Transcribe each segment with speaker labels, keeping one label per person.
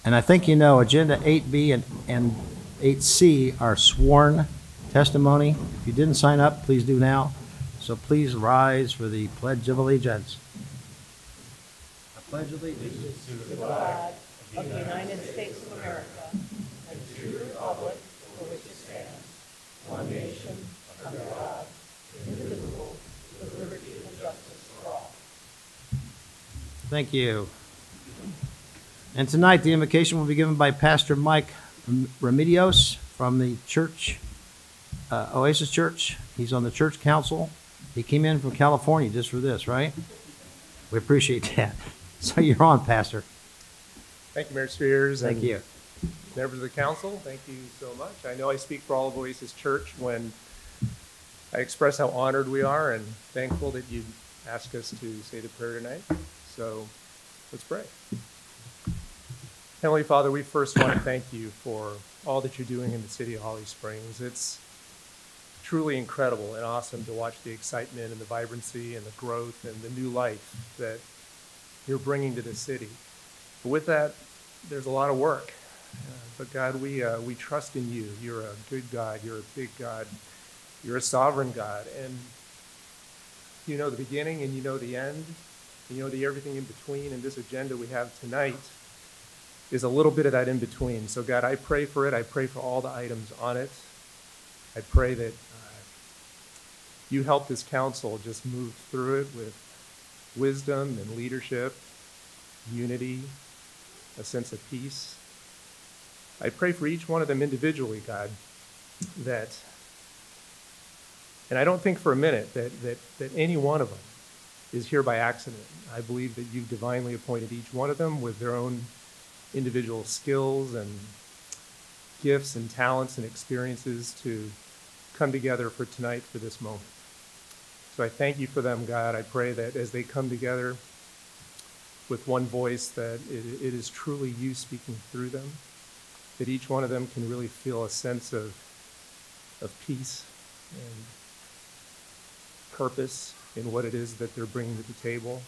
Speaker 1: And I think you know, Agenda 8B and 8C are sworn testimony. If you didn't sign up, please do now. So please rise for the Pledge of Allegiance. I pledge allegiance
Speaker 2: To the flag of the United States of America and to the republic for which it stands, one nation, under God, indivisible, with liberty and justice for all.
Speaker 1: Thank you. And tonight, the invocation will be given by Pastor Mike Remedios from the church, Oasis Church. He's on the church council. He came in from California just for this, right? We appreciate that. So you're on, Pastor.
Speaker 3: Thank you, Mayor Spears.
Speaker 1: Thank you.
Speaker 3: Members of the council, thank you so much. I know I speak for all of Oasis Church when I express how honored we are and thankful that you asked us to say the prayer tonight. So let's pray. Heavenly Father, we first want to thank you for all that you're doing in the city of Holly Springs. It's truly incredible and awesome to watch the excitement and the vibrancy and the growth and the new life that you're bringing to the city. But with that, there's a lot of work. But God, we trust in you. You're a good God. You're a big God. You're a sovereign God. And you know the beginning and you know the end. And you know the everything in between. And this agenda we have tonight is a little bit of that in between. So God, I pray for it. I pray for all the items on it. I pray that you help this council just move through it with wisdom and leadership, unity, a sense of peace. I pray for each one of them individually, God, that, and I don't think for a minute that any one of them is here by accident. I believe that you've divinely appointed each one of them with their own individual skills and gifts and talents and experiences to come together for tonight, for this moment. So I thank you for them, God. I pray that as they come together with one voice, that it is truly you speaking through them, that each one of them can really feel a sense of peace and purpose in what it is that they're bringing to the table.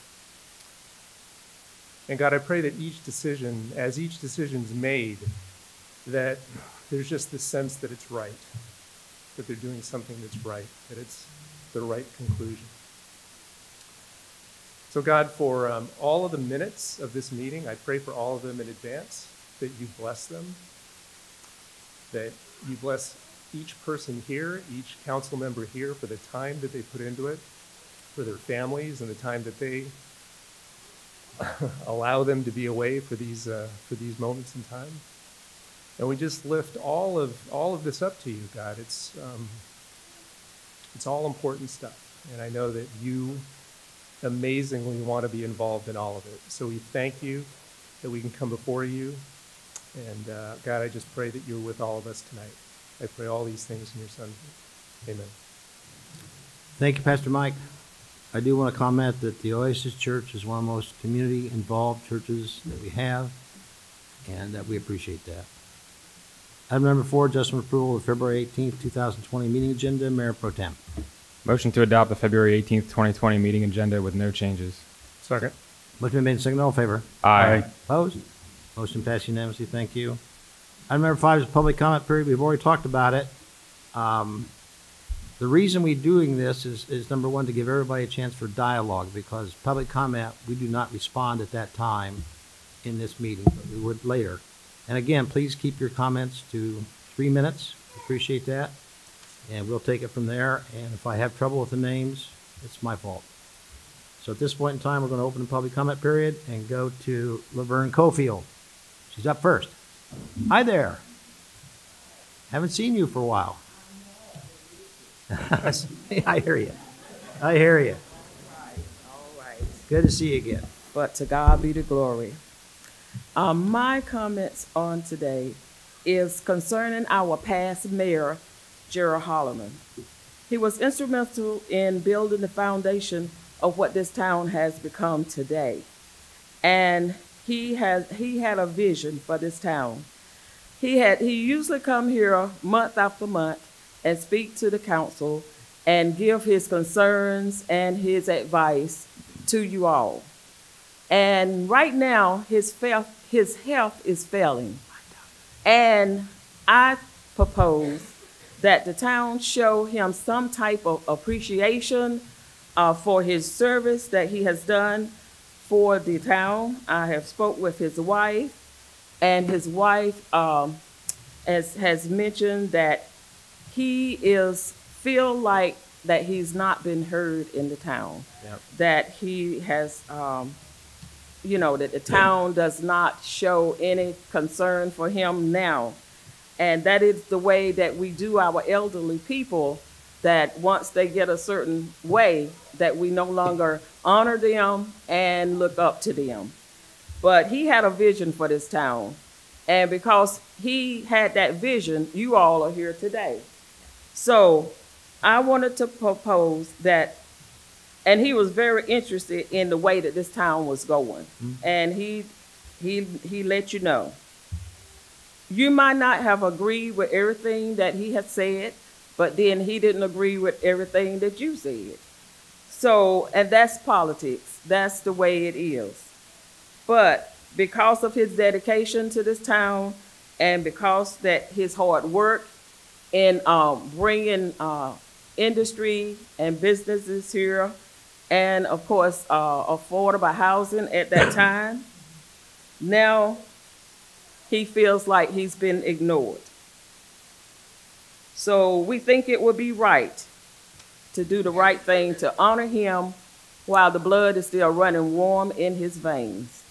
Speaker 3: And God, I pray that each decision, as each decision's made, that there's just this sense that it's right, that they're doing something that's right, that it's the right conclusion. So God, for all of the minutes of this meeting, I pray for all of them in advance, that you bless them, that you bless each person here, each council member here for the time that they put into it, for their families and the time that they allow them to be away for these moments in time. And we just lift all of this up to you, God. It's all important stuff. And I know that you amazingly want to be involved in all of it. So we thank you that we can come before you. And God, I just pray that you're with all of us tonight. I pray all these things in your Son. Amen.
Speaker 1: Thank you, Pastor Mike. I do want to comment that the Oasis Church is one of the most community-involved churches that we have, and that we appreciate that. Item number 4, adjustment approval of February 18th, 2020 meeting agenda. Mayor Pro Tem.
Speaker 4: Motion to adopt the February 18th, 2020 meeting agenda with no changes.
Speaker 3: Second.
Speaker 1: Motion been made and seconded. All in favor?
Speaker 4: Aye.
Speaker 1: Opposed? Motion passed unanimously. Thank you. Item number 5 is public comment period. We've already talked about it. The reason we're doing this is number 1, to give everybody a chance for dialogue, because public comment, we do not respond at that time in this meeting, but we would later. And again, please keep your comments to 3 minutes. Appreciate that. And we'll take it from there. And if I have trouble with the names, it's my fault. So at this point in time, we're going to open the public comment period and go to Laverne Cofield. She's up first. Hi there. Haven't seen you for a while. I hear you. I hear you.
Speaker 5: All right.
Speaker 1: Good to see you again.
Speaker 5: But to God be the glory. My comments on today is concerning our past mayor, Gerald Holloman. He was instrumental in building the foundation of what this town has become today. And he had a vision for this town. He usually come here month after month and speak to the council and give his concerns and his advice to you all. And right now, his his health is failing. And I propose that the town show him some type of appreciation for his service that he has done for the town. I have spoke with his wife, and his wife has mentioned that he feel like that he's not been heard in the town.
Speaker 1: Yep.
Speaker 5: That he has, that the town does not show any concern for him now. And that is the way that we do our elderly people, that once they get a certain way, that we no longer honor them and look up to them. But he had a vision for this town. And because he had that vision, you all are here today. So I wanted to propose that, and he was very interested in the way that this town was going. And he let you know. You might not have agreed with everything that he had said, but then he didn't agree with everything that you said. So, and that's politics. That's the way it is. But because of his dedication to this town, and because that his hard work in bringing industry and businesses here, and of course affordable housing at that time, now he feels like he's been ignored. So we think it would be right to do the right thing to honor him while the blood is still running warm in his veins.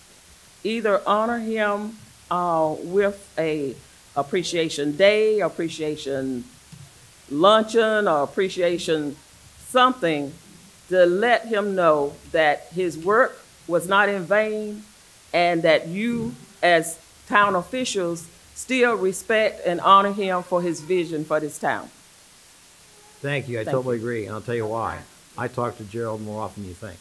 Speaker 5: Either honor him with a appreciation day, appreciation luncheon, or appreciation something to let him know that his work was not in vain, and that you as town officials still respect and honor him for his vision for this town.
Speaker 1: Thank you. I
Speaker 5: Thank
Speaker 1: totally agree, and I'll tell you why. I talk to Gerald more often than you think.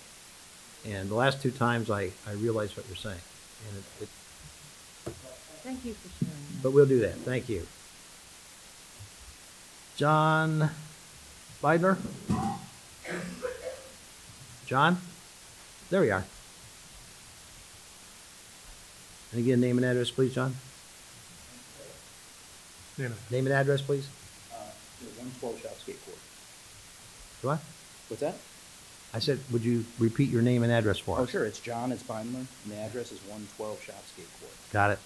Speaker 1: And the last two times I realized what you're saying. And
Speaker 2: Thank you for sharing that.
Speaker 1: but we'll do that. Thank you. John Beidner? John? There we are. And again, name and address, please, John. Name and address, please.
Speaker 6: 112 Shopsgate Court.
Speaker 1: What?
Speaker 6: What's that?
Speaker 1: I said, would you repeat your name and address for us?
Speaker 6: Oh, sure. It's John. It's Beindler, and the address is 112 Shopsgate Court.
Speaker 1: Got it.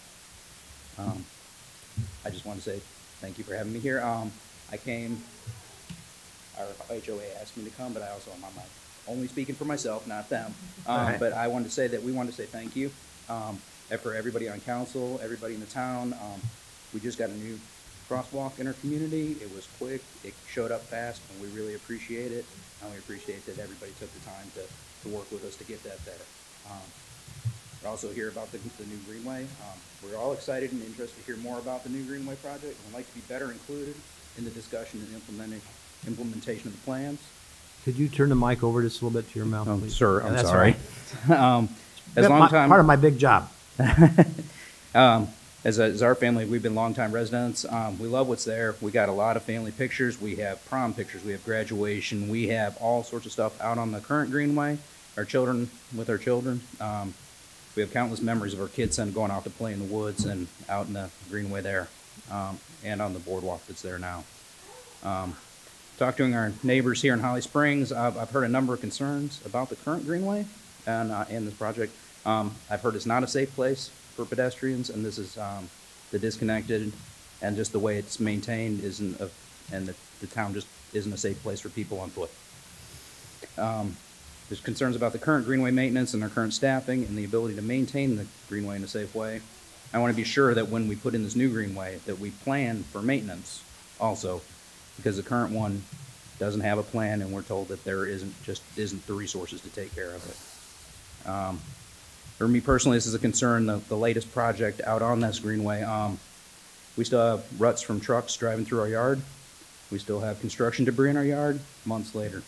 Speaker 6: I just want to say thank you for having me here. I came. Our HOA asked me to come, but I also am only speaking for myself, not them.
Speaker 1: Right.
Speaker 6: But I wanted to say that we wanted to say thank you for everybody on council, everybody in the town. We just got a new crosswalk in our community. It was quick. It showed up fast, and we really appreciate it. And we appreciate that everybody took the time to work with us to get that there. We're also hear about the new Greenway. We're all excited and interested to hear more about the new Greenway project, and would like to be better included in the discussion and implementation of the plans.
Speaker 1: Could you turn the mic over just a little bit to your mouth,
Speaker 6: Oh,
Speaker 1: please?
Speaker 6: sir,
Speaker 1: Yeah,
Speaker 6: I'm
Speaker 1: that's
Speaker 6: sorry.
Speaker 1: all right.
Speaker 6: As long time,
Speaker 1: Part of my big job.
Speaker 6: as our family, we've been longtime residents. We love what's there. We got a lot of family pictures. We have prom pictures. We have graduation. We have all sorts of stuff out on the current Greenway. Our children, with our children. We have countless memories of our kids going out to play in the woods and out in the Greenway there, and on the boardwalk that's there now. Talking to our neighbors here in Holly Springs, I've heard a number of concerns about the current Greenway and this project. I've heard it's not a safe place for pedestrians, and this is the disconnected and just the way it's maintained and the town just isn't a safe place for people on foot. There's concerns about the current Greenway maintenance and our current staffing and the ability to maintain the Greenway in a safe way. I want to be sure that when we put in this new Greenway that we plan for maintenance also, because the current one doesn't have a plan, and we're told that there isn't the resources to take care of it. For me personally, this is a concern, the latest project out on this Greenway. We still have ruts from trucks driving through our yard. We still have construction debris in our yard months later.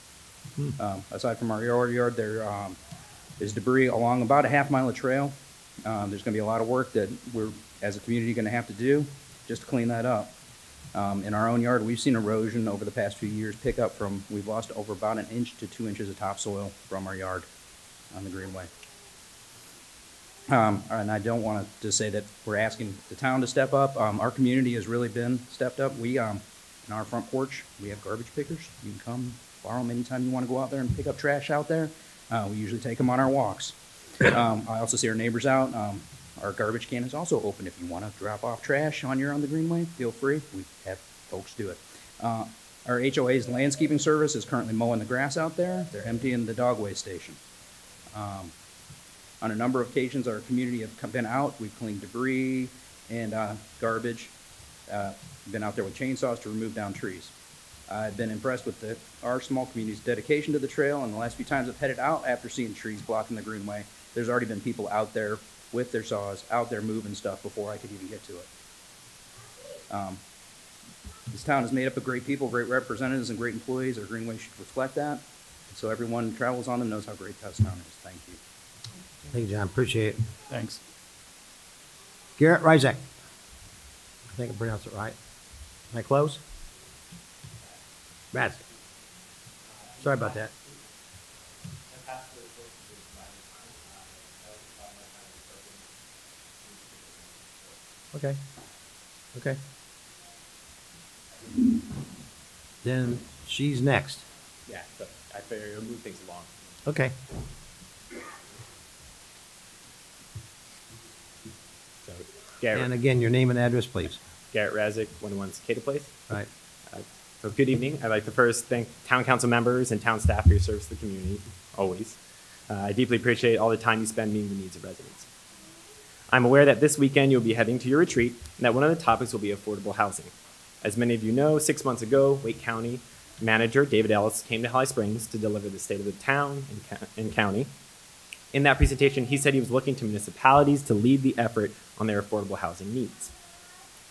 Speaker 6: Aside from our yard, there is debris along about a half-mile of trail. There's going to be a lot of work that we're, as a community, going to have to do just to clean that up. In our own yard, we've seen erosion over the past few years pick up from, we've lost over about 1 to 2 inches of topsoil from our yard on the Greenway. And I don't want to just say that we're asking the town to step up. Our community has really been stepped up. We, in our front porch, we have garbage pickers. You can come borrow them anytime you want to go out there and pick up trash out there. We usually take them on our walks. I also see our neighbors out. Our garbage can is also open. If you want to drop off trash on the Greenway, feel free. We have folks do it. Our HOA's landscaping service is currently mowing the grass out there. They're emptying the dog waste station. On a number of occasions, our community have been out. We've cleaned debris and garbage. Been out there with chainsaws to remove down trees. I've been impressed with our small community's dedication to the trail, and the last few times I've headed out after seeing trees blocking the Greenway, there's already been people out there with their saws, out there moving stuff before I could even get to it. This town is made up of great people, great representatives, and great employees. Our Greenway should reflect that. So everyone who travels on them knows how great this town is. Thank you.
Speaker 1: Thank you, John. Appreciate it.
Speaker 6: Thanks.
Speaker 1: Garrett Rizek. I think I pronounced it right. Am I close? Rizek. Sorry about that. Okay. Okay. Then she's next.
Speaker 7: Yeah, so I figure it'll move things along.
Speaker 1: Okay.
Speaker 7: So Garrett,
Speaker 1: And again, your name and address, please.
Speaker 7: Garrett Razik, 101 Cicada Place.
Speaker 1: Right.
Speaker 7: So good evening. I'd like to first thank town council members and town staff for your service to the community, always. I deeply appreciate all the time you spend meeting the needs of residents. I'm aware that this weekend you'll be heading to your retreat and that one of the topics will be affordable housing. As many of you know, 6 months ago, Wake County manager David Ellis came to Holly Springs to deliver the state of the town and county. In that presentation, he said he was looking to municipalities to lead the effort on their affordable housing needs.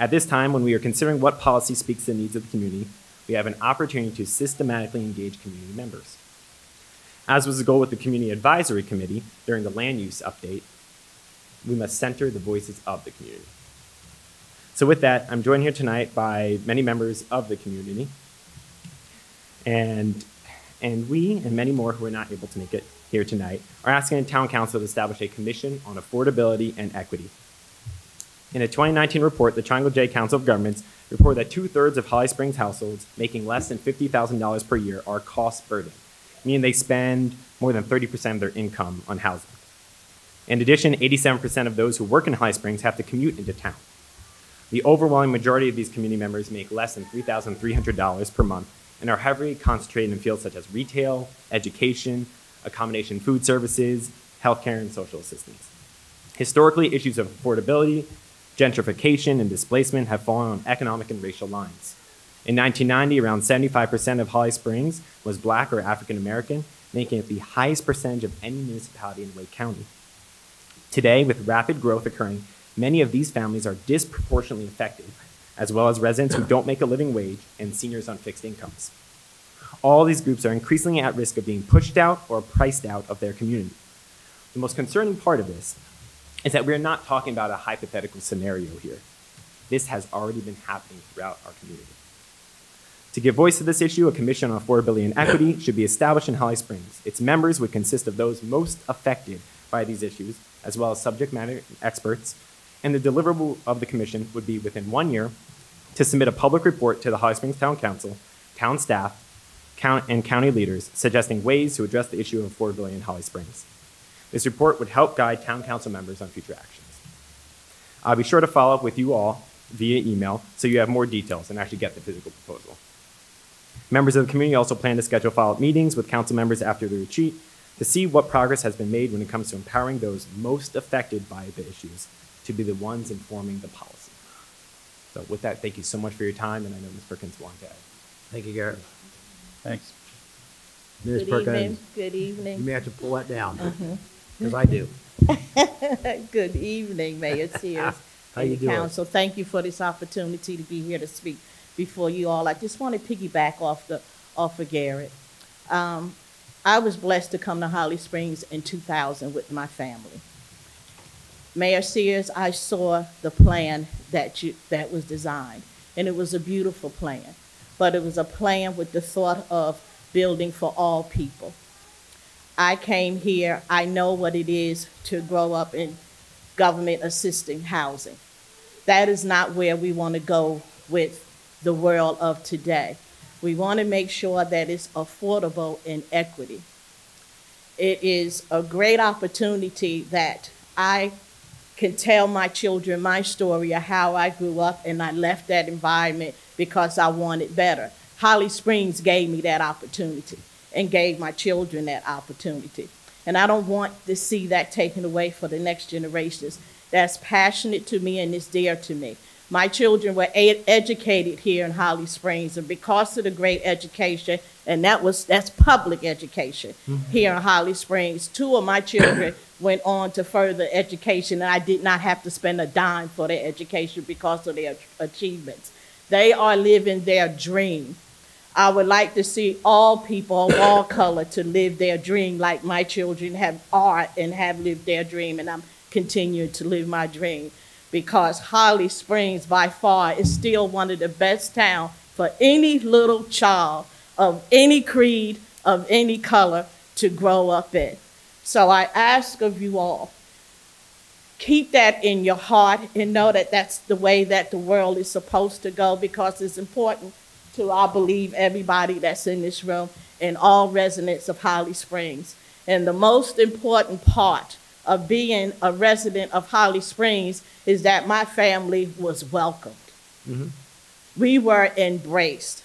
Speaker 7: At this time, when we are considering what policy speaks to the needs of the community, we have an opportunity to systematically engage community members. As was the goal with the Community Advisory Committee during the land use update, we must center the voices of the community. So with that, I'm joined here tonight by many members of the community, and we and many more who are not able to make it here tonight are asking the town council to establish a commission on affordability and equity. In a 2019 report, the Triangle J Council of Governments reported that 2/3 of Holly Springs households making less than $50,000 per year are cost burdened, meaning they spend more than 30% of their income on housing. In addition, 87% of those who work in Holly Springs have to commute into town. The overwhelming majority of these community members make less than $3,300 per month and are heavily concentrated in fields such as retail, education, accommodation food services, healthcare, and social assistance. Historically, issues of affordability, gentrification, and displacement have fallen on economic and racial lines. In 1990, around 75% of Holly Springs was Black or African American, making it the highest percentage of any municipality in Wake County. Today, with rapid growth occurring, many of these families are disproportionately affected, as well as residents who don't make a living wage and seniors on fixed incomes. All these groups are increasingly at risk of being pushed out or priced out of their community. The most concerning part of this is that we're not talking about a hypothetical scenario here. This has already been happening throughout our community. To give voice to this issue, a commission on affordability and equity should be established in Holly Springs. Its members would consist of those most affected by these issues, as well as subject matter experts, and the deliverable of the commission would be within 1 year to submit a public report to the Holly Springs Town Council, town staff, and county leaders suggesting ways to address the issue of affordability in Holly Springs. This report would help guide town council members on future actions. I'll be sure to follow up with you all via email so you have more details and actually get the physical proposal. Members of the community also plan to schedule follow-up meetings with council members after the retreat to see what progress has been made when it comes to empowering those most affected by the issues to be the ones informing the policy. So with that, thank you so much for your time, and I know Ms. Perkins wanted to add.
Speaker 1: Thank you, Garrett.
Speaker 6: Thanks.
Speaker 1: Ms.
Speaker 2: Good
Speaker 1: Perkins,
Speaker 2: evening. Good
Speaker 1: you
Speaker 2: evening.
Speaker 1: may have to pull that down, because I do.
Speaker 2: Good evening, Mayor Sears.
Speaker 1: How
Speaker 2: and
Speaker 1: you
Speaker 2: the
Speaker 1: doing?
Speaker 2: council. Thank you for this opportunity to be here to speak before you all. I just want to piggyback off of Garrett. I was blessed to come to Holly Springs in 2000 with my family. Mayor Sears, I saw the plan that was designed, and it was a beautiful plan, but it was a plan with the thought of building for all people. I came here, I know what it is to grow up in government assisting housing. That is not where we want to go with the world of today. We want to make sure that it's affordable and equity. It is a great opportunity that I can tell my children my story of how I grew up and I left that environment because I wanted better. Holly Springs gave me that opportunity and gave my children that opportunity. And I don't want to see that taken away for the next generations. That's passionate to me and is dear to me. My children were educated here in Holly Springs, and because of the great education, and that's public education here in Holly Springs, 2 of my children went on to further education, and I did not have to spend a dime for their education because of their achievements. They are living their dream. I would like to see all people of all color to live their dream like my children are and have lived their dream, and I'm continuing to live my dream. Because Holly Springs, by far, is still one of the best towns for any little child of any creed, of any color, to grow up in. So I ask of you all, keep that in your heart and know that that's the way that the world is supposed to go, because it's important to, I believe, everybody that's in this room and all residents of Holly Springs. And the most important part of being a resident of Holly Springs is that my family was welcomed. Mm-hmm. We were embraced.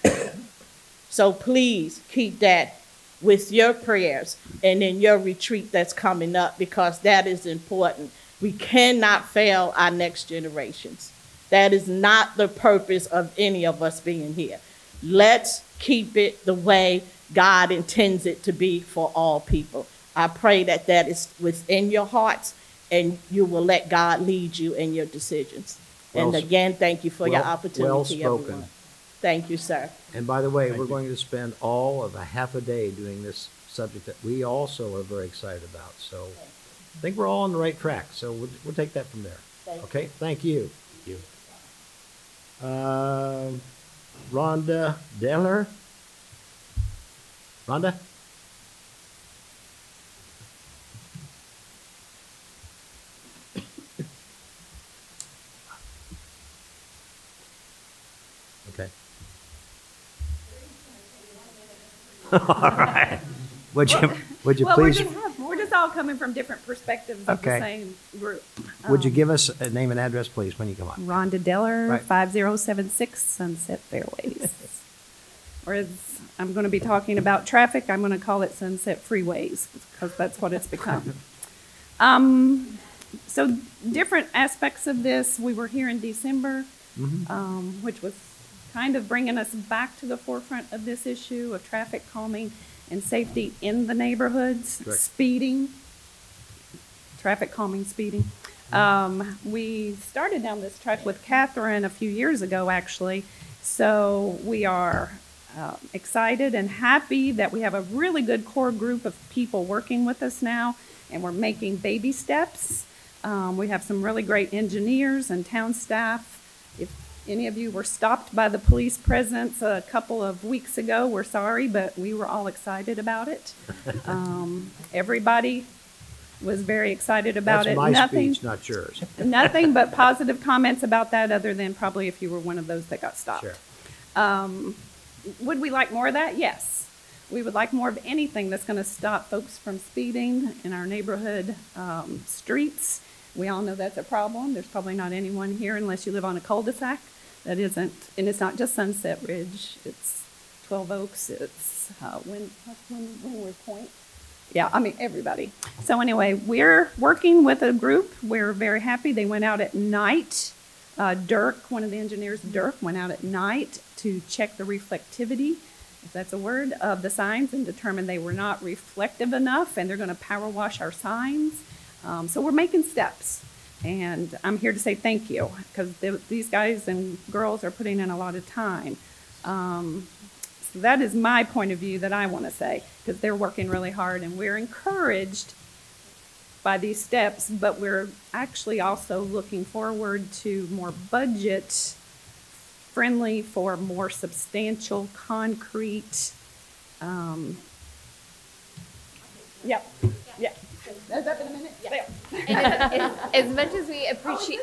Speaker 2: So please keep that with your prayers and in your retreat that's coming up, because that is important. We cannot fail our next generations. That is not the purpose of any of us being here. Let's keep it the way God intends it to be for all people. I pray that that is within your hearts and you will let God lead you in your decisions. And again, thank you for your opportunity, everyone. Thank you, sir.
Speaker 1: And by the way, we're going to spend all of a half a day doing this subject that we also are very excited about. So I think we're all on the right track. So we'll take that from there. Okay, thank you.
Speaker 7: Thank you.
Speaker 1: Rhonda Dehler? Rhonda? Okay. All right. Would you
Speaker 8: Well,
Speaker 1: please?
Speaker 8: we're just all coming from different perspectives of the
Speaker 1: Okay.
Speaker 8: same group.
Speaker 1: Would you give us a name and address, please, when you come on?
Speaker 8: Rhonda Deller,
Speaker 1: Right.
Speaker 8: 5076 Sunset Fairways. Or as I'm going to be talking about traffic, I'm going to call it Sunset Freeways, because that's what it's become. So different aspects of this, we were here in December, which was kind of bringing us back to the forefront of this issue of traffic calming and safety in the neighborhoods,
Speaker 1: Correct.
Speaker 8: speeding, traffic calming, speeding. We started down this track with Catherine a few years ago, actually. So we are excited and happy that we have a really good core group of people working with us now, and we're making baby steps. We have some really great engineers and town staff. If any of you were stopped by the police presence a couple of weeks ago, we're sorry, but we were all excited about it. Everybody was very excited about
Speaker 1: That's
Speaker 8: it.
Speaker 1: my speech, not yours.
Speaker 8: Nothing but positive comments about that, other than probably if you were one of those that got stopped.
Speaker 1: Sure.
Speaker 8: Would we like more of that? Yes. We would like more of anything that's going to stop folks from speeding in our neighborhood streets. We all know that's a problem. There's probably not anyone here, unless you live on a cul-de-sac, that isn't, and it's not just Sunset Ridge. It's 12 Oaks. It's Windward Point. Yeah, I mean, everybody. So anyway, we're working with a group. We're very happy. They went out at night. Dirk, one of the engineers, Dirk, went out at night to check the reflectivity, if that's a word, of the signs, and determined they were not reflective enough, and they're going to power wash our signs. So we're making steps, and I'm here to say thank you, because these guys and girls are putting in a lot of time. So that is my point of view that I want to say, because they're working really hard, and we're encouraged by these steps, but we're actually also looking forward to more budget friendly for more substantial concrete. Is that in a minute? Yeah.
Speaker 9: And as much as we appreciate,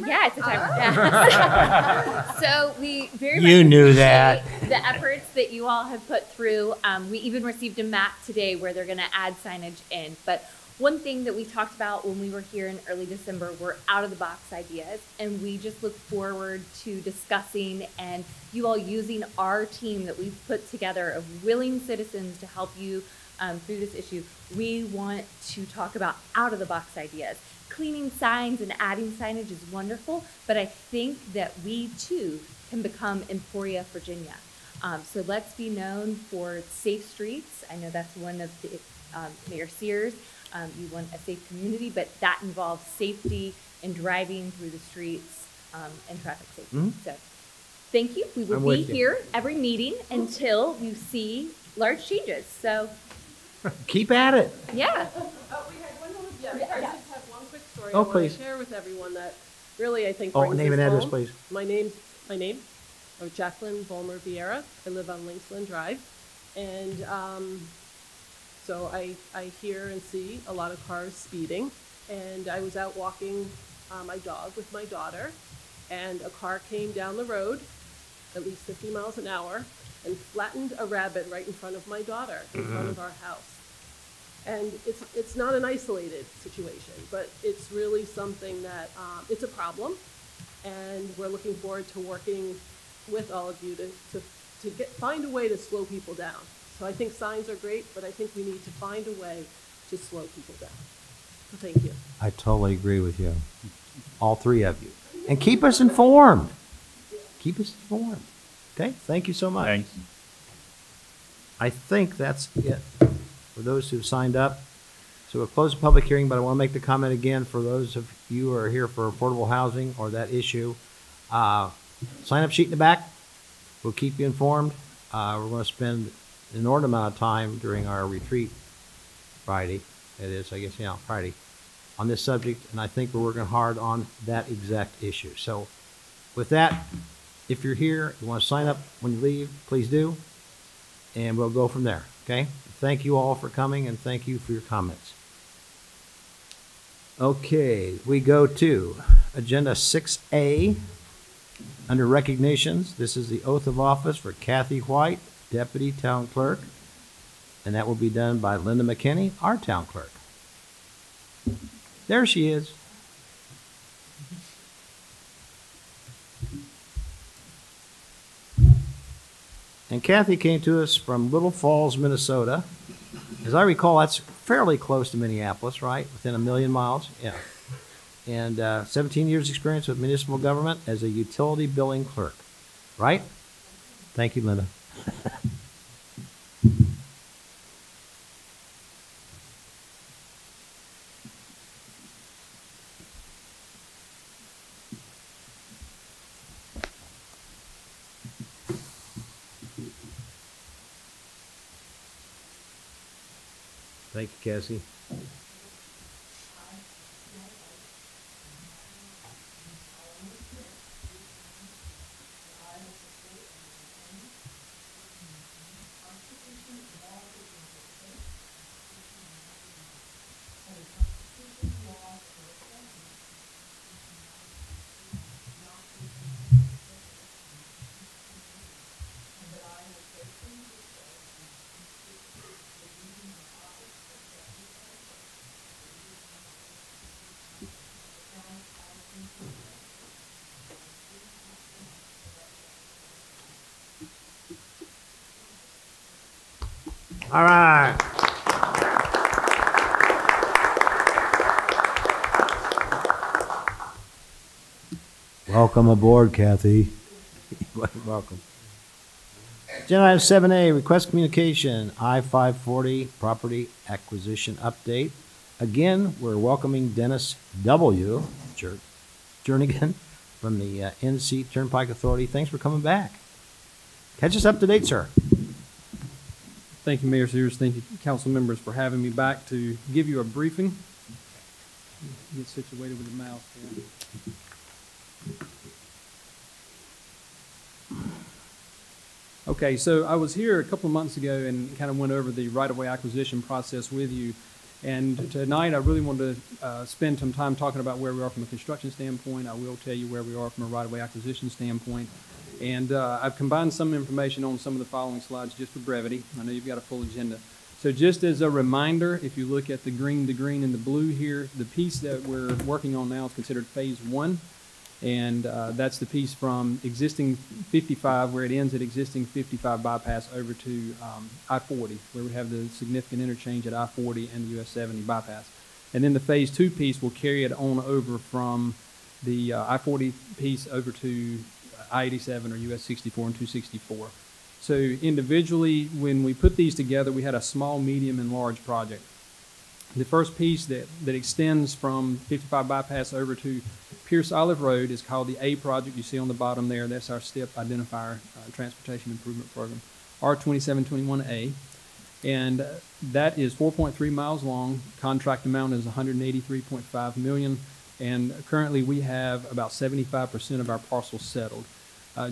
Speaker 9: yeah, it's a timer. So we very much
Speaker 1: You knew
Speaker 9: appreciate
Speaker 1: that.
Speaker 9: the efforts that you all have put through. We even received a map today where they're going to add signage in. But one thing that we talked about when we were here in early December were out of the box ideas, and we just look forward to discussing and you all using our team that we've put together of willing citizens to help you through this issue. We want to talk about out of the box ideas. Cleaning signs and adding signage is wonderful, but I think that we too can become Emporia, Virginia. So let's be known for safe streets. I know that's one of the, Mayor Sears, you want a safe community, but that involves safety and driving through the streets and traffic safety.
Speaker 1: Mhm.
Speaker 9: So thank you. We will
Speaker 1: I'm
Speaker 9: be
Speaker 1: with you.
Speaker 9: here every meeting until you see large changes. So
Speaker 1: Keep at it.
Speaker 9: yeah.
Speaker 2: We had one little, I just have one quick story
Speaker 1: Oh,
Speaker 2: I want
Speaker 1: please.
Speaker 2: to share with everyone that really I think
Speaker 1: Oh,
Speaker 2: brings
Speaker 1: name
Speaker 2: us
Speaker 1: and address,
Speaker 2: home.
Speaker 1: please.
Speaker 2: My name, Jacqueline Volmer Vieira. I live on Linksland Drive. And so I hear and see a lot of cars speeding. And I was out walking my dog with my daughter, and a car came down the road at least 50 miles an hour and flattened a rabbit right in front of my daughter, in front of our house. And it's not an isolated situation, but it's really something that, it's a problem. And we're looking forward to working with all of you to find a way to slow people down. So I think signs are great, but I think we need to find a way to slow people down. So thank you.
Speaker 1: I totally agree with you. All three of you. And keep us informed. Keep us informed. Okay, thank you so much.
Speaker 10: Thanks.
Speaker 1: I think that's it for those who've signed up. So we'll close the public hearing, but I want to make the comment again for those of you who are here for affordable housing or that issue. Sign up sheet in the back. We'll keep you informed. We're going to spend an inordinate amount of time during our retreat Friday. It is, I guess, yeah, Friday, on this subject, and I think we're working hard on that exact issue. So with that, if you're here, you want to sign up when you leave, please do, and we'll go from there, okay? Thank you all for coming, and thank you for your comments. Okay, we go to Agenda 6A. Under recognitions, this is the oath of office for Kathy White, Deputy Town Clerk, and that will be done by Linda McKinney, our Town Clerk. There she is. And Kathy came to us from Little Falls, Minnesota. As I recall, that's fairly close to Minneapolis, right? Within 1,000,000 miles, yeah. And 17 years experience with municipal government as a utility billing clerk, right? Thank you, Linda. Thank you, Cassie. All right. Welcome aboard, Kathy. Welcome. Agenda item 7A, request communication, I-540 property acquisition update. Again, we're welcoming Dennis W. Jernigan from the NC Turnpike Authority. Thanks for coming back. Catch us up to date, sir.
Speaker 11: Thank you, Mayor Sears. Thank you, council members, for having me back to give you a briefing. Get situated with the mouse here. Okay, so I was here a couple of months ago and kind of went over the right-of-way acquisition process with you. And tonight, I really wanted to spend some time talking about where we are from a construction standpoint. I will tell you where we are from a right-of-way acquisition standpoint. And I've combined some information on some of the following slides just for brevity. I know you've got a full agenda. So just as a reminder, if you look at the green and the blue here, the piece that we're working on now is considered phase 1. And that's the piece from existing 55, where it ends at existing 55 bypass over to I-40, where we have the significant interchange at I-40 and the US 70 bypass. And then the phase 2 piece will carry it on over from the I-40 piece over to I-87 or US 64 and 264. So individually, when we put these together, we had a small, medium, and large project. The first piece that extends from 55 bypass over to Pierce Olive Road is called the A project. You see on the bottom there, that's our STIP identifier, Transportation Improvement Program, R2721A. And that is 4.3 miles long. Contract amount is $183.5 million. And currently we have about 75% of our parcels settled.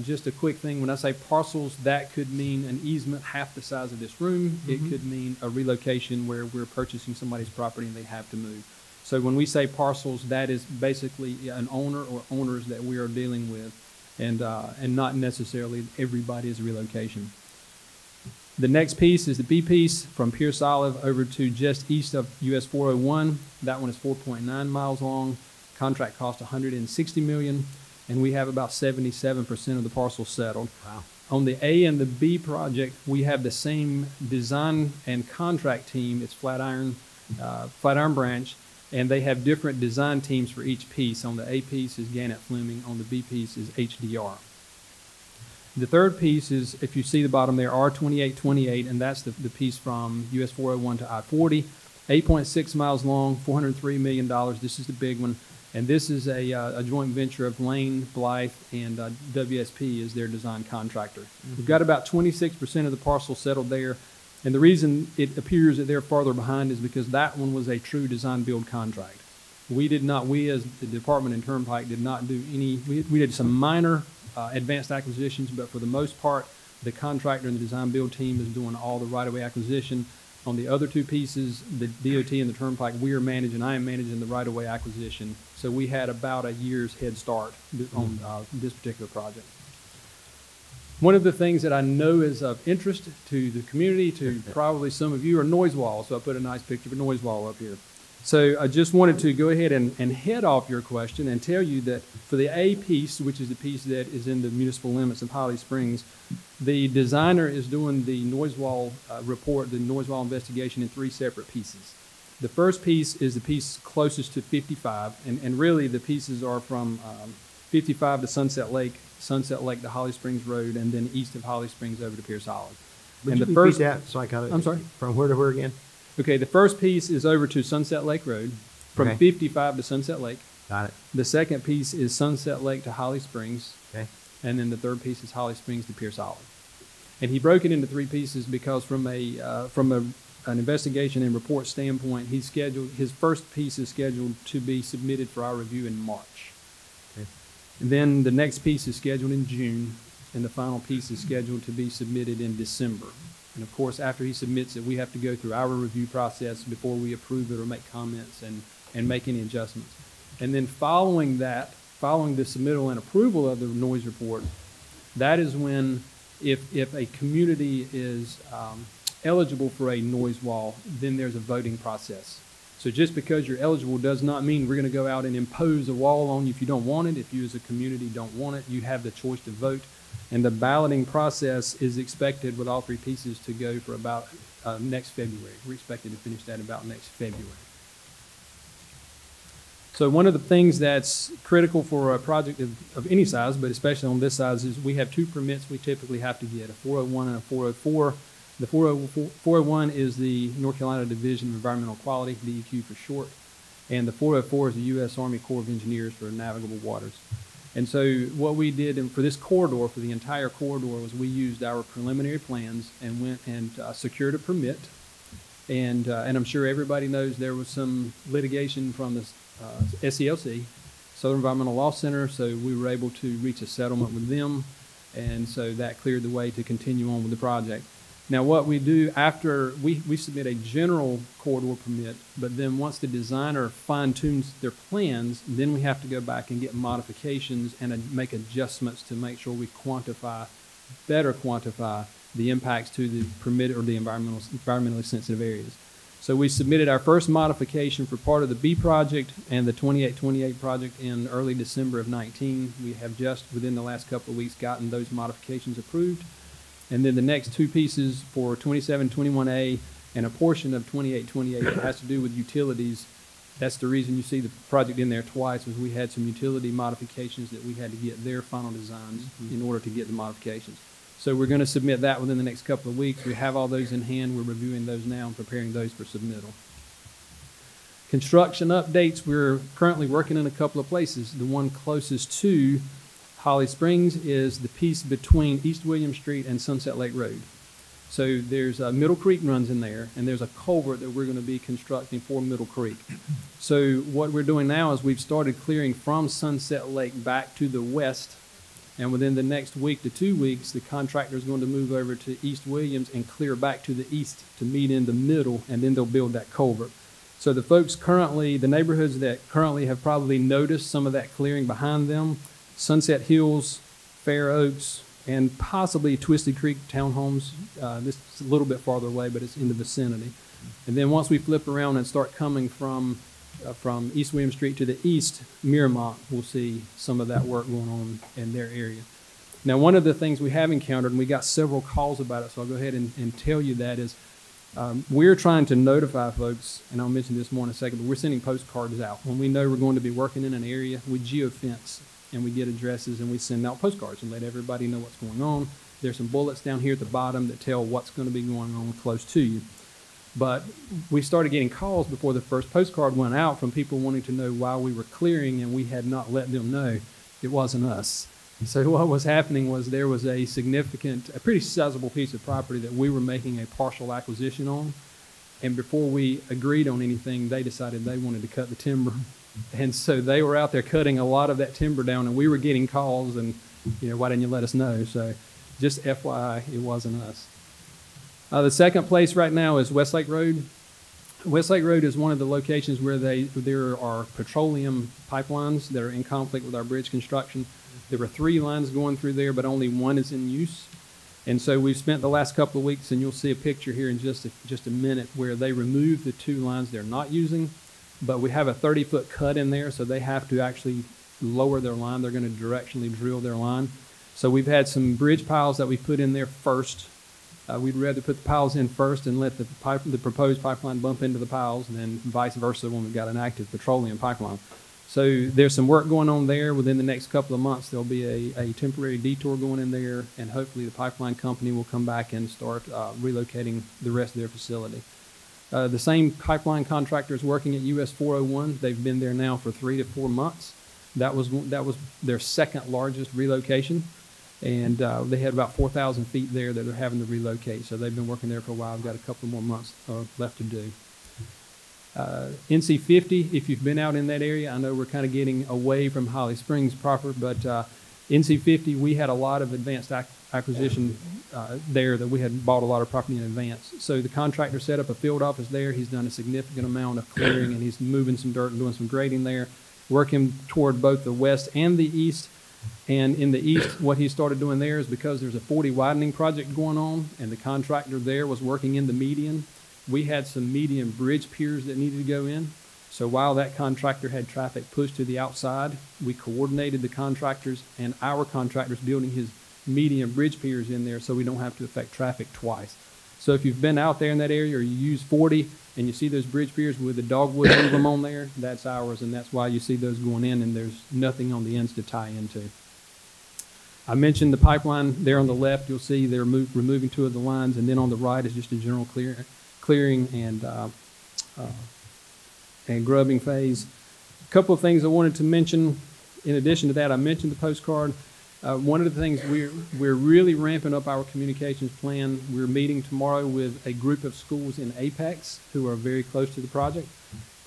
Speaker 11: Just a quick thing, when I say parcels, that could mean an easement half the size of this room. It could mean a relocation where we're purchasing somebody's property and they have to move. So when we say parcels, that is basically an owner or owners that we are dealing with, and not necessarily everybody is a relocation. The next piece is the B piece from Pierce Olive over to just east of US 401. That one is 4.9 miles long. Contract cost $160 million. And we have about 77% of the parcels settled.
Speaker 1: Wow.
Speaker 11: On the A and the B project, we have the same design and contract team. It's Flatiron Branch, and they have different design teams for each piece. On the A piece is Gannett Fleming. On the B piece is HDR. The third piece is, if you see the bottom there, R2828, and that's the piece from US 401 to I-40. 8.6 miles long, $403 million. This is the big one. And this is a joint venture of Lane, Blythe, and WSP is their design contractor. We've got about 26% of the parcel settled there. And the reason it appears that they're farther behind is because that one was a true design-build contract. We as the department in Turnpike did not do any, we did some minor advanced acquisitions, but for the most part, the contractor and the design-build team is doing all the right-of-way acquisition. On the other two pieces, the DOT and the Turnpike, I am managing the right-of-way acquisition. So we had about a year's head start on this particular project. One of the things that I know is of interest to the community, to probably some of you, are noise walls. So I put a nice picture of a noise wall up here. So I just wanted to go ahead and head off your question and tell you that for the A piece, which is the piece that is in the municipal limits of Holly Springs, the designer is doing the noise wall report, the noise wall investigation in 3 separate pieces. The first piece is the piece closest to 55, and really the pieces are from 55 to Sunset Lake to Holly Springs Road, and then east of Holly Springs over to Pierce Olive.
Speaker 1: Would you repeat that so I got it?
Speaker 11: I'm sorry?
Speaker 1: From where to where again?
Speaker 11: Okay, the first piece is over to Sunset Lake Road, from 55 to Sunset Lake.
Speaker 1: Got it.
Speaker 11: The second piece is Sunset Lake to Holly Springs.
Speaker 1: Okay.
Speaker 11: And then the third piece is Holly Springs to Pierce Olive. And he broke it into 3 pieces because from an investigation and report standpoint, his first piece is scheduled to be submitted for our review in March.
Speaker 1: Okay.
Speaker 11: And then the next piece is scheduled in June, and the final piece is scheduled to be submitted in December. And of course, after he submits it, we have to go through our review process before we approve it or make comments and make any adjustments. And then following the submittal and approval of the noise report, that is when, if a community is eligible for a noise wall, then there's a voting process. So just because you're eligible does not mean we're going to go out and impose a wall on you if you don't want it. If you as a community don't want it, you have the choice to vote. And the balloting process is expected with all 3 pieces to go for about next February. We're expected to finish that about next February. So one of the things that's critical for a project of any size, but especially on this size, is we have 2 permits we typically have to get, a 401 and a 404. The 401 is the North Carolina Division of Environmental Quality, DEQ for short, and the 404 is the U.S. Army Corps of Engineers for navigable waters. And so what we did for this corridor, for the entire corridor, was we used our preliminary plans and went and secured a permit. And I'm sure everybody knows there was some litigation from the SELC, Southern Environmental Law Center, so we were able to reach a settlement with them. And so that cleared the way to continue on with the project. Now, what we do after we submit a general corridor permit, but then once the designer fine tunes their plans, then we have to go back and get modifications and make adjustments to make sure we better quantify the impacts to the permitted or the environmentally sensitive areas. So we submitted our first modification for part of the B project and the 2828 project in early December of 19. We have just within the last couple of weeks gotten those modifications approved. And then the next two pieces for 2721A and a portion of 2828 that has to do with utilities. That's the reason you see the project in there twice, was we had some utility modifications that we had to get their final designs in order to get the modifications. So we're going to submit that within the next couple of weeks. We have all those in hand. We're reviewing those now and preparing those for submittal. Construction updates, we're currently working in a couple of places. The one closest to Holly Springs is the piece between East William Street and Sunset Lake Road. So there's Middle Creek runs in there, and there's a culvert that we're going to be constructing for Middle Creek. So what we're doing now is we've started clearing from Sunset Lake back to the west, and within the next week to 2 weeks, the contractor is going to move over to East Williams and clear back to the east to meet in the middle, and then they'll build that culvert. So the folks currently, the neighborhoods that currently have probably noticed some of that clearing behind them, Sunset Hills, Fair Oaks, and possibly Twisted Creek Townhomes. This is a little bit farther away, but it's in the vicinity. And then once we flip around and start coming from East William Street to the east, Miramont, we'll see some of that work going on in their area. Now, one of the things we have encountered, and we got several calls about it, so I'll go ahead and tell you that, is we're trying to notify folks, and I'll mention this more in a second, but we're sending postcards out. When we know we're going to be working in an area, we geofence, and we get addresses, and we send out postcards and let everybody know what's going on. There's some bullets down here at the bottom that tell what's going to be going on close to you. But we started getting calls before the first postcard went out from people wanting to know why we were clearing, and we had not let them know it wasn't us. So what was happening was there was a pretty sizable piece of property that we were making a partial acquisition on. And before we agreed on anything, they decided they wanted to cut the timber. And so they were out there cutting a lot of that timber down, and we were getting calls and, why didn't you let us know? So just FYI, it wasn't us. The second place right now is Westlake Road. Westlake Road is one of the locations where there are petroleum pipelines that are in conflict with our bridge construction. There were 3 lines going through there, but only one is in use. And so we've spent the last couple of weeks, and you'll see a picture here in just a minute, where they removed the 2 lines they're not using, but we have a 30-foot cut in there, so they have to actually lower their line. They're going to directionally drill their line. So we've had some bridge piles that we put in there first. We'd rather put the piles in first and let the proposed pipeline bump into the piles, and then vice versa when we've got an active petroleum pipeline. So there's some work going on there. Within the next couple of months, there'll be a temporary detour going in there, and hopefully the pipeline company will come back and start relocating the rest of their facility. The same pipeline contractor is working at US 401. They've been there now for 3 to 4 months. That was their second largest relocation. And they had about 4,000 feet there that they're having to relocate. So they've been working there for a while. I've got a couple more months left to do. NC 50, if you've been out in that area, I know we're kind of getting away from Holly Springs proper, but NC 50, we had a lot of advanced acquisition there that we had bought a lot of property in advance. So the contractor set up a field office there. He's done a significant amount of clearing, and he's moving some dirt and doing some grading there, working toward both the west and the east. And in the east, what he started doing there is because there's a 40 widening project going on, and the contractor there was working in the median, we had some median bridge piers that needed to go in. So while that contractor had traffic pushed to the outside, we coordinated the contractors and our contractors building his median bridge piers in there so we don't have to affect traffic twice. So if you've been out there in that area or you use 40 and you see those bridge piers with the dogwood emblem on there, that's ours, and that's why you see those going in and there's nothing on the ends to tie into. I mentioned the pipeline there on the left. You'll see they're removing 2 of the lines, and then on the right is just a general clearing and grubbing phase. A couple of things I wanted to mention. In addition to that, I mentioned the postcard. One of the things we're really ramping up our communications plan. We're meeting tomorrow with a group of schools in Apex who are very close to the project.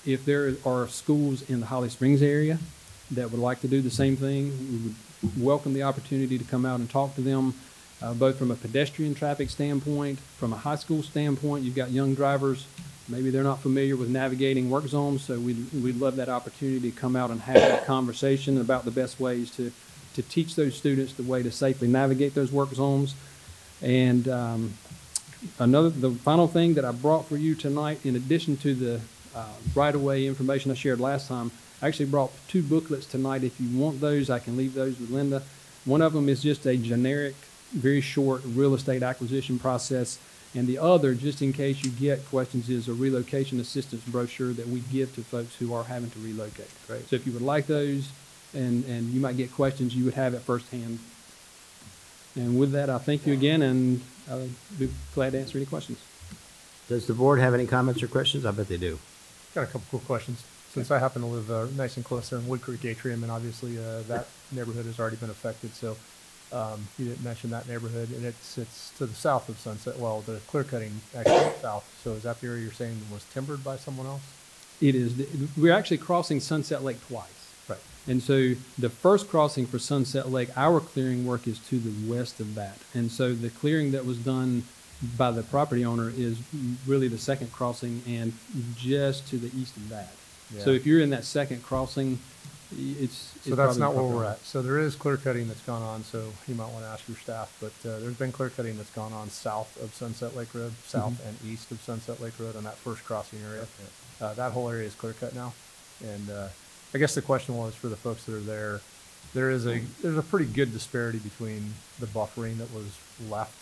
Speaker 11: If there are schools in the Holly Springs area that would like to do the same thing, we would welcome the opportunity to come out and talk to them both from a pedestrian traffic standpoint, from a high school standpoint. You've got young drivers, maybe they're not familiar with navigating work zones, so we'd love that opportunity to come out and have that conversation about the best ways to teach those students the way to safely navigate those work zones. And the final thing that I brought for you tonight, in addition to the right-of-way information I shared last time, I actually brought 2 booklets tonight. If you want those, I can leave those with Linda. One of them is just a generic, very short real estate acquisition process, and the other, just in case you get questions, is a relocation assistance brochure that we give to folks who are having to relocate.
Speaker 1: Great.
Speaker 11: So if you would like those, and you might get questions, you would have it firsthand. And with that, I thank you again, and I'll be glad to answer any questions.
Speaker 1: Does the board have any comments or questions? I bet they do.
Speaker 3: Got a couple quick questions. Since I happen to live nice and close there in Wood Creek Atrium, and obviously that neighborhood has already been affected, so you didn't mention that neighborhood, and it's to the south of Sunset. Well, the clear cutting actually south. So is that the area you're saying was timbered by someone else?
Speaker 11: It is. We're actually crossing Sunset Lake twice.
Speaker 3: Right.
Speaker 11: And so the first crossing for Sunset Lake, our clearing work is to the west of that. And so the clearing that was done by the property owner is really the second crossing and just to the east of that.
Speaker 3: Yeah.
Speaker 11: So if you're in that second crossing, it's
Speaker 3: So that's
Speaker 11: probably
Speaker 3: not
Speaker 11: the
Speaker 3: where
Speaker 11: property
Speaker 3: we're
Speaker 11: owner.
Speaker 3: at. So there is clear cutting that's gone on, so you might want to ask your staff, but there's been clear cutting that's gone on south of Sunset Lake Road, south and east of Sunset Lake Road on that first crossing area. That whole area is clear cut now. And I guess the question was for the folks that are there, there's a pretty good disparity between the buffering that was left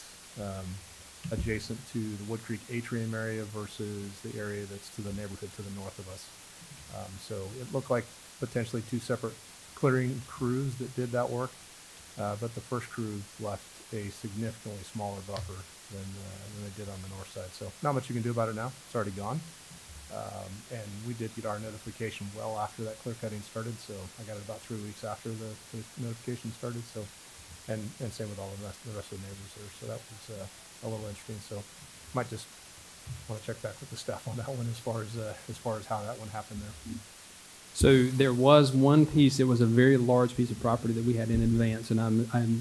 Speaker 3: adjacent to the Wood Creek Atrium area versus the area that's to the neighborhood to the north of us. So it looked like potentially 2 separate clearing crews that did that work, but the first crew left a significantly smaller buffer than they did on the north side. So not much you can do about it now. It's already gone. And we did get our notification well after that clear cutting started, so I got it about 3 weeks after the notification started. So, and same with all the rest of the neighbors there. So that was a little interesting. So might just want to check back with the staff on that one as far as how that one happened there.
Speaker 11: So there was one piece, it was a very large piece of property that we had in advance, and I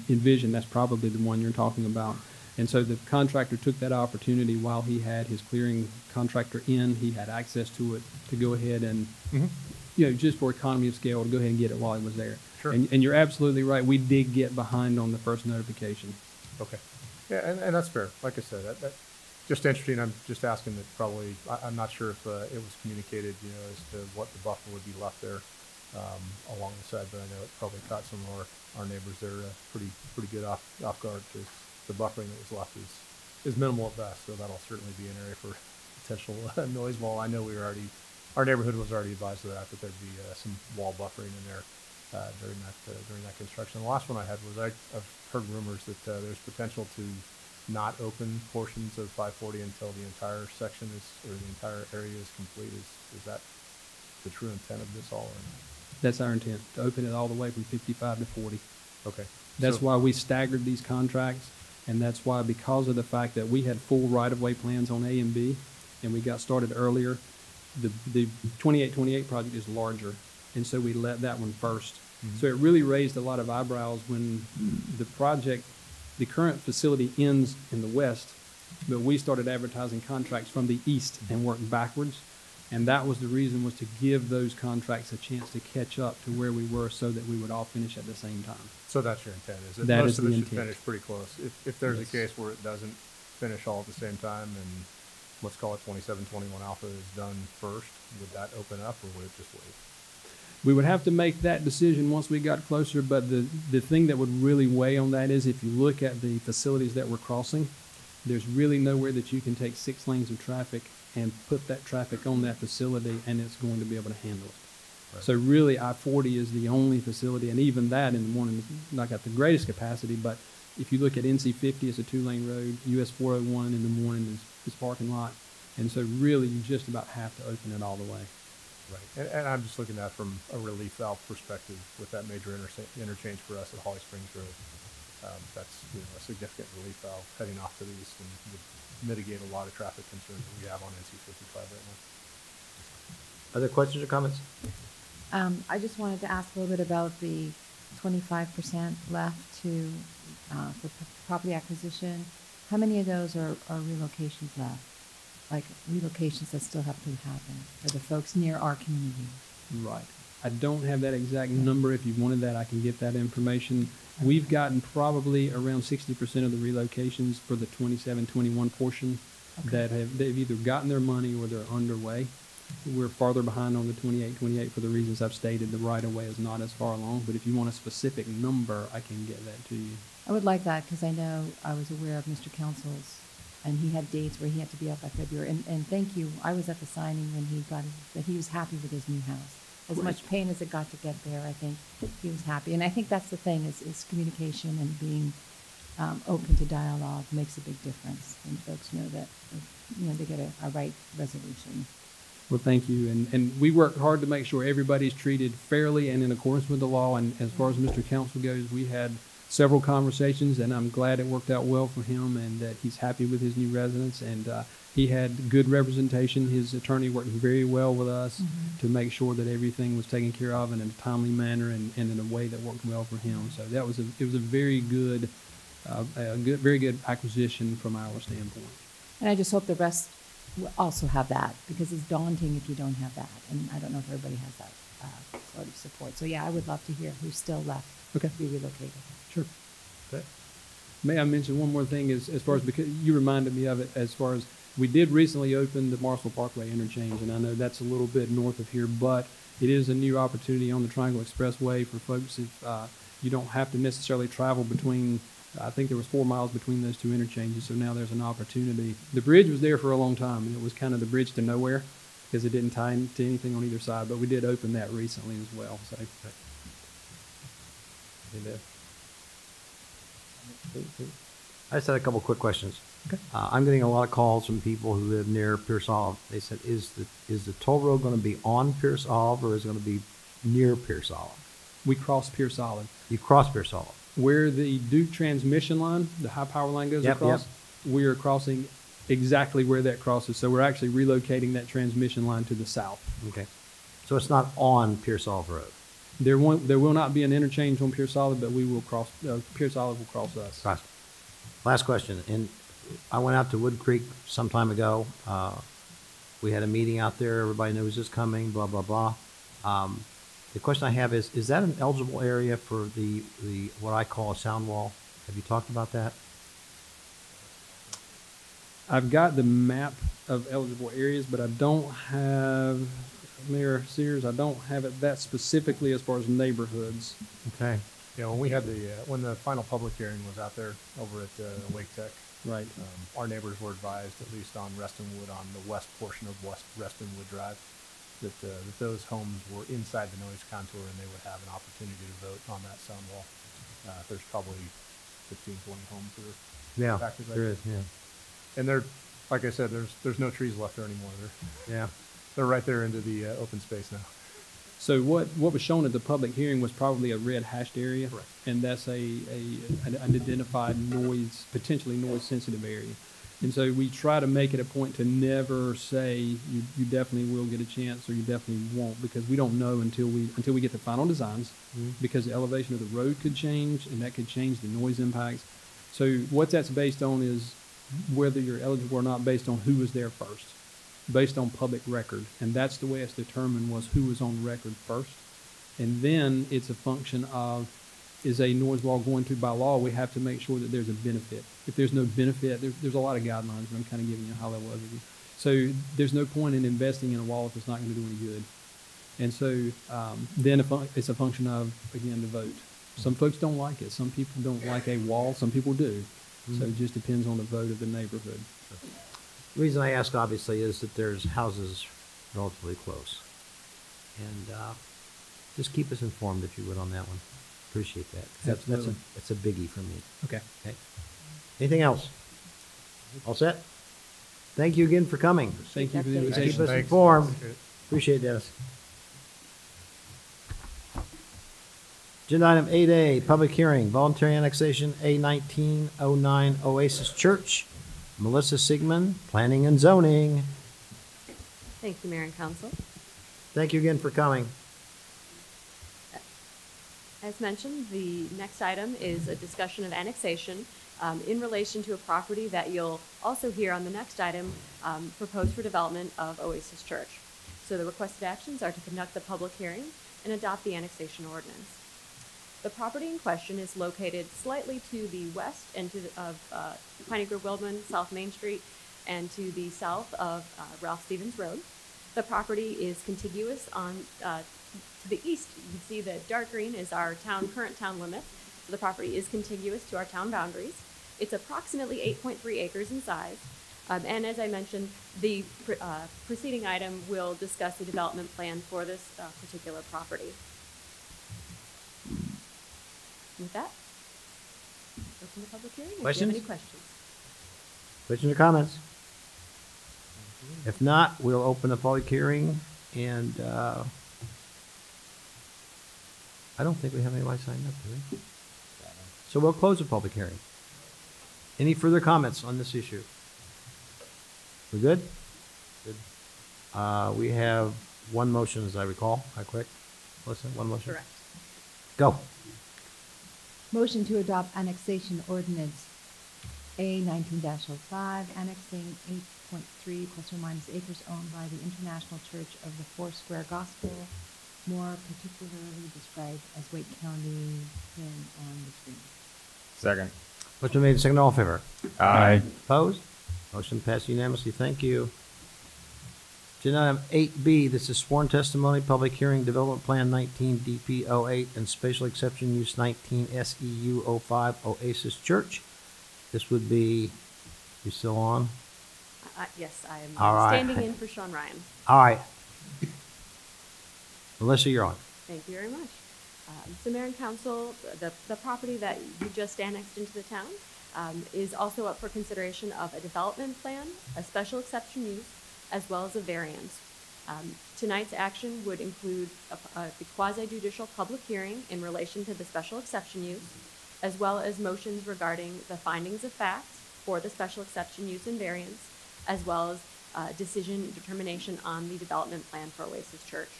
Speaker 11: envision that's probably the one you're talking about. And so the contractor took that opportunity while he had his clearing contractor in, he had access to it to go ahead and, just for economy of scale, to go ahead and get it while he was there.
Speaker 3: Sure.
Speaker 11: And you're absolutely right, we did get behind on the first notification.
Speaker 3: Okay. Yeah, and that's fair. Like I said, that just interesting. I'm just asking that probably, I'm not sure if it was communicated, as to what the buffer would be left there along the side, but I know it probably caught some of our neighbors there pretty good off guard, because the buffering that was left is minimal at best, so that'll certainly be an area for potential noise wall. I know our neighborhood was already advised of that there'd be some wall buffering in there during that construction. The last one I had was I've heard rumors that there's potential to not open portions of 540 until the entire section the entire area is complete. Is that the true intent of this all, or not?
Speaker 11: That's our intent, to open it all the way from 55 to 40.
Speaker 3: Okay.
Speaker 11: That's why we staggered these contracts, and that's why, because of the fact that we had full right-of-way plans on A and B, and we got started earlier, the 2828 project is larger, and so we let that one first. So it really raised a lot of eyebrows when the current facility ends in the west, but we started advertising contracts from the east and worked backwards. And that was the reason, was to give those contracts a chance to catch up to where we were, so that we would all finish at the same time.
Speaker 3: So that's your intent, is it?
Speaker 11: That
Speaker 3: Most
Speaker 11: is
Speaker 3: of
Speaker 11: the
Speaker 3: it should
Speaker 11: intent.
Speaker 3: finish pretty close. If there's
Speaker 11: Yes.
Speaker 3: a case where it doesn't finish all at the same time, and let's call it 2721 Alpha is done first, would that open up, or would it just wait?
Speaker 11: We would have to make that decision once we got closer, but the thing that would really weigh on that is, if you look at the facilities that we're crossing, there's really nowhere that you can take 6 lanes of traffic and put that traffic on that facility and it's going to be able to handle it.
Speaker 3: Right.
Speaker 11: So really, I-40 is the only facility, and even that in the morning is not got the greatest capacity, but if you look at NC50, it's a 2-lane road, US 401 in the morning is parking lot, and so really you just about have to open it all the way.
Speaker 3: Right. And I'm just looking at it from a relief valve perspective with that major interchange for us at Holly Springs Road. That's a significant relief valve heading off to the east, and would mitigate a lot of traffic concerns that we have on NC55 right now.
Speaker 1: Other questions or comments?
Speaker 10: I just wanted to ask a little bit about the 25% left to for property acquisition, how many of those are relocations left? Like relocations that still have to happen for the folks near our community?
Speaker 11: Right. I don't have that exact number. If you wanted that, I can get that information. We've gotten probably around 60% of the relocations for the 27-21 portion they've either gotten their money or they're underway. We're farther behind on the 28 for the reasons I've stated. The right-of-way is not as far along, but if you want a specific number, I can get that to you.
Speaker 10: I would like that because I know I was aware of Mr. Council's, and he had dates where he had to be out by February. And thank you. I was at the signing when he was happy with his new house. As much pain as it got to get there, I think he was happy. And I think that's the thing is communication and being open to dialogue makes a big difference. And folks know that, they get a right resolution.
Speaker 11: Well, thank you. And we work hard to make sure everybody's treated fairly and in accordance with the law. And as far as Mr. Council goes, we had several conversations, and I'm glad it worked out well for him and that he's happy with his new residence. And he had good representation. His attorney worked very well with us to make sure that everything was taken care of in a timely manner and in a way that worked well for him. So it was a very good, very good acquisition from our standpoint.
Speaker 10: And I just hope the rest will also have that, because it's daunting if you don't have that. And I don't know if everybody has that sort of support. So yeah, I would love to hear who's still left to be relocated.
Speaker 11: Sure. Okay. May I mention one more thing as far as, because you reminded me of it, as far as we did recently open the Marshall Parkway interchange, and I know that's a little bit north of here, but it is a new opportunity on the Triangle Expressway for folks if you don't have to necessarily travel between, I think there was 4 miles between those two interchanges, so now there's an opportunity. The bridge was there for a long time, and it was kind of the bridge to nowhere because it didn't tie into anything on either side, but we did open that recently as well. So.
Speaker 1: I just had a couple quick questions.
Speaker 11: Okay.
Speaker 1: I'm getting a lot of calls from people who live near Pierce Olive. They said, is the toll road going to be on Pierce Olive or is it going to be near Pierce Olive?
Speaker 11: We cross Pierce Olive.
Speaker 1: You cross Pierce Olive.
Speaker 11: Where the Duke transmission line, the high power line goes across, we are crossing exactly where that crosses. So we're actually relocating that transmission line to the south.
Speaker 1: Okay. So it's not on Pierce Olive Road.
Speaker 11: There will not be an interchange on Pierce Olive, but we will cross, Pierce Olive will cross us.
Speaker 1: Right. Last question. And I went out to Wood Creek some time ago. We had a meeting out there. Everybody knows it's coming, blah, blah, blah. The question I have is that an eligible area for the what I call a sound wall? Have you talked about that?
Speaker 11: I've got the map of eligible areas, but I don't have, Mayor Sears, I don't have it that specifically as far as neighborhoods.
Speaker 1: Okay.
Speaker 3: Yeah, when we had when the final public hearing was out there over at Wake Tech,
Speaker 11: Right.
Speaker 3: our neighbors were advised, at least on Restonwood, on the west portion of West Restonwood Drive, that those homes were inside the noise contour and they would have an opportunity to vote on that sound wall. There's probably 15, 20 homes that are impacted right
Speaker 1: there is, yeah.
Speaker 3: And they're, like I said, there's no trees left there anymore. They're right there into the open space now.
Speaker 11: So what was shown at the public hearing was probably a red hashed area.
Speaker 3: Correct. And
Speaker 11: that's an identified noise, potentially noise sensitive area. And so we try to make it a point to never say you definitely will get a chance or you definitely won't, because we don't know until we get the final designs, because the elevation of the road could change and that could change the noise impacts. So what that's based on is whether you're eligible or not based on who was there first, based on public record. And that's the way it's determined, was who was on record first. And then it's a function of, is a noise wall going to, by law, we have to make sure that there's a benefit. If there's no benefit, there's a lot of guidelines, but I'm kind of giving you a high level overview. So there's no point in investing in a wall if it's not going to do any good. And so then it's a function of, again, the vote. Some folks don't like it. Some people don't like a wall. Some people do. So it just depends on the vote of the neighborhood.
Speaker 1: The reason I ask, obviously, is that there's houses relatively close. And just keep us informed, if you would, on that one. Appreciate that. That's a biggie for me.
Speaker 11: Okay.
Speaker 1: Anything else? All set? Thank you again for coming.
Speaker 11: Thank you for the
Speaker 1: Keep
Speaker 11: invitation.
Speaker 1: us informed. Appreciate it, Dennis. Agenda item 8A, public hearing, voluntary annexation A1909 Oasis Church. Melissa Sigmund, Planning and Zoning.
Speaker 12: Thank you, Mayor and Council.
Speaker 1: Thank you again for coming.
Speaker 12: As mentioned, the next item is a discussion of annexation in relation to a property that you'll also hear on the next item, proposed for development of Oasis Church. So the requested actions are to conduct the public hearing and adopt the annexation ordinance. The property in question is located slightly to the west and of Piney Grove Wildman, South Main Street, and to the south of Ralph Stevens Road. The property is contiguous on to the east. You can see the dark green is our current town limit. So the property is contiguous to our town boundaries. It's approximately 8.3 acres in size. And as I mentioned, the preceding item will discuss the development plan for this particular property. With that, open the public hearing. If
Speaker 1: Questions?
Speaker 12: you have any questions.
Speaker 1: Questions or comments? If not, we'll open the public hearing, and I don't think we have anybody signed up, do we? So we'll close the public hearing. Any further comments on this issue? We good? Good. We have one motion, as I recall. Am I correct? Listen, one motion?
Speaker 12: Correct.
Speaker 1: Go.
Speaker 10: Motion to adopt annexation ordinance A 19-05, annexing 8.3 plus or minus acres owned by the International Church of the Foursquare Gospel, more particularly described as Wake County in on the screen.
Speaker 4: Second.
Speaker 1: Motion made, second, all in favor?
Speaker 4: Aye.
Speaker 1: Opposed? Motion passed unanimously. Thank you. Agenda item 8B, this is sworn testimony, public hearing, development plan 19 DP 08 and special exception use 19 SEU 05 Oasis Church. This would be, you still on?
Speaker 12: Yes, I am
Speaker 1: All right.
Speaker 12: standing in for Sean Ryan.
Speaker 1: All right. Melissa, you're on.
Speaker 12: Thank you very much. So Mayor and Council, the property that you just annexed into the town is also up for consideration of a development plan, a special exception use, as well as a variance. Tonight's action would include the quasi-judicial public hearing in relation to the special exception use, as well as motions regarding the findings of fact for the special exception use and variance, as well as decision determination on the development plan for Oasis Church.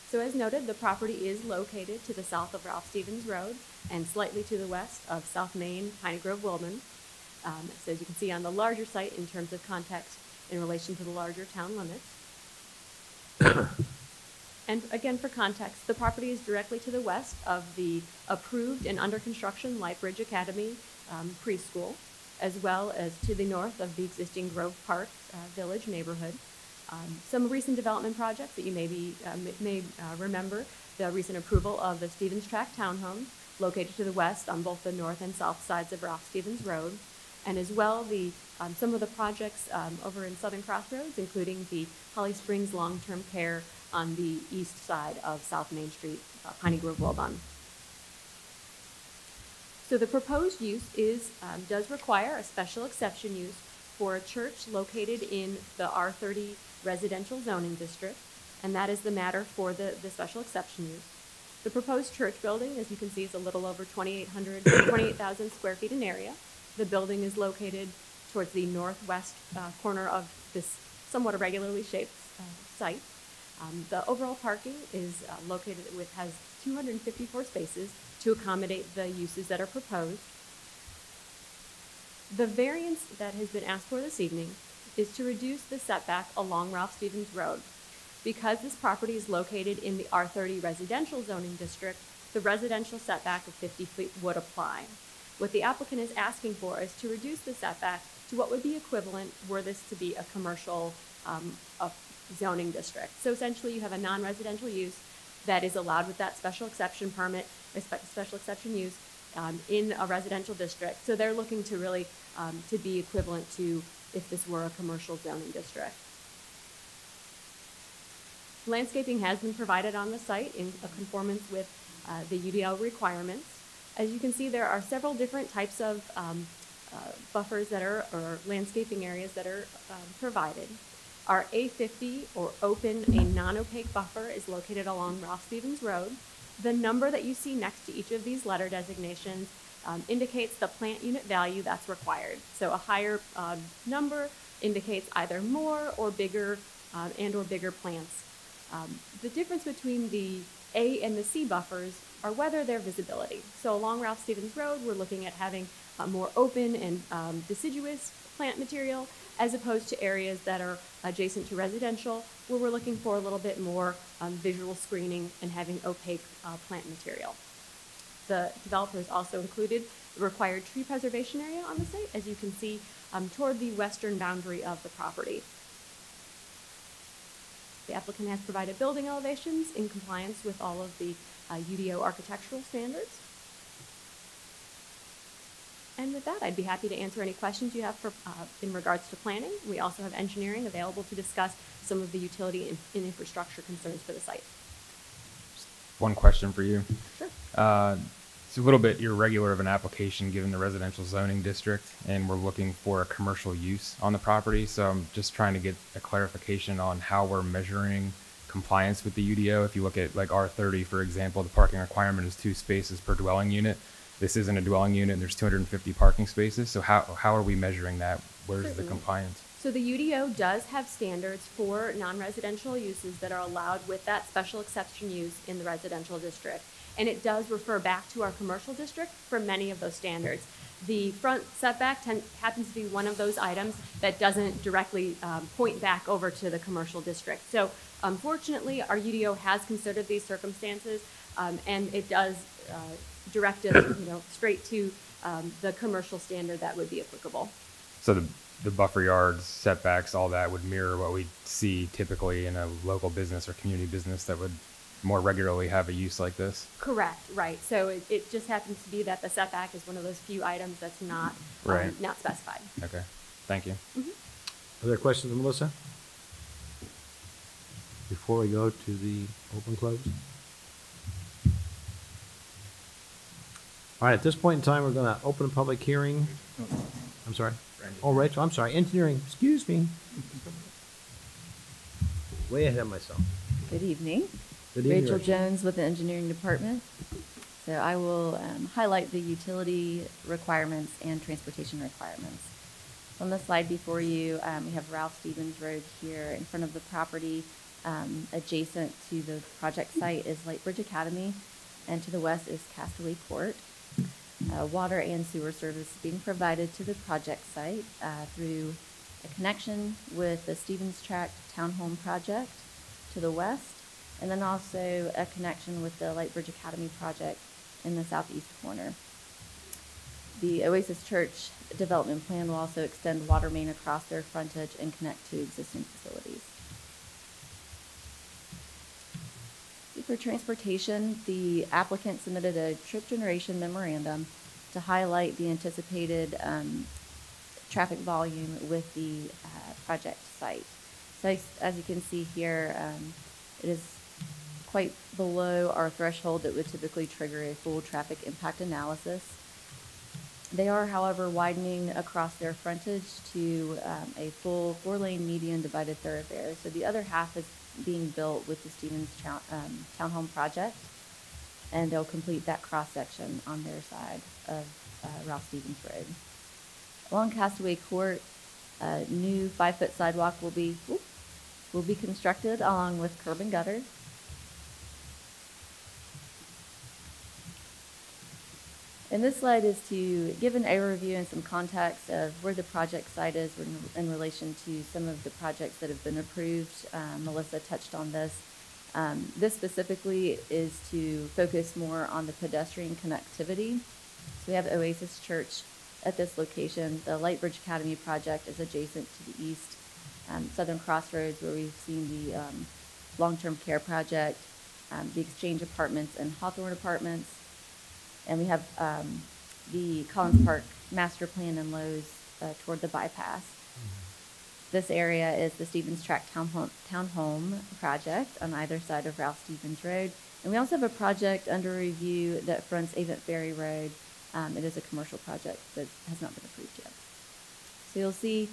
Speaker 12: So as noted, the property is located to the south of Ralph Stevens Road and slightly to the west of South Main, Piney Grove, Wildman. So as you can see on the larger site in terms of context in relation to the larger town limits. And again, for context, the property is directly to the west of the approved and under construction Lightbridge Academy preschool, as well as to the north of the existing Grove Park Village neighborhood. Some recent development projects that you may remember, the recent approval of the Stevens Tract Townhomes, located to the west on both the north and south sides of Ralph Stevens Road, and as well some of the projects over in Southern Crossroads, including the Holly Springs Long-Term Care on the east side of South Main Street, Piney Grove, Wildman. So the proposed use does require a special exception use for a church located in the R30 residential zoning district, and that is the matter for the special exception use. The proposed church building, as you can see, is a little over 28,000 square feet in area. The building is located towards the northwest corner of this somewhat irregularly shaped site. The overall parking is has 254 spaces to accommodate the uses that are proposed. The variance that has been asked for this evening is to reduce the setback along Ralph Stevens Road. Because this property is located in the R30 residential zoning district, the residential setback of 50 feet would apply. What the applicant is asking for is to reduce the setback to what would be equivalent were this to be a commercial zoning district. So essentially you have a non-residential use that is allowed with that special exception permit, special exception use in a residential district. So they're looking to really to be equivalent to if this were a commercial zoning district. Landscaping has been provided on the site in conformance with the UDL requirements. As you can see, there are several different types of buffers or landscaping areas that are provided. Our A50 or open, a non-opaque buffer is located along Ralph Stevens Road. The number that you see next to each of these letter designations indicates the plant unit value that's required. So a higher number indicates either more or bigger and or bigger plants. The difference between the A and the C buffers are whether their visibility. So along Ralph Stevens Road, we're looking at having more open and deciduous plant material, as opposed to areas that are adjacent to residential, where we're looking for a little bit more visual screening and having opaque plant material. The developer has also included the required tree preservation area on the site, as you can see toward the western boundary of the property. The applicant has provided building elevations in compliance with all of the UDO architectural standards. And with that, I'd be happy to answer any questions you have in regards to planning. We also have engineering available to discuss some of the utility and infrastructure concerns for the site.
Speaker 4: One question for you.
Speaker 12: Sure.
Speaker 4: It's a little bit irregular of an application given the residential zoning district, and we're looking for a commercial use on the property. So I'm just trying to get a clarification on how we're measuring compliance with the UDO. If you look at like R30, for example, the parking requirement is 2 spaces per dwelling unit. This isn't a dwelling unit, and there's 250 parking spaces. So how are we measuring that? Where's
Speaker 12: Certainly.
Speaker 4: the compliance?
Speaker 12: So the UDO does have standards for non-residential uses that are allowed with that special exception use in the residential district. And it does refer back to our commercial district for many of those standards. The front setback happens to be one of those items that doesn't directly point back over to the commercial district. So unfortunately, our UDO has considered these circumstances, and it does direct us straight to the commercial standard that would be applicable.
Speaker 4: So the buffer yards, setbacks, all that would mirror what we see typically in a local business or community business that would more regularly have a use like this?
Speaker 12: Correct, right. So it just happens to be that the setback is one of those few items that's not not specified.
Speaker 4: Okay, thank you.
Speaker 1: Are there questions of Melissa? Before we go to the open close? All right, at this point in time, we're going to open a public hearing. I'm sorry. Oh, Rachel, I'm sorry. Engineering, excuse me. Way ahead of myself.
Speaker 13: Good evening.
Speaker 1: Good evening,
Speaker 13: Rachel Jones with the Engineering Department. So I will highlight the utility requirements and transportation requirements. On the slide before you, we have Ralph Stevens Road here in front of the property. Adjacent to the project site is Lightbridge Academy, and to the west is Castaway Court. Water and sewer service being provided to the project site through a connection with the Stevens Tract Townhome project to the west, and then also a connection with the Lightbridge Academy project in the southeast corner. The Oasis Church development plan will also extend water main across their frontage and connect to existing facilities. For transportation, the applicant submitted a trip generation memorandum to highlight the anticipated traffic volume with the project site. So as you can see here, it is quite below our threshold that would typically trigger a full traffic impact analysis. They are, however, widening across their frontage to a full 4-lane median divided thoroughfare. So the other half is being built with the Stevens Townhome project, and they'll complete that cross-section on their side of Ralph Stevens Road. Along Castaway Court, a new 5-foot sidewalk will be constructed along with curb and gutter. And this slide is to give an overview and some context of where the project site is in relation to some of the projects that have been approved. Melissa touched on this. This specifically is to focus more on the pedestrian connectivity. So we have Oasis Church at this location. The Lightbridge Academy project is adjacent to the east. Southern Crossroads, where we've seen the long-term care project, the Exchange Apartments and Hawthorne Apartments. And we have the Collins Park master plan and Lowe's toward the bypass. This area is the Stevens Tract Townhome project on either side of Ralph Stevens Road. And we also have a project under review that fronts Avent Ferry Road. It is a commercial project that has not been approved yet. So you'll see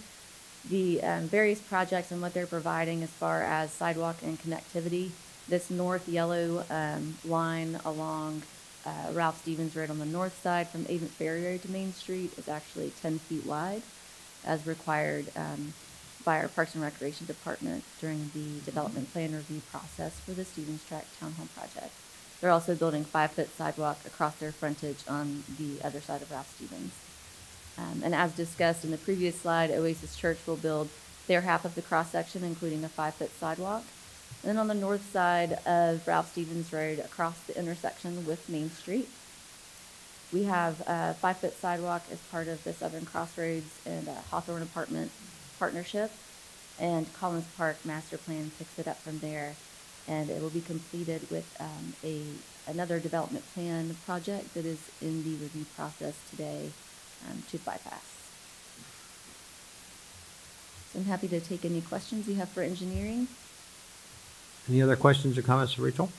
Speaker 13: the various projects and what they're providing as far as sidewalk and connectivity. This north yellow line along Ralph Stevens Road on the north side from Avent Ferry Road to Main Street is actually 10 feet wide, as required by our Parks and Recreation Department during the development plan review process for the Stevens Tract Townhome project. They're also building 5-foot sidewalk across their frontage on the other side of Ralph Stevens. And as discussed in the previous slide, Oasis Church will build their half of the cross-section, including a 5-foot sidewalk. And then on the north side of Ralph Stevens Road, across the intersection with Main Street, we have a 5-foot sidewalk as part of the Southern Crossroads and Hawthorne Apartment partnership. And Collins Park Master Plan picks it up from there. And it will be completed with another development plan project that is in the review process today to bypass. So I'm happy to take any questions you have for engineering.
Speaker 1: Any other questions or comments for Rachel?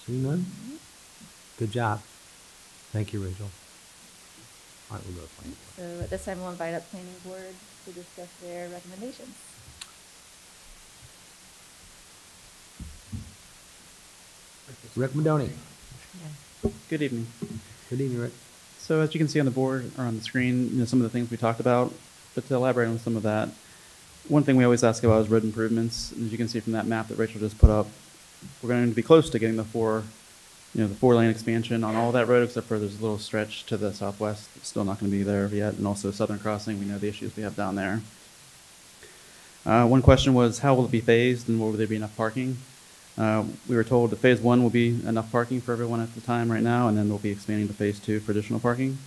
Speaker 1: See none? Good job. Thank you, Rachel. All right, we'll go to planning board.
Speaker 13: So at this time, we'll invite up planning board to discuss their recommendations.
Speaker 1: Rick Madoni.
Speaker 14: Good evening.
Speaker 1: Good evening, Rick.
Speaker 14: So as you can see on the board or on the screen, some of the things we talked about, but to elaborate on some of that, one thing we always ask about is road improvements. And as you can see from that map that Rachel just put up, we're going to be close to getting the 4-lane expansion on all that road, except for there's a little stretch to the southwest. It's still not going to be there yet. And also Southern Crossing, we know the issues we have down there. One question was, how will it be phased and will there be enough parking? We were told that phase 1 will be enough parking for everyone at the time right now, and then we'll be expanding to phase 2 for additional parking.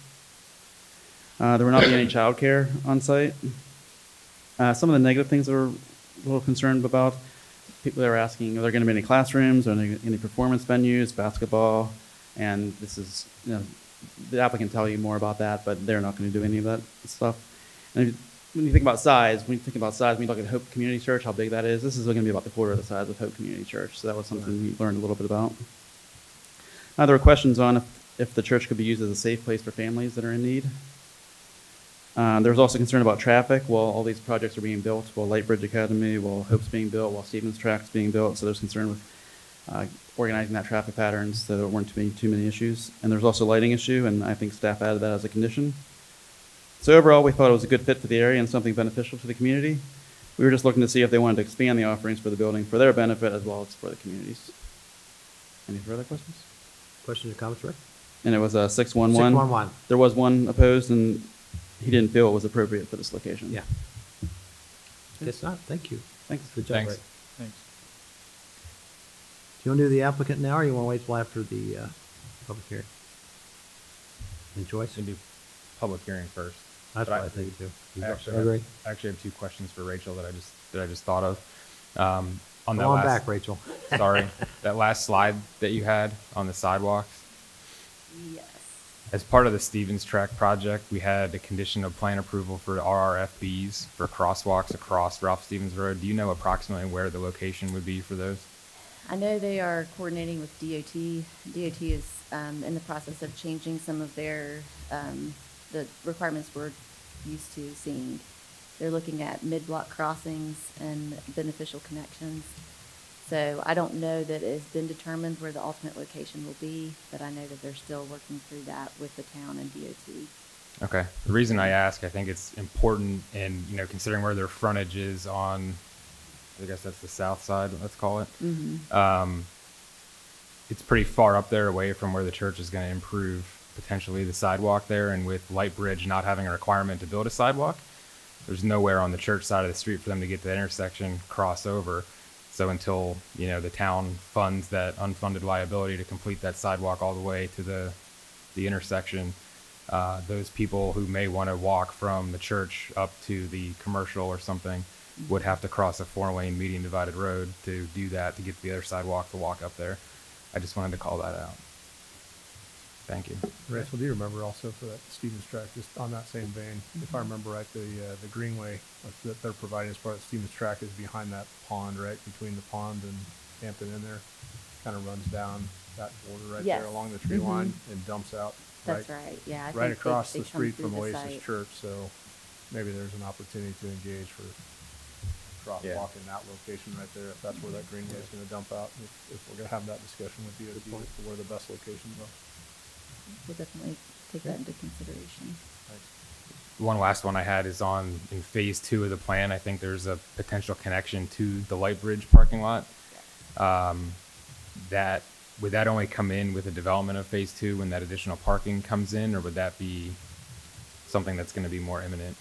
Speaker 14: There will not be any childcare on site. Some of the negative things that we're a little concerned about, people are asking, are there going to be any classrooms, are there any performance venues, basketball, and this is, the applicant can tell you more about that, but they're not going to do any of that stuff. And when you think about size, when you look at Hope Community Church, how big that is, this is going to be about the quarter of the size of Hope Community Church. So that was something we learned a little bit about. There were questions on if the church could be used as a safe place for families that are in need. There was also concern about traffic while all these projects are being built, while Lightbridge Academy, while Hope's being built, while Stevens Track's being built. So there's concern with organizing that traffic patterns so there weren't too many issues. And there's also a lighting issue, and I think staff added that as a condition. So overall, we thought it was a good fit for the area and something beneficial to the community. We were just looking to see if they wanted to expand the offerings for the building for their benefit as well as for the communities. Any further questions?
Speaker 1: Questions or comments, Rick?
Speaker 14: And it was a 611.
Speaker 1: 611.
Speaker 14: There was one opposed, and he didn't feel it was appropriate for this location.
Speaker 1: Yeah. Guess not. Thank you.
Speaker 14: Thanks.
Speaker 1: Good job,
Speaker 4: Thanks.
Speaker 1: Rick.
Speaker 14: Thanks.
Speaker 1: Do you want to do the applicant now, or you want to wait till after the public hearing? And Joyce?
Speaker 4: We can do public hearing first.
Speaker 1: That's
Speaker 4: But
Speaker 1: what I think too.
Speaker 4: I actually,
Speaker 1: Agree.
Speaker 4: I actually have 2 questions for Rachel that I just thought of. On
Speaker 1: Come
Speaker 4: that
Speaker 1: on
Speaker 4: last,
Speaker 1: back, Rachel.
Speaker 4: sorry, that last slide that you had on the sidewalks.
Speaker 13: Yes.
Speaker 4: As part of the Stevens Track project, we had a condition of plan approval for RRFBs for crosswalks across Ralph Stevens Road. Do you know approximately where the location would be for those?
Speaker 13: I know they are coordinating with DOT. DOT is in the process of changing some of their, the requirements we're used to seeing. They're looking at mid-block crossings and beneficial connections. So I don't know that it has been determined where the ultimate location will be, but I know that they're still working through that with the town and DOT.
Speaker 4: Okay. The reason I ask, I think it's important in, considering where their frontage is on, I guess that's the south side, let's call it.
Speaker 13: Mm-hmm.
Speaker 4: It's pretty far up there away from where the church is going to improve potentially the sidewalk there. And with Lightbridge not having a requirement to build a sidewalk, there's nowhere on the church side of the street for them to get to the intersection, cross over. So until, the town funds that unfunded liability to complete that sidewalk all the way to the intersection, those people who may want to walk from the church up to the commercial or something would have to cross a 4-lane median divided road to do that, to get to the other sidewalk to walk up there. I just wanted to call that out. Thank you.
Speaker 3: Rachel, do you remember also for that Stevens Track, just on that same vein, if I remember right, the greenway that they're providing as part of Stevens Track is behind that pond, right, between the pond and Hampton in there, kind of runs down that border right
Speaker 13: Yes.
Speaker 3: there along the tree
Speaker 13: Mm-hmm.
Speaker 3: line and dumps out
Speaker 13: That's right, yeah. I
Speaker 3: right
Speaker 13: think
Speaker 3: across
Speaker 13: they
Speaker 3: the
Speaker 13: come
Speaker 3: street
Speaker 13: through
Speaker 3: from
Speaker 13: the
Speaker 3: Oasis
Speaker 13: site.
Speaker 3: Church. So maybe there's an opportunity to engage for crosswalk in that location right there, if that's where that greenway is going to dump out. If we're going to have that discussion with DOT as to where the best locations are.
Speaker 13: We'll definitely take that into consideration.
Speaker 4: One last one I had is in phase 2 of the plan. I think there's a potential connection to the Lightbridge parking lot. that would that only come in with the development of phase 2 when that additional parking comes in, or would that be something that's going to be more imminent?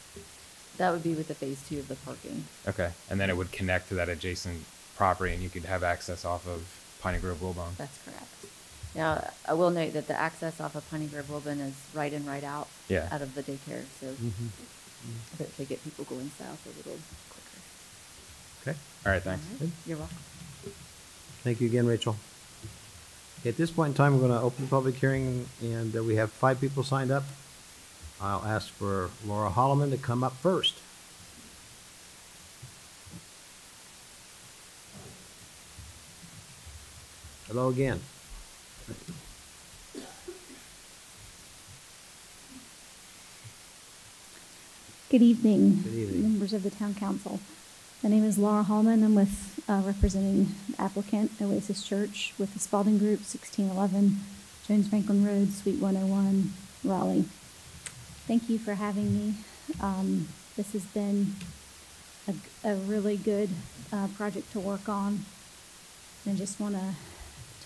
Speaker 13: That would be with the phase 2 of the parking.
Speaker 4: Okay, and then it would connect to that adjacent property, and you could have access off of Piney Grove Wilbon.
Speaker 13: That's correct. Now, I will note that the access off of Piney Grove Wilbon is right in, right out,
Speaker 4: Yeah.
Speaker 13: out of the daycare, so
Speaker 1: Mhm.
Speaker 13: I bet they get people going south a little quicker.
Speaker 1: Okay.
Speaker 4: All right, thanks.
Speaker 13: All right, you're welcome.
Speaker 1: Thank you again, Rachel. At this point in time, we're going to open the public hearing, and we have 5 people signed up. I'll ask for Laura Holloman to come up first. Hello again.
Speaker 15: Good evening,
Speaker 1: Good evening.
Speaker 15: members of the town council. My name is Laura Hallman. I'm with representing the applicant Oasis Church with the Spalding Group, 1611 Jones Franklin Road, Suite 101, Raleigh. Thank you for having me. This has been a really good project to work on. And I just want to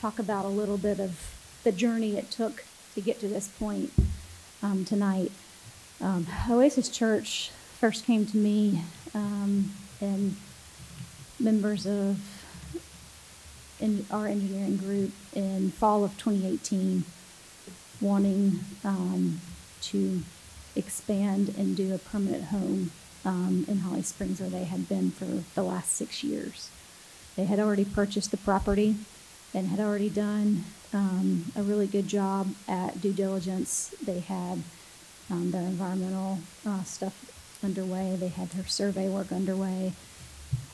Speaker 15: talk about a little bit of the journey it took to get to this point tonight. Oasis Church first came to me and members of our engineering group in fall of 2018 wanting to expand and do a permanent home in Holly Springs where they had been for the last 6 years. They had already purchased the property and had already done a really good job at due diligence. They had their environmental stuff underway. They had their survey work underway.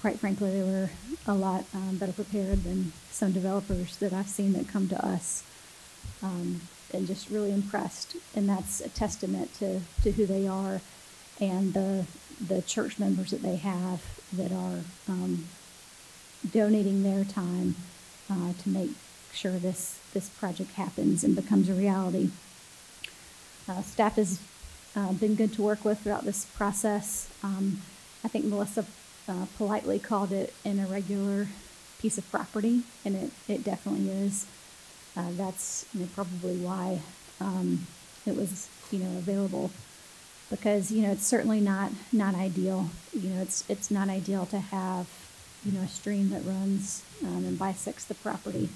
Speaker 15: Quite frankly, they were a lot better prepared than some developers that I've seen that come to us, and just really impressed. And that's a testament to who they are and the church members that they have that are donating their time to make sure this project happens and becomes a reality. Staff has been good to work with throughout this process. I think Melissa politely called it an irregular piece of property, and it definitely is. That's probably why it was available, because it's certainly not ideal. It's not ideal to have a stream that runs and bisects the property,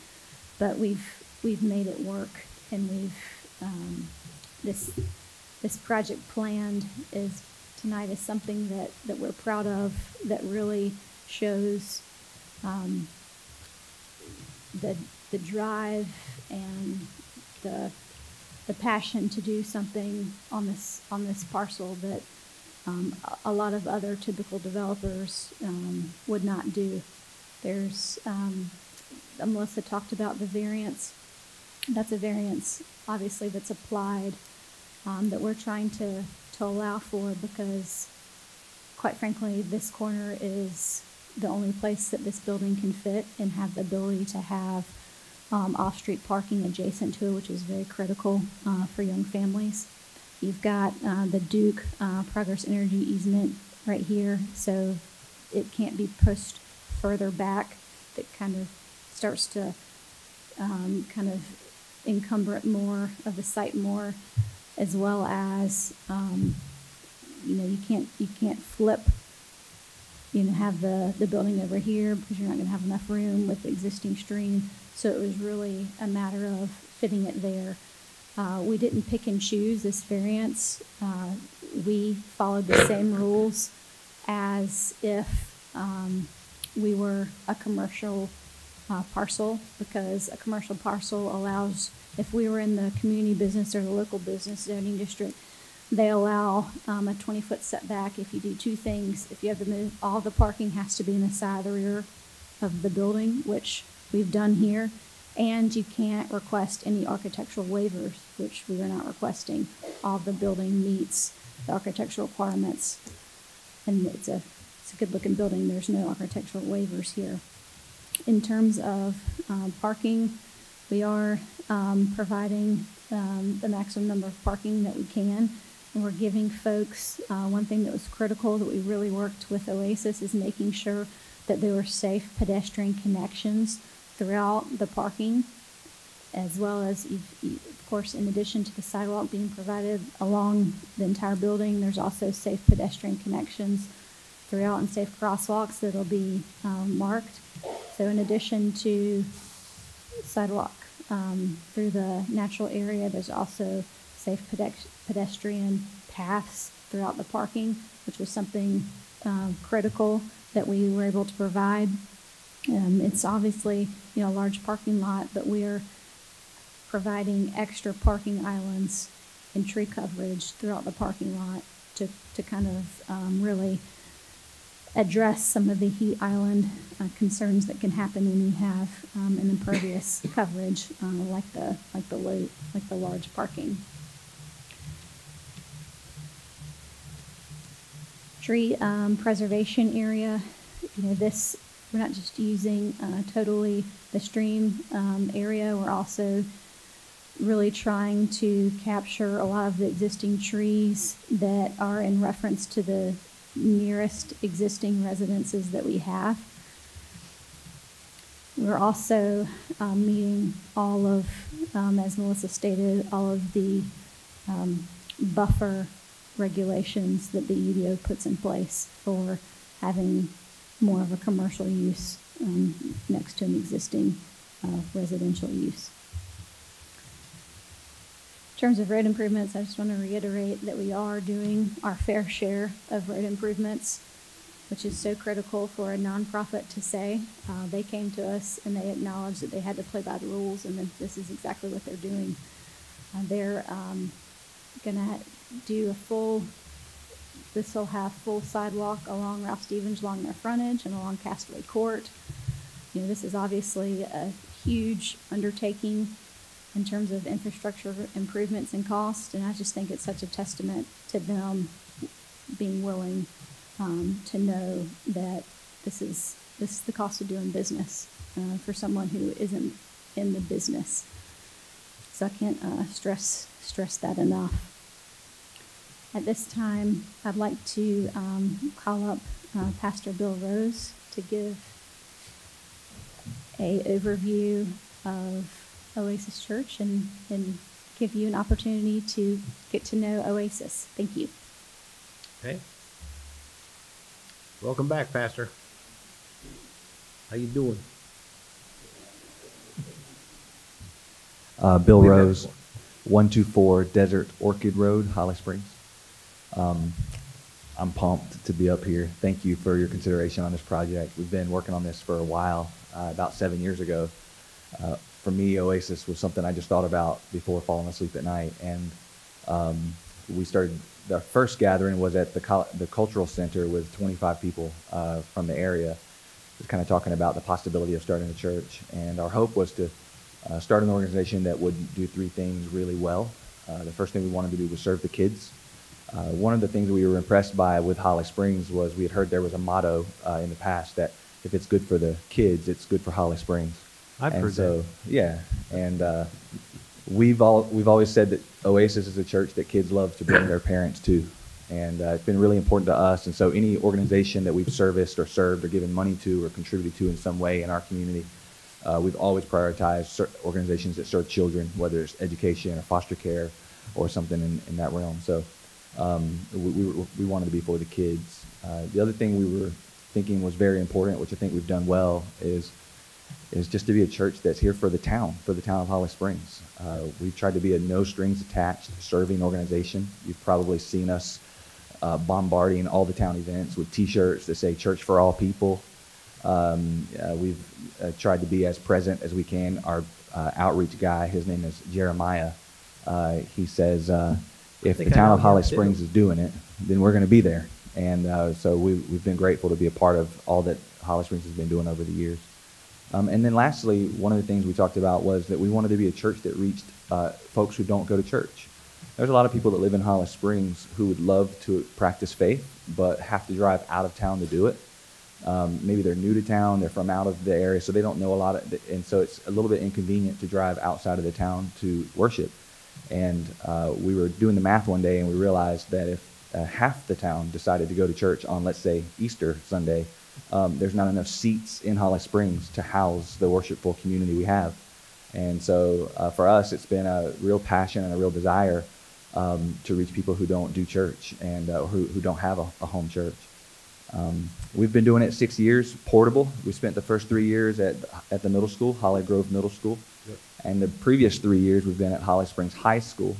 Speaker 15: but we've made it work, and this project planned tonight is something that we're proud of, that really shows the drive and the passion to do something on this parcel that a lot of other typical developers would not do. There's Melissa talked about the variance. That's a variance, obviously, that's applied that we're trying to allow for, because, quite frankly, this corner is the only place that this building can fit and have the ability to have off-street parking adjacent to it, which is very critical for young families. You've got the Duke Progress Energy easement right here, so it can't be pushed further back. That kind of starts to kind of encumber it more of the site more, as well as you can't flip, have the building over here because you're not going to have enough room with the existing stream. So it was really a matter of fitting it there. We didn't pick and choose this variance. We followed the same rules as if we were a commercial parcel, because a commercial parcel allows, if we were in the community business or the local business zoning district, they allow a 20-foot setback if you do two things. If you have to move, all the parking has to be in the side or the rear of the building, which we've done here, and you can't request any architectural waivers, which we are not requesting. All the building meets the architectural requirements, and it's a good-looking building. There's no architectural waivers here. In terms of parking, we are providing the maximum number of parking that we can, and we're giving folks, one thing that was critical that we really worked with Oasis is making sure that there were safe pedestrian connections throughout the parking, as well as, of course, in addition to the sidewalk being provided along the entire building, there's also safe pedestrian connections throughout and safe crosswalks that'll be marked. So in addition to sidewalk through the natural area, there's also safe pedestrian paths throughout the parking, which was something critical that we were able to provide. It's obviously, a large parking lot, but we are providing extra parking islands and tree coverage throughout the parking lot to kind of really address some of the heat island concerns that can happen when you have an impervious coverage like the large parking. Tree preservation area. This, we're not just using totally the stream area. We're also really trying to capture a lot of the existing trees that are in reference to the nearest existing residences that we have. We're also meeting all of, as Melissa stated, all of the buffer regulations that the UDO puts in place for having more of a commercial use next to an existing residential use. In terms of road improvements, I just want to reiterate that we are doing our fair share of road improvements, which is so critical for a nonprofit to say. They came to us and they acknowledged that they had to play by the rules, and then this is exactly what they're doing. They're going to do this will have full sidewalk along Ralph Stevens, along their frontage, and along Castaway Court. This is obviously a huge undertaking in terms of infrastructure improvements and cost, and I just think it's such a testament to them being willing to know that this is the cost of doing business for someone who isn't in the business. So I can't stress that enough. At this time, I'd like to call up Pastor Bill Rose to give an overview of Oasis Church and give you an opportunity to get to know Oasis. Thank you.
Speaker 1: Okay. Welcome back, Pastor. How you doing?
Speaker 16: Bill Rose, 124 Desert Orchid Road, Holly Springs. I'm pumped to be up here. Thank you for your consideration on this project. We've been working on this for a while, about 7 years ago. For me, Oasis was something I just thought about before falling asleep at night. And we started, the first gathering was at the Cultural Center with 25 people from the area. Just kind of talking about the possibility of starting a church. And our hope was to start an organization that would do three things really well. The first thing we wanted to do was serve the kids. One of the things we were impressed by with Holly Springs was we had heard there was a motto in the past that if it's good for the kids, it's good for Holly Springs.
Speaker 1: I've heard that.
Speaker 16: Yeah, and we've always said that Oasis is a church that kids love to bring their parents to, and it's been really important to us. And so any organization that we've serviced or served or given money to or contributed to in some way in our community, we've always prioritized organizations that serve children, whether it's education or foster care or something in that realm. So we wanted to be for the kids. The other thing we were thinking was very important, which I think we've done well, is just to be a church that's here for the town of Holly Springs. We've tried to be a no strings attached serving organization. You've probably seen us bombarding all the town events with t-shirts that say Church for All People. We've tried to be as present as we can. Our outreach guy, his name is Jeremiah, he says, if the town of Holly Springs is doing it, then we're going to be there. And so we've been grateful to be a part of all that Holly Springs has been doing over the years. And then lastly, one of the things we talked about was that we wanted to be a church that reached folks who don't go to church. There's a lot of people that live in Holly Springs who would love to practice faith, but have to drive out of town to do it. Maybe they're new to town, they're from out of the area, so they don't know a lot of it, and so it's a little bit inconvenient to drive outside of the town to worship. And we were doing the math one day, and we realized that if half the town decided to go to church on, let's say, Easter Sunday, there's not enough seats in Holly Springs to house the worshipful community we have. And so for us, it's been a real passion and a real desire to reach people who don't do church and who don't have a home church. We've been doing it 6 years, portable. We spent the first 3 years at the middle school, Holly Grove Middle School. Yep. And the previous 3 years, we've been at Holly Springs High School.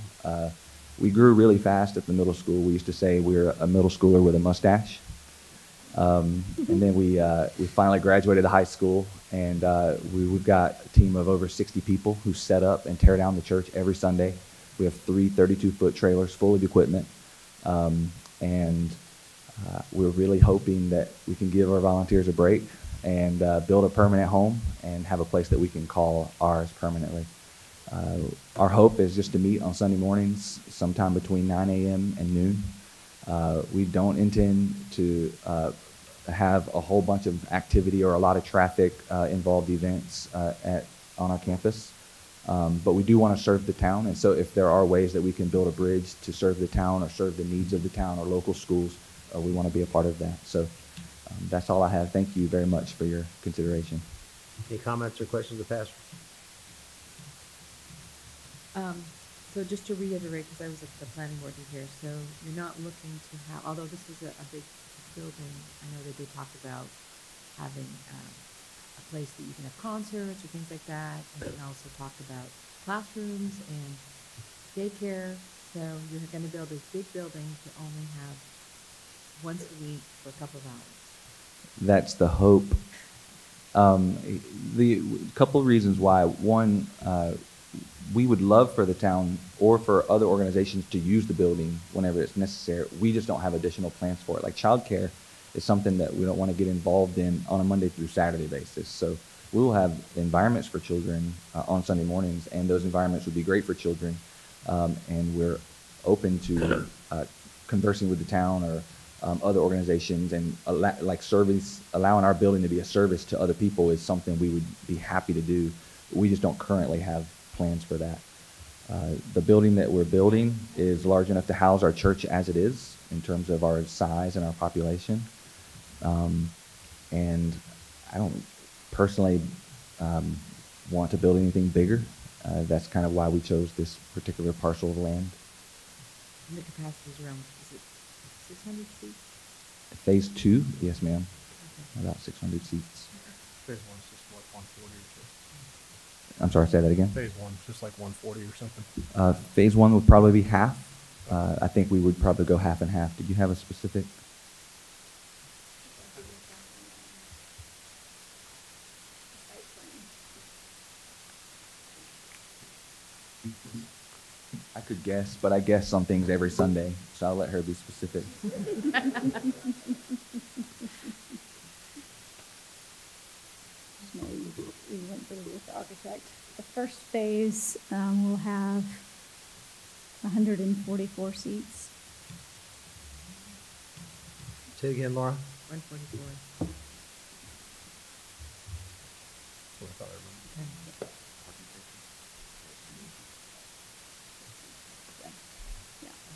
Speaker 16: We grew really fast at the middle school. We used to say we were a middle schooler with a mustache. And then we finally graduated high school, and we've got a team of over 60 people who set up and tear down the church every Sunday. We have 3 32-foot trailers full of equipment, and we're really hoping that we can give our volunteers a break and build a permanent home and have a place that we can call ours permanently. Our hope is just to meet on Sunday mornings sometime between 9 a.m. and noon. We don't intend to have a whole bunch of activity or a lot of traffic involved events on our campus. But we do want to serve the town, and so if there are ways that we can build a bridge to serve the town or serve the needs of the town or local schools, we want to be a part of that. So that's all I have. Thank you very much for your consideration.
Speaker 1: Any comments or questions of Pastor?
Speaker 10: So just to reiterate, because I was at the planning board here, so you're not looking to have, although this is a big building, I know that they talked about having a place that you can have concerts or things like that, and they also talked about classrooms and daycare. So you're going to build this big building to only have once a week for a couple of hours.
Speaker 16: That's the hope. The couple of reasons why. One, we would love for the town or for other organizations to use the building whenever it's necessary. We just don't have additional plans for it. Like childcare is something that we don't want to get involved in on a Monday through Saturday basis. So we will have environments for children on Sunday mornings, and those environments would be great for children. And we're open to conversing with the town or other organizations, and allowing our building to be a service to other people is something we would be happy to do. We just don't currently have plans for that. The building that we're building is large enough to house our church as it is in terms of our size and our population. And I don't personally want to build anything bigger. That's kind of why we chose this particular parcel of land.
Speaker 10: And the capacity is around, is it 600 seats?
Speaker 16: Phase 2, yes ma'am, about 600 seats.
Speaker 3: Phase 1's just what, 140 or so?
Speaker 16: I'm sorry, say that again?
Speaker 3: Phase 1, just like 140 or something.
Speaker 16: Phase 1 would probably be half. I think we would probably go half and half. Did you have a specific? I could guess, but I guess some things every Sunday, so I'll let her be specific.
Speaker 15: We went through with the architect. The first phase will have 144 seats.
Speaker 1: Say it again, Laura.
Speaker 10: 144.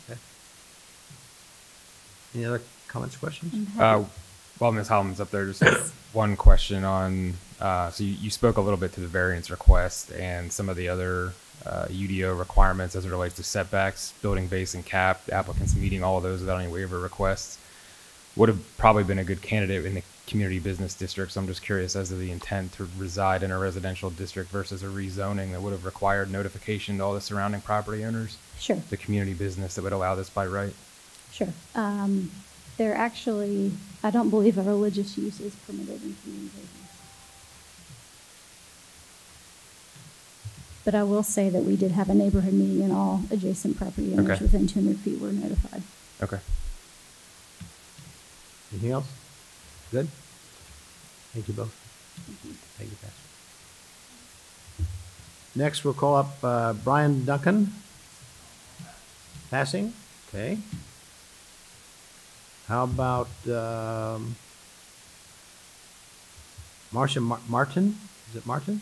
Speaker 1: Okay. Any other comments, questions?
Speaker 4: While Ms. Holloman's up there, just one question on, so you spoke a little bit to the variance request and some of the other UDO requirements as it relates to setbacks, building base and cap, applicants meeting all of those without any waiver requests. Would have probably been a good candidate in the community business district. So I'm just curious as to the intent to reside in a residential district versus a rezoning that would have required notification to all the surrounding property owners.
Speaker 15: Sure.
Speaker 4: The community business that would allow this by right.
Speaker 15: Sure. They're actually, I don't believe a religious use is permitted in community business. But I will say that we did have a neighborhood meeting and all adjacent property owners
Speaker 4: Okay.
Speaker 15: within 200 feet were notified.
Speaker 4: Okay.
Speaker 1: Anything else? Good? Thank you both. Thank you, Pastor. Next, we'll call up Brian Duncan. Passing? Okay. How about Marcia Martin? Is it Martin?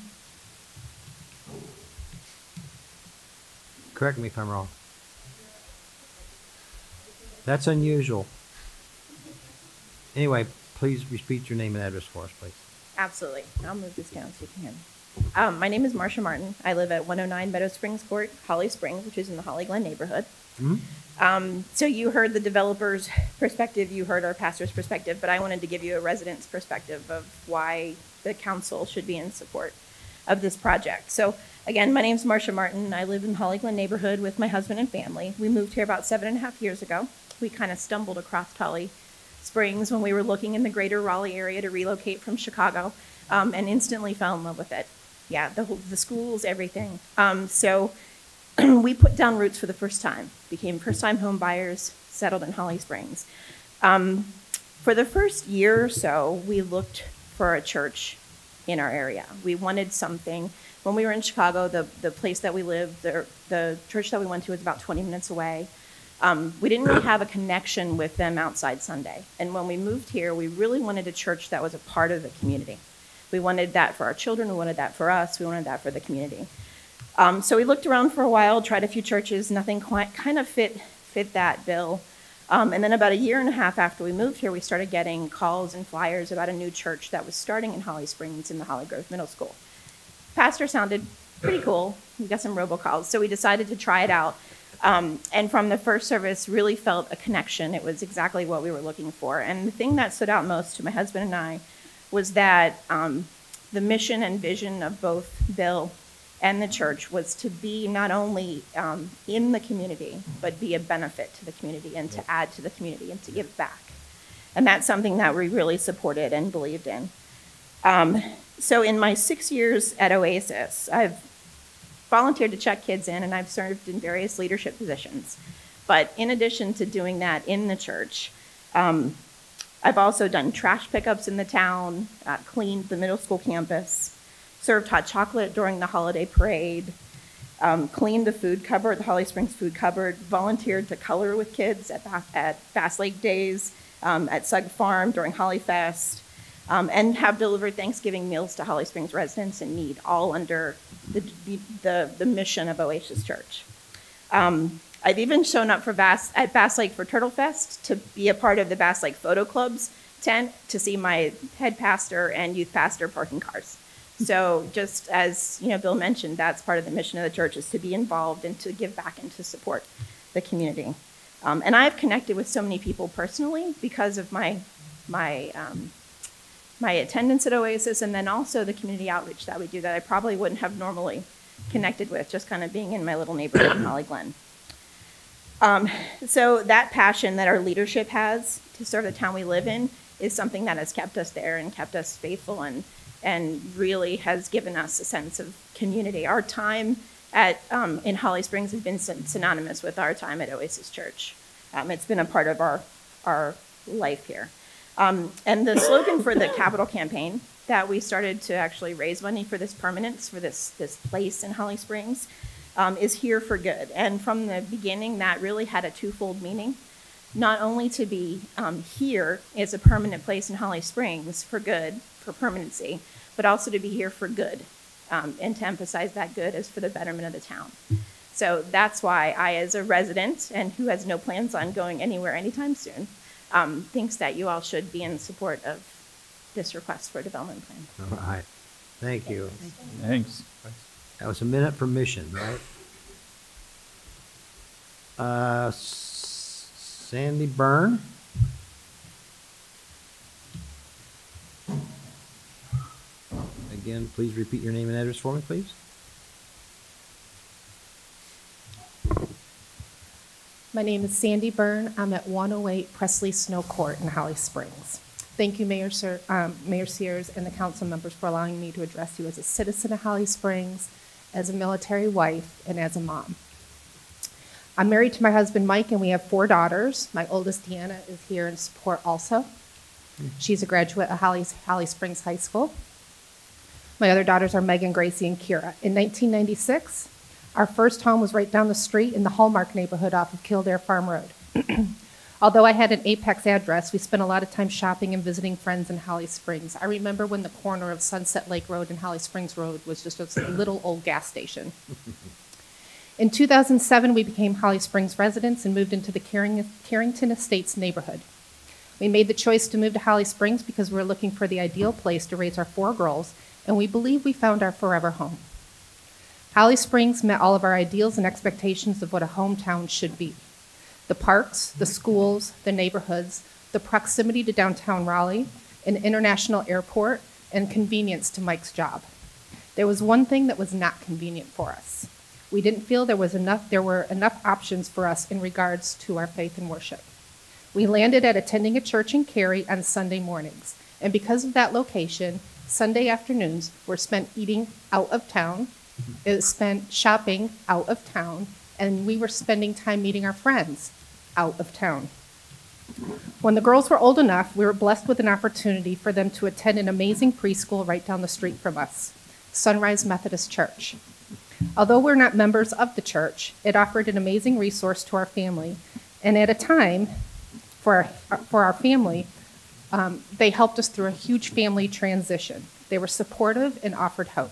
Speaker 1: Correct me if I'm wrong. That's unusual. Anyway, please repeat your name and address for us, please.
Speaker 17: Absolutely. I'll move this down so you can. My name is Marsha Martin. I live at 109 Meadow Springs Court, Holly Springs, which is in the Holly Glen neighborhood. So you heard the developer's perspective, you heard our pastor's perspective, but I wanted to give you a resident's perspective of why the council should be in support of this project. So again, my name's Marsha Martin. I live in Holly Glen neighborhood with my husband and family. We moved here about 7.5 years ago. We kind of stumbled across Holly Springs when we were looking in the greater Raleigh area to relocate from Chicago, and instantly fell in love with it. Yeah, the schools, everything. So we put down roots for the first time, became first-time home buyers, settled in Holly Springs. For the first year or so, we looked for a church in our area. We wanted something. When we were in Chicago, the place that we lived, the church that we went to was about 20 minutes away. We didn't really have a connection with them outside Sunday. And when we moved here, we really wanted a church that was a part of the community. We wanted that for our children, we wanted that for us, we wanted that for the community. So we looked around for a while, tried a few churches, nothing quite kind of fit that bill. And then about 1.5 years after we moved here, we started getting calls and flyers about a new church that was starting in Holly Springs in the Holly Grove Middle School. Pastor sounded pretty cool. We got some robocalls, so we decided to try it out. And from the first service, really felt a connection. It was exactly what we were looking for. And the thing that stood out most to my husband and I was that the mission and vision of both Bill and the church was to be not only in the community, but be a benefit to the community and to add to the community and to give back. And that's something that we really supported and believed in. So in my 6 years at Oasis, I've volunteered to check kids in, and I've served in various leadership positions. But in addition to doing that in the church, I've also done trash pickups in the town, cleaned the middle school campus, served hot chocolate during the holiday parade, cleaned the food cupboard, the Holly Springs food cupboard, volunteered to color with kids at Bass Lake Days, at Sug Farm during Holly Fest, and have delivered Thanksgiving meals to Holly Springs residents in need, all under the mission of Oasis Church. I've even shown up at Bass Lake for Turtle Fest to be a part of the Bass Lake Photo Club's tent to see my head pastor and youth pastor parking cars. So just as Bill mentioned, that's part of the mission of the church, is to be involved and to give back and to support the community. And I've connected with so many people personally because of my attendance at Oasis, and then also the community outreach that we do that I probably wouldn't have normally connected with, just kind of being in my little neighborhood in Holly Glen. So that passion that our leadership has to serve the town we live in is something that has kept us there and kept us faithful and really has given us a sense of community. Our time in Holly Springs has been synonymous with our time at Oasis Church. It's been a part of our life here. And the slogan for the capital campaign that we started to actually raise money for this permanence, for this place in Holly Springs, is here for good. And from the beginning, that really had a twofold meaning. Not only to be here as a permanent place in Holly Springs for good, for permanency, but also to be here for good, and to emphasize that good is for the betterment of the town. So that's why I, as a resident, and who has no plans on going anywhere anytime soon, thinks that you all should be in support of this request for a development plan.
Speaker 1: All right. Thank you.
Speaker 14: Thanks.
Speaker 1: That was a minute for mission, right? Sandy Byrne. Again, please repeat your name and address for me, please.
Speaker 18: My name is Sandy Byrne. I'm at 108 Presley Snow Court in Holly Springs. Thank you, Mayor Sears and the council members, for allowing me to address you as a citizen of Holly Springs, as a military wife, and as a mom. I'm married to my husband, Mike, and we have 4 daughters. My oldest, Deanna, is here in support also. She's a graduate of Holly Springs High School. My other daughters are Megan, Gracie, and Kira. In 1996, our first home was right down the street in the Hallmark neighborhood off of Kildare Farm Road. Although I had an Apex address, we spent a lot of time shopping and visiting friends in Holly Springs. I remember when the corner of Sunset Lake Road and Holly Springs Road was just a little old gas station. In 2007, we became Holly Springs residents and moved into the Carrington Estates neighborhood. We made the choice to move to Holly Springs because we were looking for the ideal place to raise our 4 girls, and we believe we found our forever home. Holly Springs met all of our ideals and expectations of what a hometown should be. The parks, the schools, the neighborhoods, the proximity to downtown Raleigh, an international airport, and convenience to Mike's job. There was one thing that was not convenient for us. We didn't feel there were enough options for us in regards to our faith and worship. We landed at attending a church in Cary on Sunday mornings, and because of that location, Sunday afternoons were spent eating out of town, it was spent shopping out of town, and we were spending time meeting our friends out of town. When the girls were old enough, we were blessed with an opportunity for them to attend an amazing preschool right down the street from us, Sunrise Methodist Church. Although we're not members of the church, it offered an amazing resource to our family, and at a time for our family, they helped us through a huge family transition. They were supportive and offered hope.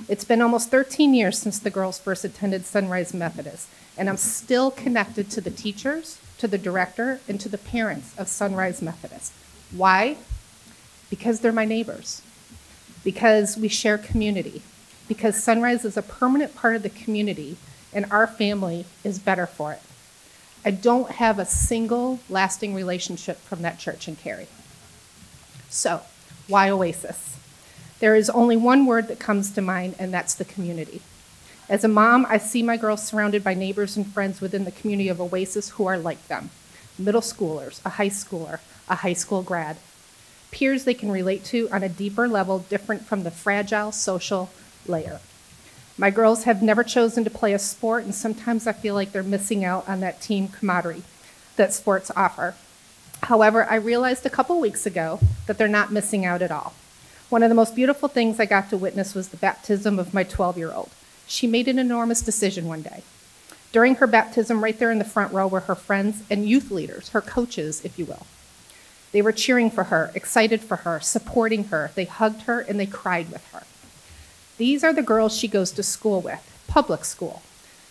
Speaker 18: It's been almost 13 years since the girls first attended Sunrise Methodist, and I'm still connected to the teachers, to the director, and to the parents of Sunrise Methodist. Why? Because they're my neighbors. Because we share community. Because Sunrise is a permanent part of the community, and our family is better for it. I don't have a single lasting relationship from that church in Cary. So, why Oasis? There is only one word that comes to mind, and that's the community. As a mom, I see my girls surrounded by neighbors and friends within the community of Oasis who are like them. Middle schoolers, a high schooler, a high school grad. Peers they can relate to on a deeper level different from the fragile social layer. My girls have never chosen to play a sport, and sometimes I feel like they're missing out on that team camaraderie that sports offer. However, I realized a couple weeks ago that they're not missing out at all. One of the most beautiful things I got to witness was the baptism of my 12-year-old. She made an enormous decision one day. During her baptism, right there in the front row were her friends and youth leaders, her coaches, if you will. They were cheering for her, excited for her, supporting her. They hugged her and they cried with her. These are the girls she goes to school with, public school.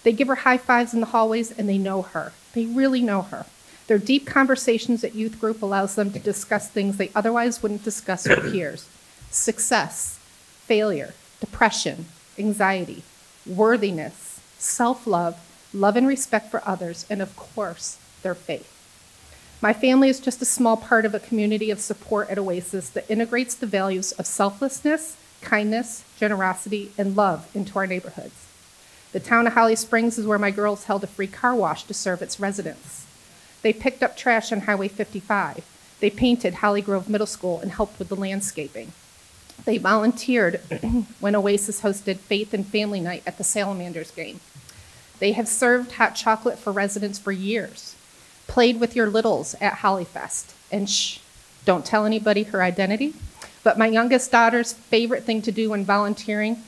Speaker 18: They give her high fives in the hallways and they know her. They really know her. Their deep conversations at youth group allows them to discuss things they otherwise wouldn't discuss with peers. Success, failure, depression, anxiety, worthiness, self-love, love and respect for others, and of course, their faith. My family is just a small part of a community of support at Oasis that integrates the values of selflessness, kindness, generosity, and love into our neighborhoods. The town of Holly Springs is where my girls held a free car wash to serve its residents. They picked up trash on Highway 55. They painted Holly Grove Middle School and helped with the landscaping. They volunteered when Oasis hosted Faith and Family Night at the Salamanders game. They have served hot chocolate for residents for years, played with your littles at Hollyfest, and don't tell anybody her identity, but my youngest daughter's favorite thing to do when volunteering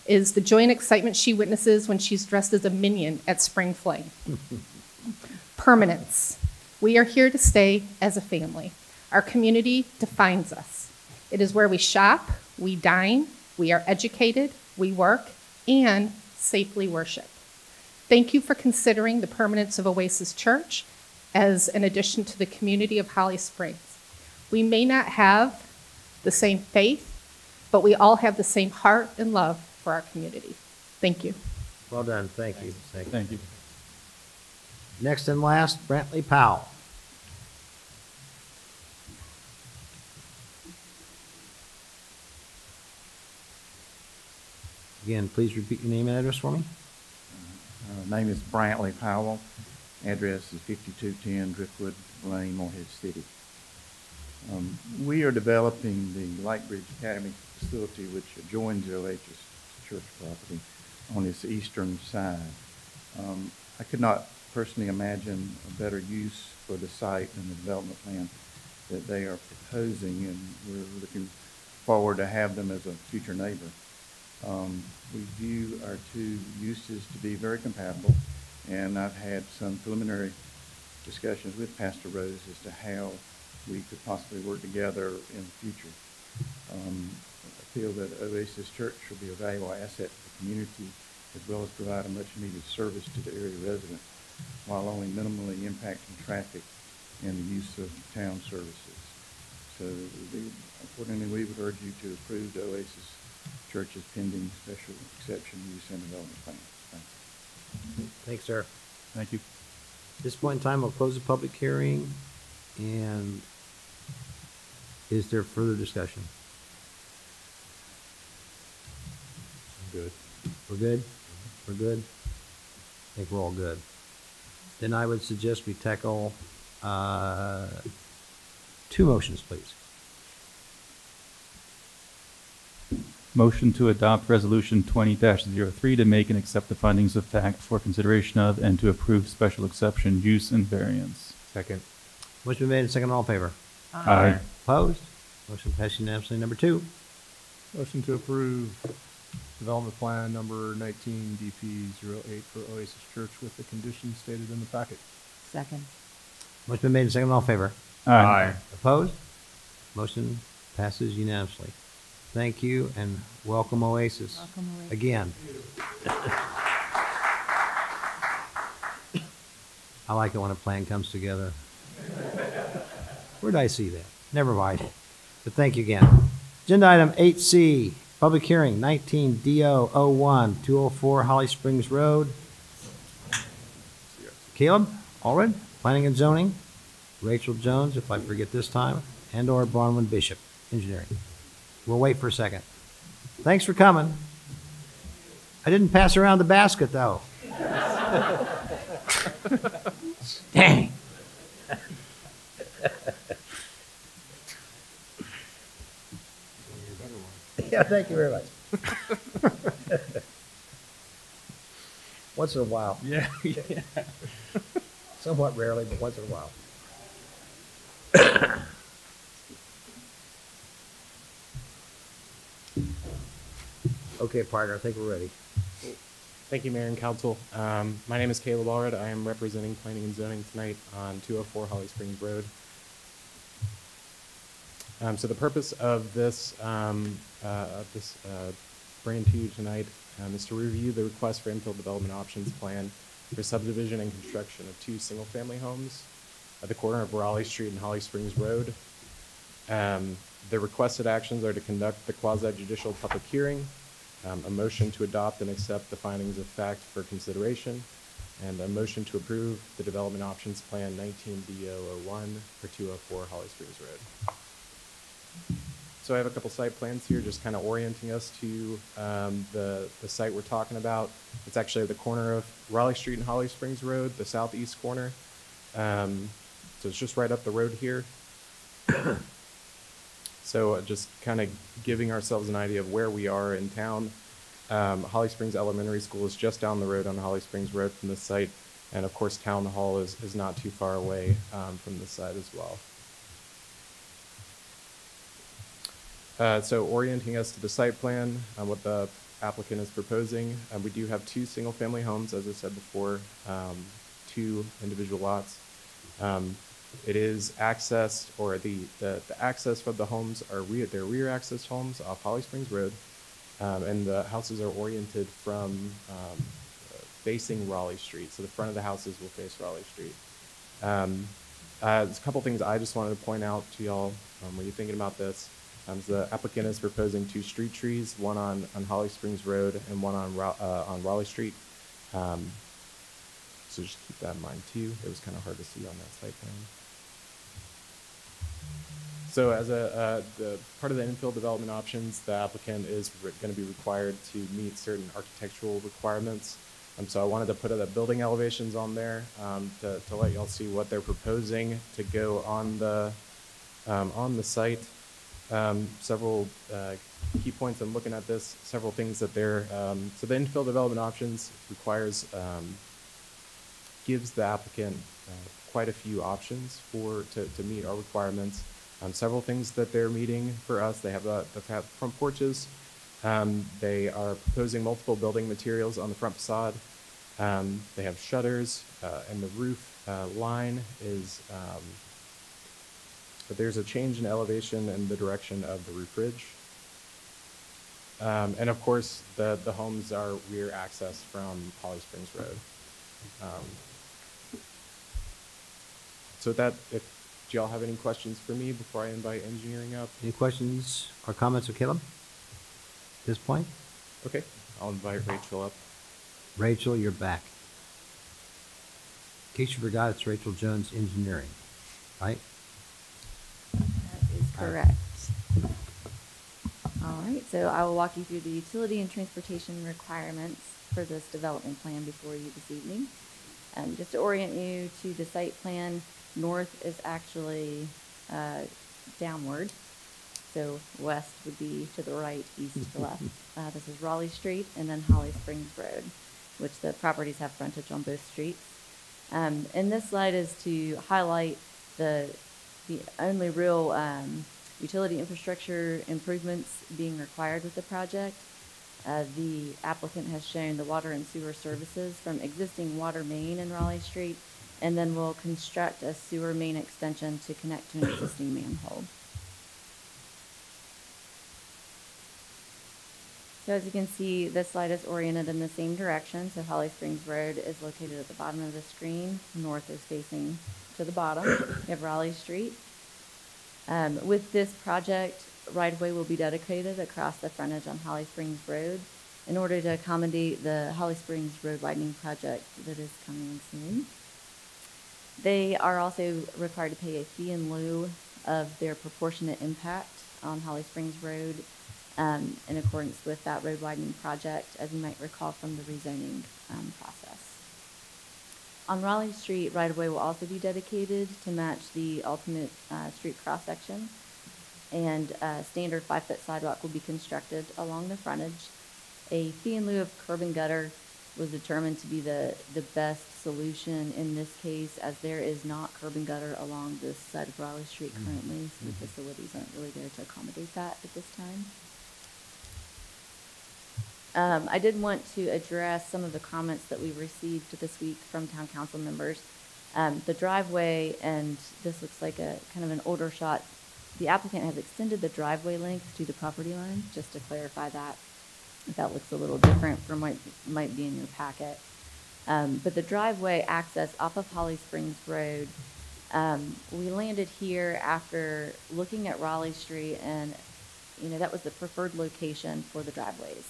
Speaker 18: is the joy and excitement she witnesses when she's dressed as a minion at Spring Fling. Permanence. We are here to stay as a family. Our community defines us. It is where we shop, we dine, we are educated, we work, and safely worship. Thank you for considering the permanence of Oasis Church as an addition to the community of Holly Springs. We may not have the same faith, but we all have the same heart and love for our community. Thank you.
Speaker 1: Well done. Thank you.
Speaker 14: Thank you.
Speaker 1: Next and last, Brantley Powell. Again, please repeat your name and address for me.
Speaker 19: Name is Brantley Powell. Address is 5210 Driftwood Lane, Morehead City. We are developing the Lightbridge Academy facility, which adjoins the Oasis Church property on its eastern side. I could not personally imagine a better use for the site than the development plan that they are proposing, and we're looking forward to have them as a future neighbor. We view our two uses to be very compatible, and I've had some preliminary discussions with Pastor Rose as to how we could possibly work together in the future. I feel that Oasis Church will be a valuable asset to the community, as well as provide a much-needed service to the area residents, while only minimally impacting traffic and the use of town services. So accordingly, we would urge you to approve the Oasis Church's pending special exception use and development plan. Thank you.
Speaker 1: Thanks, sir.
Speaker 20: Thank you.
Speaker 1: At this point in time, we'll close the public hearing. And is there further discussion?
Speaker 20: Good.
Speaker 1: We're good? We're good? I think we're all good. Then I would suggest we tackle 2 motions, please.
Speaker 20: Motion to adopt Resolution 20-03 to make and accept the findings of fact for consideration of and to approve special exception use and variance.
Speaker 4: Second.
Speaker 1: Motion been made and second. All in favor?
Speaker 20: Aye.
Speaker 1: Opposed? Motion passed unanimously. Number 2.
Speaker 3: Motion to approve development plan number 19 DP08 for Oasis Church with the conditions stated in the packet.
Speaker 10: Second.
Speaker 1: Motion been made and second. All in favor?
Speaker 20: Aye.
Speaker 1: Opposed? Motion passes unanimously. Thank you and welcome Oasis.
Speaker 10: Welcome, Oasis.
Speaker 1: Again. I like it when a plan comes together. Where did I see that? Never mind. But thank you again. Agenda item 8C, public hearing, 19 DO01, 204 Holly Springs Road. Caleb Allred, Planning and Zoning. Rachel Jones, if I forget this time, and/or Bronwyn Bishop, Engineering. We'll wait for a second. Thanks for coming. I didn't pass around the basket, though. Dang. Yeah, thank you very much. Once in a while.
Speaker 3: Yeah.
Speaker 1: Somewhat rarely, but once in a while. Okay, partner, I think we're ready.
Speaker 21: Thank you, Mayor and Council. My name is Caleb Allred. I am representing Planning and Zoning tonight on 204 Holly Springs Road. So the purpose of this, bringing to you tonight is to review the request for infill development options plan for subdivision and construction of 2 single-family homes at the corner of Raleigh Street and Holly Springs Road. The requested actions are to conduct the quasi-judicial public hearing, a motion to adopt and accept the findings of fact for consideration, and a motion to approve the development options plan 19D001 for 204 Holly Springs Road. So I have a couple site plans here just kind of orienting us to the site we're talking about. It's actually at the corner of Raleigh Street and Holly Springs Road, the southeast corner. So it's just right up the road here. So just kind of giving ourselves an idea of where we are in town. Holly Springs Elementary School is just down the road on Holly Springs Road from this site. And of course, Town Hall is not too far away from this site as well. So orienting us to the site plan, what the applicant is proposing, we do have 2 single-family homes, as I said before, 2 individual lots. It is accessed, or the access for the homes are they're rear access homes off Holly Springs Road, and the houses are oriented from facing Raleigh Street. So the front of the houses will face Raleigh Street. There's a couple things I just wanted to point out to y'all when you're thinking about this. The applicant is proposing 2 street trees, one on Holly Springs Road and one on Raleigh Street. So just keep that in mind too. It was kind of hard to see on that site plan. So as the part of the infill development options, the applicant is going to be required to meet certain architectural requirements. So I wanted to put the building elevations on there to let y'all see what they're proposing to go on the site. Several key points I'm looking at this, several things that they're, so the infill development options requires, gives the applicant quite a few options to meet our requirements. Several things that they're meeting for us, they have the front porches. They are proposing multiple building materials on the front facade. They have shutters, and the roof line is, but there's a change in elevation and the direction of the roof ridge. And of course, the homes are rear access from Holly Springs Road. So So that, if, do y'all have any questions for me before I invite engineering up?
Speaker 1: Any questions or comments of Caleb at this point?
Speaker 21: Okay, I'll invite Rachel up.
Speaker 1: Rachel, you're back. In case you forgot, it's Rachel Jones Engineering, right?
Speaker 13: That is correct. All right, so I will walk you through the utility and transportation requirements for this development plan before you this evening. Just to orient you to the site plan, north is actually downward. So west would be to the right, east to left. This is Raleigh Street and then Holly Springs Road, which the properties have frontage on both streets. And this slide is to highlight the only real utility infrastructure improvements being required with the project. The applicant has shown the water and sewer services from existing water main in Raleigh Street, and then will construct a sewer main extension to connect to an existing manhole. So as you can see, this slide is oriented in the same direction. So Holly Springs Road is located at the bottom of the screen. North is facing to the bottom. You have Raleigh Street. With this project, right-of-way will be dedicated across the frontage on Holly Springs Road in order to accommodate the Holly Springs Road widening project that is coming soon. They are also required to pay a fee in lieu of their proportionate impact on Holly Springs Road in accordance with that road widening project, as you might recall from the rezoning process. On Raleigh Street, right-of-way will also be dedicated to match the ultimate street cross-section, and a standard 5-foot sidewalk will be constructed along the frontage. A fee in lieu of curb and gutter was determined to be the best solution in this case, as there is not curb and gutter along this side of Raleigh Street currently, so the facilities aren't really there to accommodate that at this time. I did want to address some of the comments that we received this week from town council members. The driveway, and this looks like a kind of an older shot. The applicant has extended the driveway length to the property line, just to clarify that. That looks a little different from what might be in your packet. But the driveway access off of Holly Springs Road, we landed here after looking at Raleigh Street, and that was the preferred location for the driveways.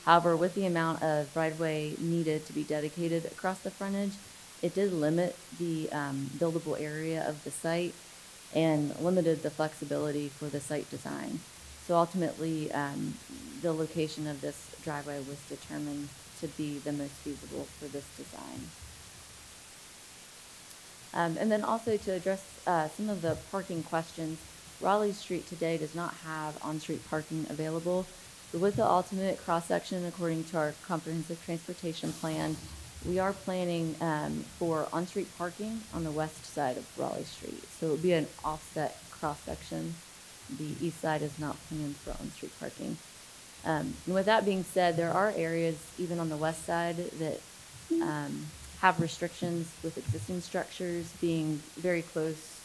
Speaker 13: However, with the amount of right-of-way needed to be dedicated across the frontage, it did limit the buildable area of the site and limited the flexibility for the site design. So ultimately, the location of this driveway was determined to be the most feasible for this design. And then also to address some of the parking questions, Raleigh Street today does not have on-street parking available. But with the ultimate cross-section, according to our comprehensive transportation plan, we are planning for on-street parking on the west side of Raleigh Street. So it will be an offset cross-section. The east side is not planned for on-street parking. And with that being said, there are areas, even on the west side, that have restrictions with existing structures being very close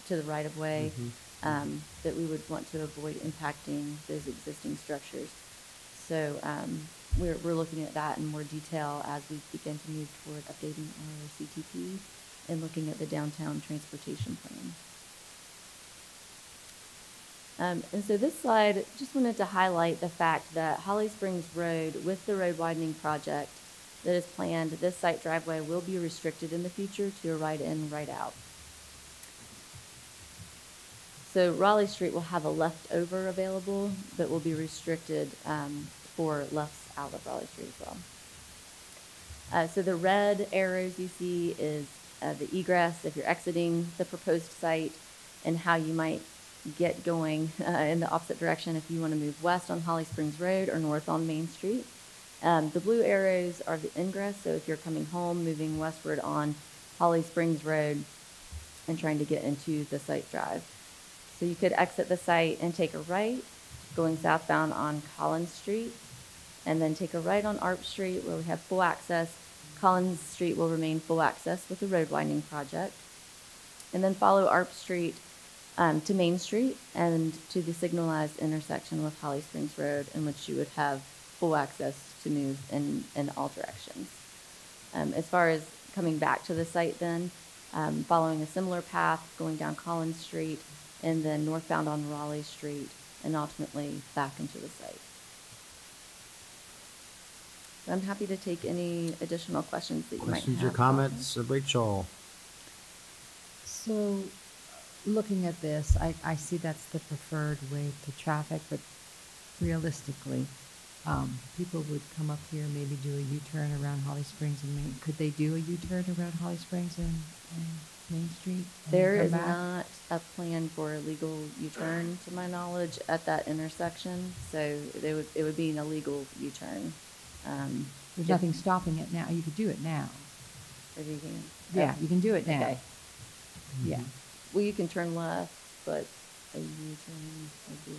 Speaker 13: to the right-of-way. That we would want to avoid impacting those existing structures. So we're looking at that in more detail as we begin to move toward updating our CTP and looking at the downtown transportation plan. And so this slide, just wanted to highlight the fact that Holly Springs Road, with the road widening project that is planned, this site driveway will be restricted in the future to a right in, right out. So Raleigh Street will have a leftover available, but will be restricted for lefts out of Raleigh Street as well. So the red arrows you see is the egress if you're exiting the proposed site, and how you might get going in the opposite direction if you want to move west on Holly Springs Road or north on Main Street. The blue arrows are the ingress, so if you're coming home, moving westward on Holly Springs Road and trying to get into the site drive. So you could exit the site and take a right, going southbound on Collins Street, and then take a right on Arp Street where we have full access. Collins Street will remain full access with the road widening project. And then follow Arp Street to Main Street and to the signalized intersection with Holly Springs Road, in which you would have full access to move in all directions. As far as coming back to the site then, following a similar path going down Collins Street and then northbound on Raleigh Street and ultimately back into the site. I'm happy to take any additional questions that you might have.
Speaker 1: Questions or comments of Rachel?
Speaker 10: So, looking at this, I see that's the preferred way to traffic, but realistically, people would come up here, maybe do a U-turn around Holly Springs and Main. Could they do a U-turn around Holly Springs and Main Street? and
Speaker 13: There
Speaker 10: come
Speaker 13: is
Speaker 10: back?
Speaker 13: not a plan for a legal U-turn, to my knowledge, at that intersection, so it would be an illegal U-turn.
Speaker 10: There's nothing stopping it now. You could do it now.
Speaker 13: If you can.
Speaker 10: Yeah, you can do it now.
Speaker 13: Okay.
Speaker 10: Yeah.
Speaker 13: Well, you can turn left, but a U-turn would be,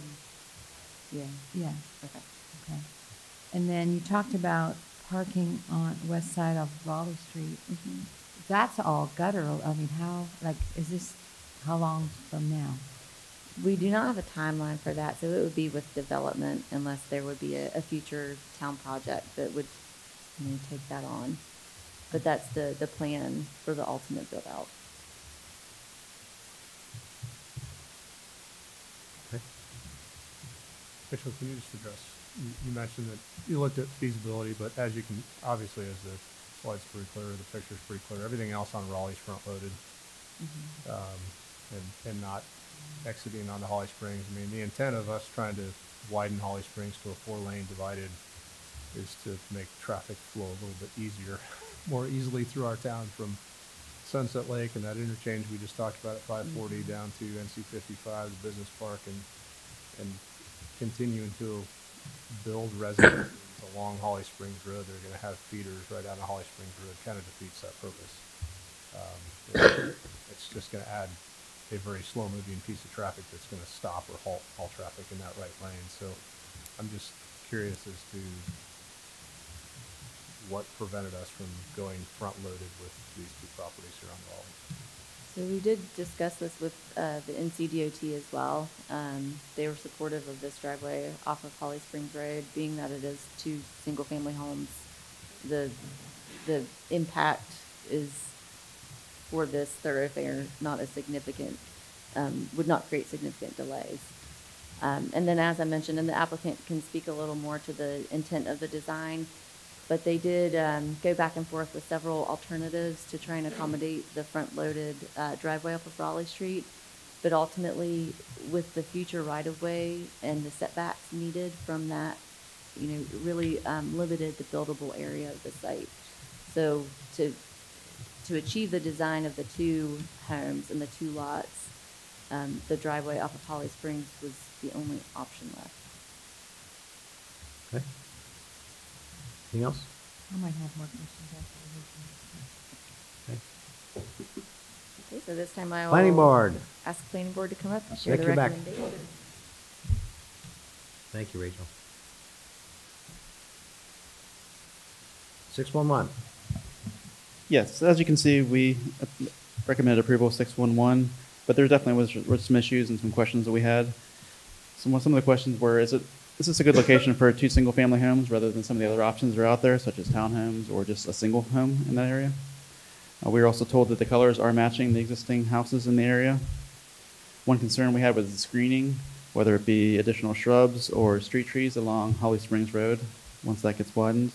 Speaker 13: yeah.
Speaker 10: Yeah.
Speaker 13: Okay.
Speaker 10: Okay. And then you talked about parking on west side of Raleigh Street.
Speaker 13: Mm-hmm.
Speaker 10: That's all guttural. I mean, is this, how long from now?
Speaker 13: We do not have a timeline for that, so it would be with development unless there would be a future town project that would, take that on. But that's the plan for the ultimate build out.
Speaker 3: Rachel, can you just address, you mentioned that you looked at feasibility, but as you can, obviously, as the slide's pretty clear, the picture's pretty clear, everything else on Raleigh's front-loaded, and not exiting onto Holly Springs. I mean, the intent of us trying to widen Holly Springs to a 4-lane divided is to make traffic flow a little bit easier, more easily through our town from Sunset Lake and that interchange we just talked about at 540 down to NC 55, the business park, and continuing to build residences along Holly Springs Road. They're going to have feeders right out of Holly Springs Road. Kind of defeats that purpose. It's just going to add a very slow-moving piece of traffic that's going to stop or halt all traffic in that right lane. So I'm just curious as to what prevented us from going front-loaded with these two properties here on Raleigh.
Speaker 13: So we did discuss this with the NCDOT as well. They were supportive of this driveway off of Holly Springs Road, being that it is 2 single-family homes. The impact is for this thoroughfare not as significant, would not create significant delays. And then, as I mentioned, and the applicant can speak a little more to the intent of the design, but they did go back and forth with several alternatives to try and accommodate the front-loaded driveway off of Raleigh Street. But ultimately, with the future right-of-way and the setbacks needed from that, really limited the buildable area of the site. So to achieve the design of the 2 homes and the 2 lots, the driveway off of Holly Springs was the only option left.
Speaker 1: Okay. Anything else?
Speaker 10: I might have more questions after
Speaker 1: Okay.
Speaker 13: Okay, so this time I will
Speaker 1: Planning Board.
Speaker 13: ask the planning board to come up and share
Speaker 1: Nick,
Speaker 13: the
Speaker 1: you're back.
Speaker 13: recommendation.
Speaker 1: Thank you, Rachel. 611.
Speaker 14: Yes, as you can see, we recommended approval of 611, but there definitely was some issues and some questions that we had. Some of the questions were, is this a good location for 2 single-family homes rather than some of the other options that are out there, such as townhomes or just a single home in that area? We were also told that the colors are matching the existing houses in the area. One concern we had was the screening, whether it be additional shrubs or street trees along Holly Springs Road once that gets widened.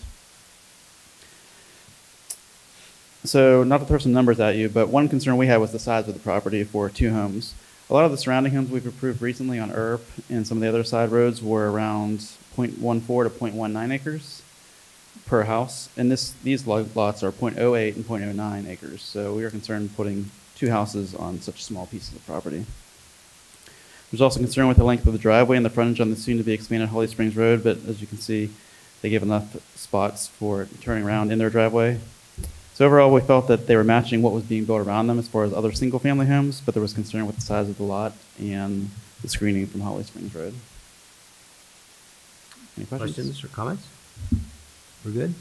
Speaker 14: So, not to throw some numbers at you, but one concern we had was the size of the property for 2 homes. A lot of the surrounding homes we've approved recently on Earp and some of the other side roads were around 0.14 to 0.19 acres per house, and these lots are 0.08 and 0.09 acres. So we are concerned putting 2 houses on such small pieces of property. There's also concern with the length of the driveway and the frontage on the soon-to-be expanded Holly Springs Road, but as you can see, they gave enough spots for turning around in their driveway. So overall, we felt that they were matching what was being built around them as far as other single-family homes, but there was concern with the size of the lot and the screening from Holly Springs Road. Any questions
Speaker 1: or comments? We're good?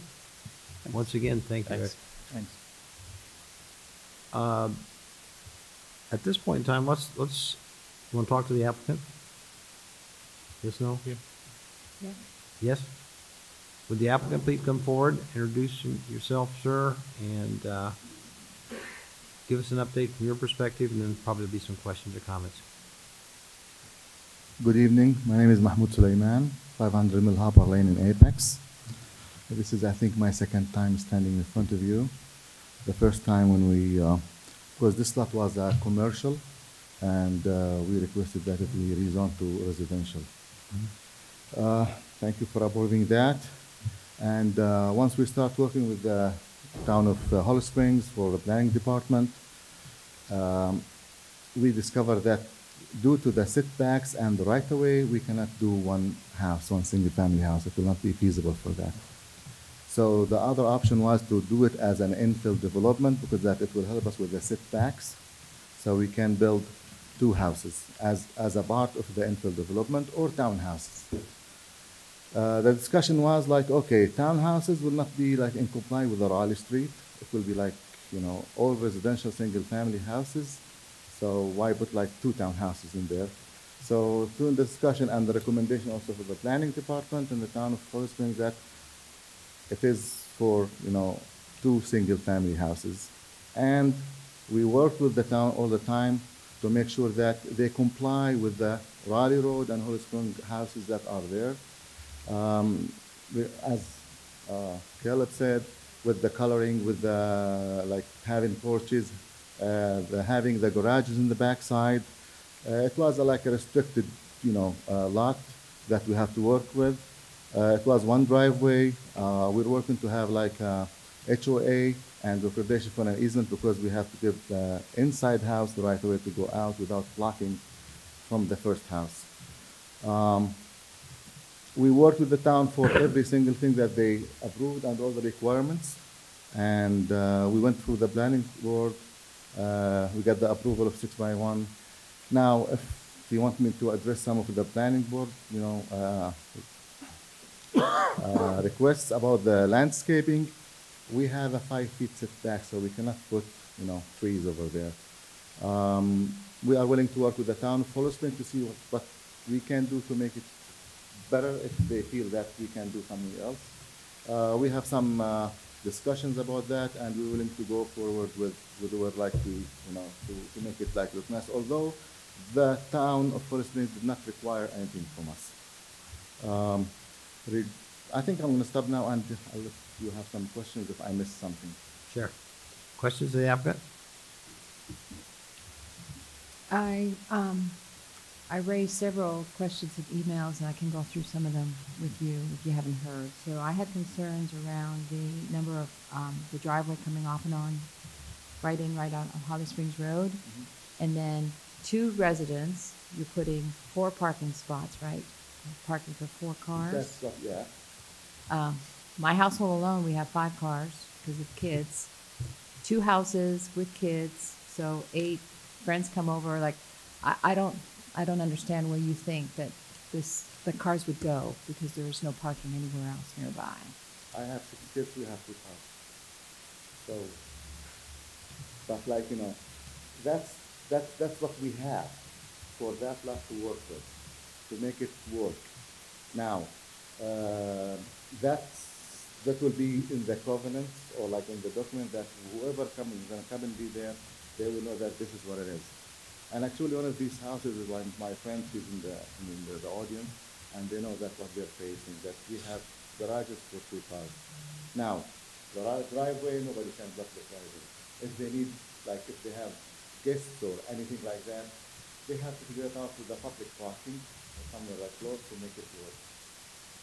Speaker 1: Once again, thank you.
Speaker 14: Thanks.
Speaker 1: Rick. At this point in time, you want to talk to the applicant? Yes, no?
Speaker 3: Yeah.
Speaker 10: Yeah.
Speaker 1: Yes? Would the applicant please come forward, introduce yourself, sir, and give us an update from your perspective, and then probably be some questions or comments.
Speaker 5: Good evening. My name is Mahmoud Suleiman, 500 Mill Hopper Lane in Apex. This is, I think, my second time standing in front of you. The first time when we, because this lot was commercial, and we requested that it be rezoned to residential. Thank you for approving that. And once we start working with the town of Holly Springs for the planning department, we discovered that due to the setbacks and the right-of-way, we cannot do one house, one single-family house. It will not be feasible for that. So the other option was to do it as an infill development, because that it will help us with the setbacks, so we can build two houses as a part of the infill development, or townhouses. The discussion was like, okay, townhouses will not be like in compliance with the Raleigh Street. It will be like, you know, all residential single-family houses. So why put like two townhouses in there? So through the discussion and the recommendation also for the planning department and the town of Holly Springs, that it is for, you know, two single-family houses. And we work with the town all the time to make sure that they comply with the Raleigh Road and Holly Springs houses that are there. As Caleb said, with the coloring, with the like having porches, having the garages in the backside, it was like a restricted, you know, lot that we have to work with. It was one driveway. We're working to have like HOA and recordation for an easement, because we have to give the inside house the right way to go out without blocking from the first house. We worked with the town for every single thing that they approved and all the requirements. And we went through the planning board. We got the approval of 6x1. Now, if you want me to address some of the planning board, you know, requests about the landscaping, we have a 5 feet setback, so we cannot put, you know, trees over there. We are willing to work with the town of Holly Springs to see what we can do to make it better if they feel that we can do something else. We have some discussions about that, and we're willing to go forward with what like to, you know, to make it like look nice. Although the town of Holly Springs did not require anything from us. I think I'm going to stop now, and I'll let you have some questions if I missed something.
Speaker 1: Sure. Questions of the applicant?
Speaker 10: I raised several questions in emails, and I can go through some of them with you if you haven't heard. So I had concerns around the number of the driveway coming off and on, right out on Holly Springs Road. And then 2 residents, you're putting 4 parking spots, right? Parking for 4 cars.
Speaker 5: That's what, yeah.
Speaker 10: My household alone, we have 5 cars because of kids. 2 houses with kids, so 8 friends come over. Like, I don't understand where you think that the cars would go, because there is no parking anywhere else nearby.
Speaker 5: I have 6 kids, we have 2 cars. So, but like, you know, that's what we have for that lot to work with, to make it work. Now, that will be in the covenants, or like in the document, that whoever is going to come and be there, they will know that this is what it is. And actually, one of these houses is like my friend who's in the audience, and they know that what they're facing, that we have garages for 2 cars. Now, the driveway, nobody can block the driveway. If they need, like if they have guests or anything like that, they have to figure it out with the public parking or somewhere like close to make it work.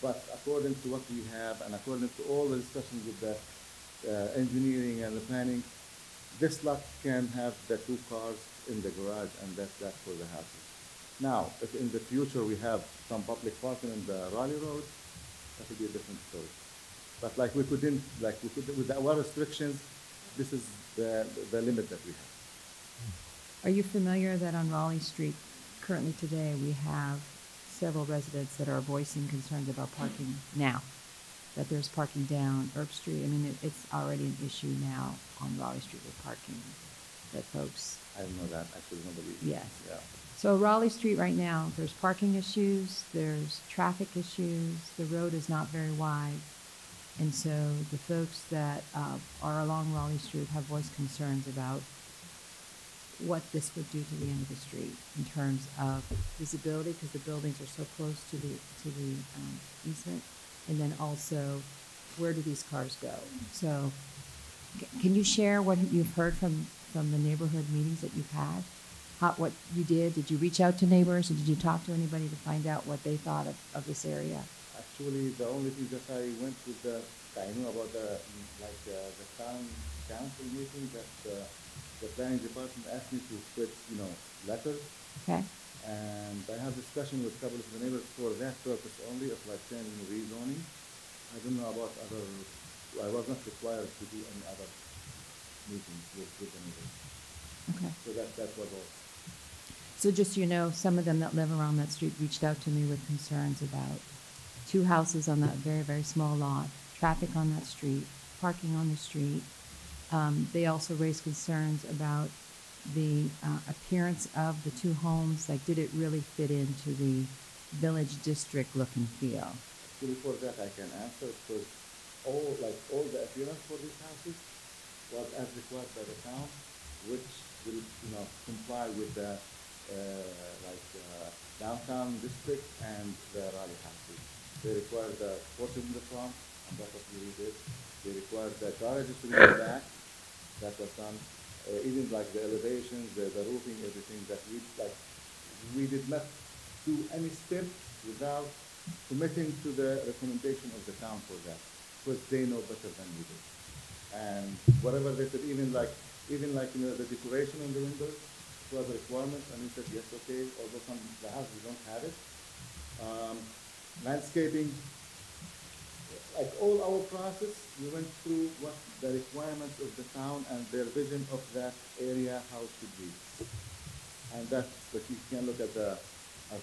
Speaker 5: But according to what we have, and according to all the discussions with the engineering and the planning, this lot can have the 2 cars in the garage, and that's that for the houses. Now, if in the future we have some public parking in the Raleigh Road, that will be a different story. But like we couldn't, with our restrictions, this is the limit that we have.
Speaker 10: Are you familiar that on Raleigh Street, currently today, we have several residents that are voicing concerns about parking now? That there's parking down Erb Street. I mean, it's already an issue now on Raleigh Street with parking, that folks.
Speaker 5: I didn't know that, actually, nobody.
Speaker 10: Yes.
Speaker 5: Yeah.
Speaker 10: So Raleigh Street right now, there's parking issues, there's traffic issues, the road is not very wide. And so the folks that are along Raleigh Street have voiced concerns about what this would do to the end of the street in terms of visibility, because the buildings are so close to the easement, and then also, where do these cars go? So, can you share what you've heard from the neighborhood meetings that you've had? What you did? Did you reach out to neighbors, or did you talk to anybody to find out what they thought of this area?
Speaker 5: Actually, the only thing that I went with I knew about the town council meeting that the planning department asked me to put, letters.
Speaker 10: Okay.
Speaker 5: And I have discussion with a couple of the neighbors for that purpose only of like saying rezoning. I don't know about other, I was not required to do any other meetings with the neighbors.
Speaker 10: Okay.
Speaker 5: So that was all.
Speaker 10: So just so you know, some of them that live around that street reached out to me with concerns about 2 houses on that very, very small lot, traffic on that street, parking on the street. They also raised concerns about the appearance of the 2 homes. Like, did it really fit into the village district look and feel?
Speaker 5: Actually, for that I can answer because all the appearance for these houses was as required by the town, which will comply with the downtown district and the Raleigh houses. They require the porch in the front, and that's what we did. They required the garages to be in the back. That was done. Even like the elevations, the roofing, everything that we did not do any step without committing to the recommendation of the town for that, because they know better than we do. And whatever they said, even the decoration on the windows was a requirement, and we said yes, okay. Although the houses don't have it. Landscaping, like all our process, we went through what the requirements of the town and their vision of that area, how it should be. And that's what you can look at the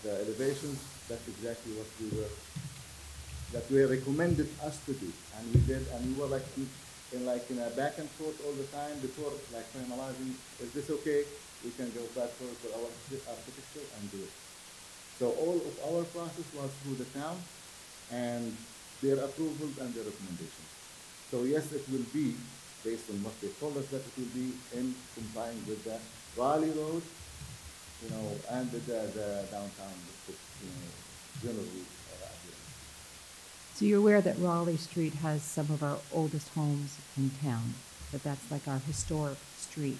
Speaker 5: elevations. That's exactly what we recommended us to do, and we did. And we were in a back and forth all the time before finalizing. Is this okay? We can go back for our architecture and do it. So all of our process was through the town and their approvals and their recommendations. So yes, it will be based on what they told us that it will be in complying with the Raleigh Road, and the downtown district, generally.
Speaker 10: So you're aware that Raleigh Street has some of our oldest homes in town, that that's like our historic street.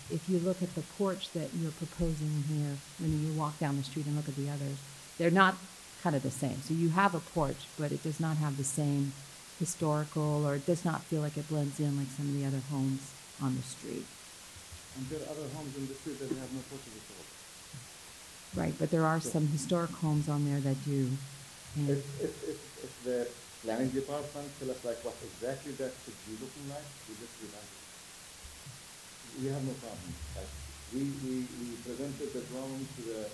Speaker 10: If you look at the porch that you're proposing here, when you walk down the street and look at the others, they're not kind of the same. So you have a porch, but it does not have the same historical, or it does not feel like it blends in like some of the other homes on the street.
Speaker 5: And there are other homes in the street that have no porches at all.
Speaker 10: Right, but there are some historic homes on there that do.
Speaker 5: If the planning department tell us what exactly that should be looking like, we just revise it. We have no problem. We presented the drawing to the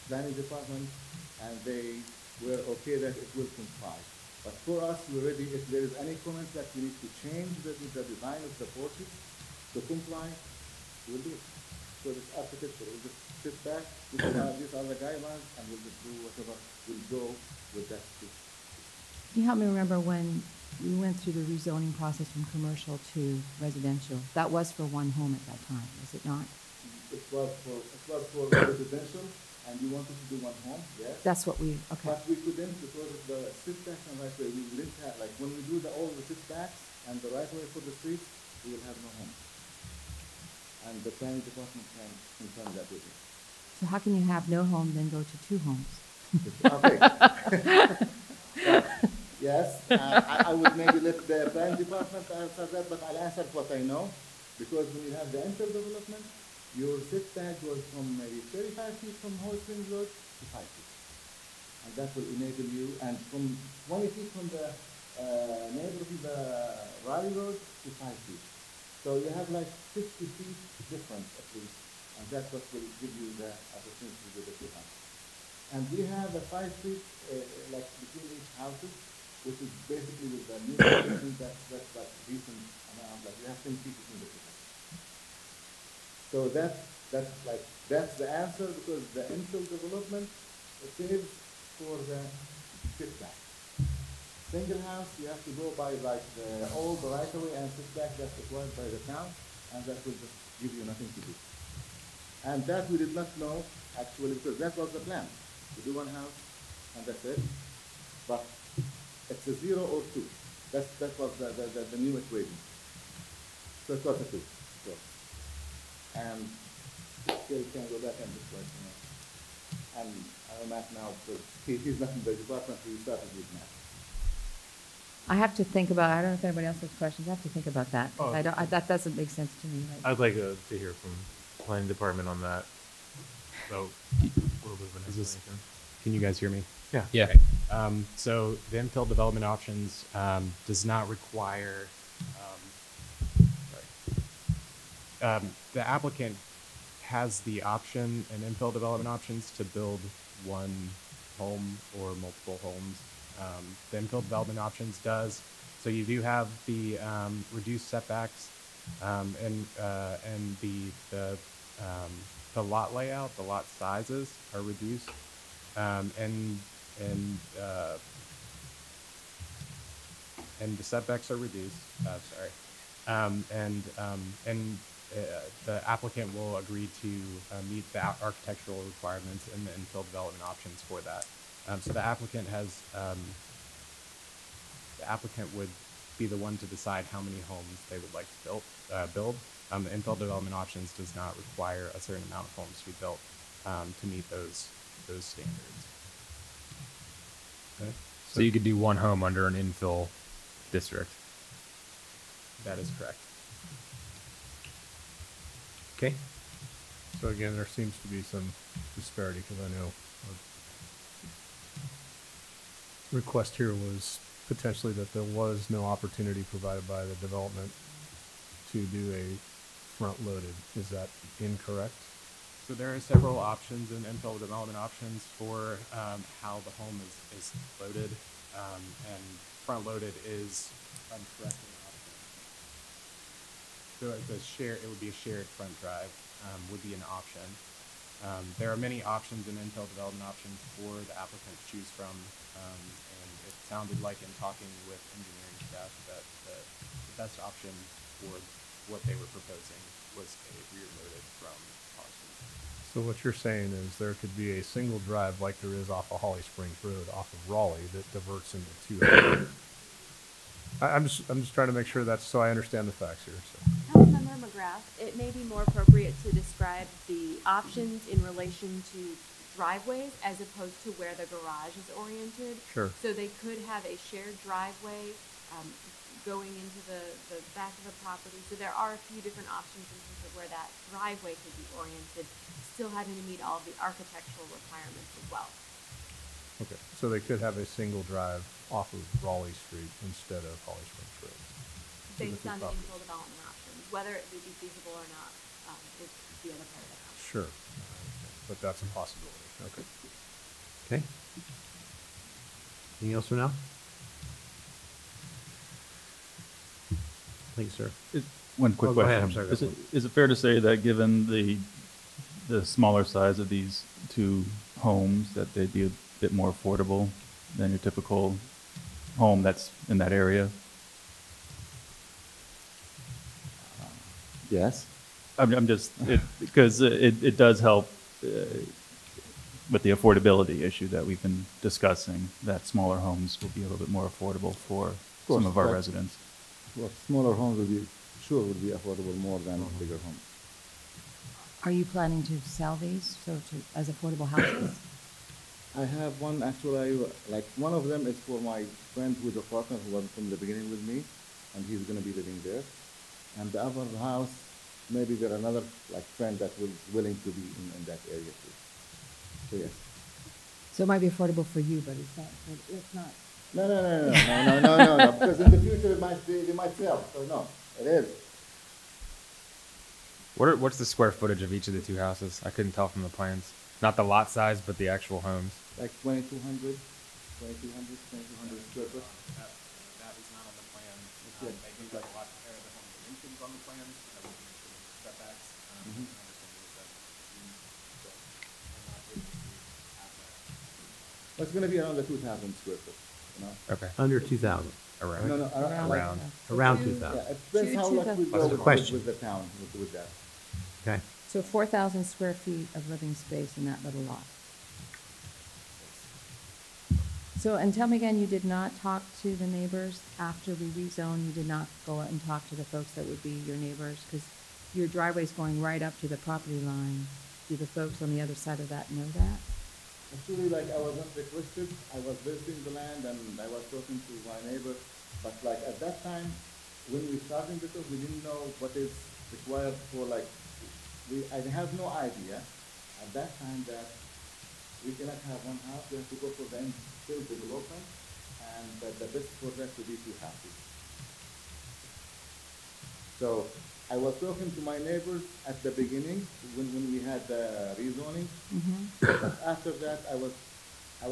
Speaker 5: planning department, and they were okay that it will comply. But for us, we're ready. If there is any comments that we need to change the design of the porches to comply, we'll do it. So this architecture, we'll just sit back, these are the guidelines, and we'll just do whatever will go with that.
Speaker 10: Can you help me remember when we went through the rezoning process from commercial to residential? That was for 1 home at that time, was it not?
Speaker 5: It was for residential, and we wanted to do 1 home, yes.
Speaker 10: That's what we, okay.
Speaker 5: But we couldn't because of the setbacks and right way. We didn't have, when we do all the setbacks and the right way for the streets, we will have no home. And the planning department can confirm that with you.
Speaker 10: So how can you have no home, then go to 2 homes?
Speaker 5: Okay. Yes, I would maybe let the planning department answer that, but I'll answer what I know. Because when you have the interdevelopment, your setback goes from maybe 35 feet from Holly Springs Road to 5 feet. And that will enable you, and from 20 feet from the neighborhood, the Raleigh Road to 5 feet. So you have 50 feet difference at least, and that's what will give you the opportunity to do the 2 houses. And we have a 5 feet between each houses, which is basically with the new addition, that's decent amount. You have 10 feet between the 2 houses. So that's the answer, because the infill development saves for the setback. Single house, you have to go by all the right of way and setback that's required by the town. and that will just give you nothing to do. And that we did not know, actually, because that was the plan, to do one house, and that's it. But it's a 0 or 2. That was the new equation. So it was a 2. So. And still can go back and just like, you know. And I'm Matt now, because he's not in the department, he started with Matt.
Speaker 10: I have to think about, I don't know if anybody else has questions, I have to think about that.
Speaker 6: Oh.
Speaker 10: That doesn't make sense to me. Right?
Speaker 6: I'd like to hear from the planning department on that. So, a little bit of an explanation.
Speaker 21: Can you guys hear me?
Speaker 6: Yeah.
Speaker 4: Yeah.
Speaker 21: Okay. So the infill development options does not require, the applicant has the option in infill development options to build one home or multiple homes. The infill development options does. So you do have the reduced setbacks and the lot layout, the lot sizes are reduced, and the setbacks are reduced. The applicant will agree to meet the architectural requirements in the infill development options for that. So the applicant would be the one to decide how many homes they would like to build. The infill development options does not require a certain amount of homes to be built to meet those standards.
Speaker 4: Okay. So you could do one home under an infill district.
Speaker 21: That is correct.
Speaker 1: Okay.
Speaker 6: So again, there seems to be some disparity because I know a request here was potentially that there was no opportunity provided by the development to do a front-loaded. Is that incorrect?
Speaker 21: So there are several options in infill development options for how the home is loaded, and front-loaded is, if I'm correct, an option. So it would be a shared front drive would be an option. There are many options in infill development options for the applicant to choose from, and it sounded like in talking with engineering staff that the best option for what they were proposing was a rear-loaded from Parsons.
Speaker 6: So what you're saying is there could be a single drive like there is off of Holly Springs Road off of Raleigh that diverts into two areas. I'm just trying to make sure that's so I understand the facts here. So.
Speaker 12: Councilmember McGrath, it may be more appropriate to describe the options in relation to driveways as opposed to where the garage is oriented.
Speaker 6: Sure.
Speaker 12: So they could have a shared driveway going into the back of the property. So there are a few different options in terms of where that driveway could be oriented, still having to meet all of the architectural requirements as well.
Speaker 6: Okay, so they could have a single drive off of Raleigh Street instead of Holly Springs Road.
Speaker 12: Based on the infill development options, whether it would be feasible or not is the other part of the house.
Speaker 6: Sure, but that's a possibility. Okay.
Speaker 1: Okay. Anything else for now? Thank you, sir.
Speaker 20: One quick
Speaker 1: go ahead.
Speaker 20: question.
Speaker 1: I'm sorry.
Speaker 20: Is it fair to say that given the smaller size of these two homes, that they'd be a bit more affordable than your typical home that's in that area?
Speaker 5: Yes.
Speaker 20: I'm just, because it does help with the affordability issue that we've been discussing, that smaller homes will be a little bit more affordable for some of our residents.
Speaker 5: Well, smaller homes will be affordable more than bigger homes.
Speaker 10: Are you planning to sell these as affordable houses?
Speaker 5: I have one actually, like one of them is for my friend who is a partner who was from the beginning with me, and he's going to be living there. And the other house, maybe there another like friend that was willing to be in that area too. So yes.
Speaker 10: So it might be affordable for you, but it's not.
Speaker 5: No. Because in the future they might sell. So no, it is.
Speaker 4: What's the square footage of each of the two houses? I couldn't tell from the plans. Not the lot size, but the actual homes.
Speaker 5: Like 2,200 square foot.
Speaker 21: That is not on the plan. They do like a lot of the home dimensions on the plans. Setbacks.
Speaker 5: It's going to be around the 2,000 square foot. You know?
Speaker 4: Okay.
Speaker 1: Under 2,000.
Speaker 4: Around.
Speaker 5: No, no,
Speaker 4: Around.
Speaker 1: Around
Speaker 10: Two-
Speaker 1: 2,000.
Speaker 5: Yeah, it depends how like we
Speaker 1: That's
Speaker 5: go
Speaker 1: the
Speaker 5: with,
Speaker 1: question.
Speaker 5: with the town, with that.
Speaker 1: Okay.
Speaker 10: So 4,000 square feet of living space in that little lot. So, and tell me again, you did not talk to the neighbors after we rezoned? You did not go out and talk to the folks that would be your neighbors? Because your driveway's going right up to the property line. Do the folks on the other side of that know that?
Speaker 5: Actually, like I was not requested, I was visiting the land and I was talking to my neighbor, but like at that time, when we started this, we didn't know what is required for like, I have no idea at that time that we cannot have one house, we have to go for the infill development, and that the best for that to be 2 houses. So I was talking to my neighbors at the beginning when we had the rezoning. But after that, I was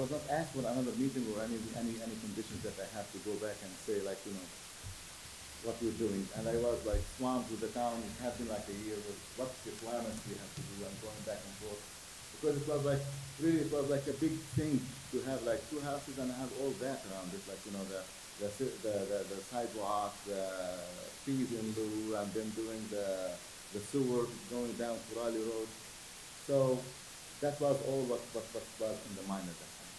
Speaker 5: not asked for another meeting or any conditions that I have to go back and say like, you know, what we're doing. And I was like swamped with the town. It had been like a year with what requirements we have to do and going back and forth. Because it was like, really, it was like a big thing to have like 2 houses and have all that around it, like, you know, the sidewalk, the fees in lieu, and then doing the sewer going down to Raleigh Road. So that was all what was in the mind at that time.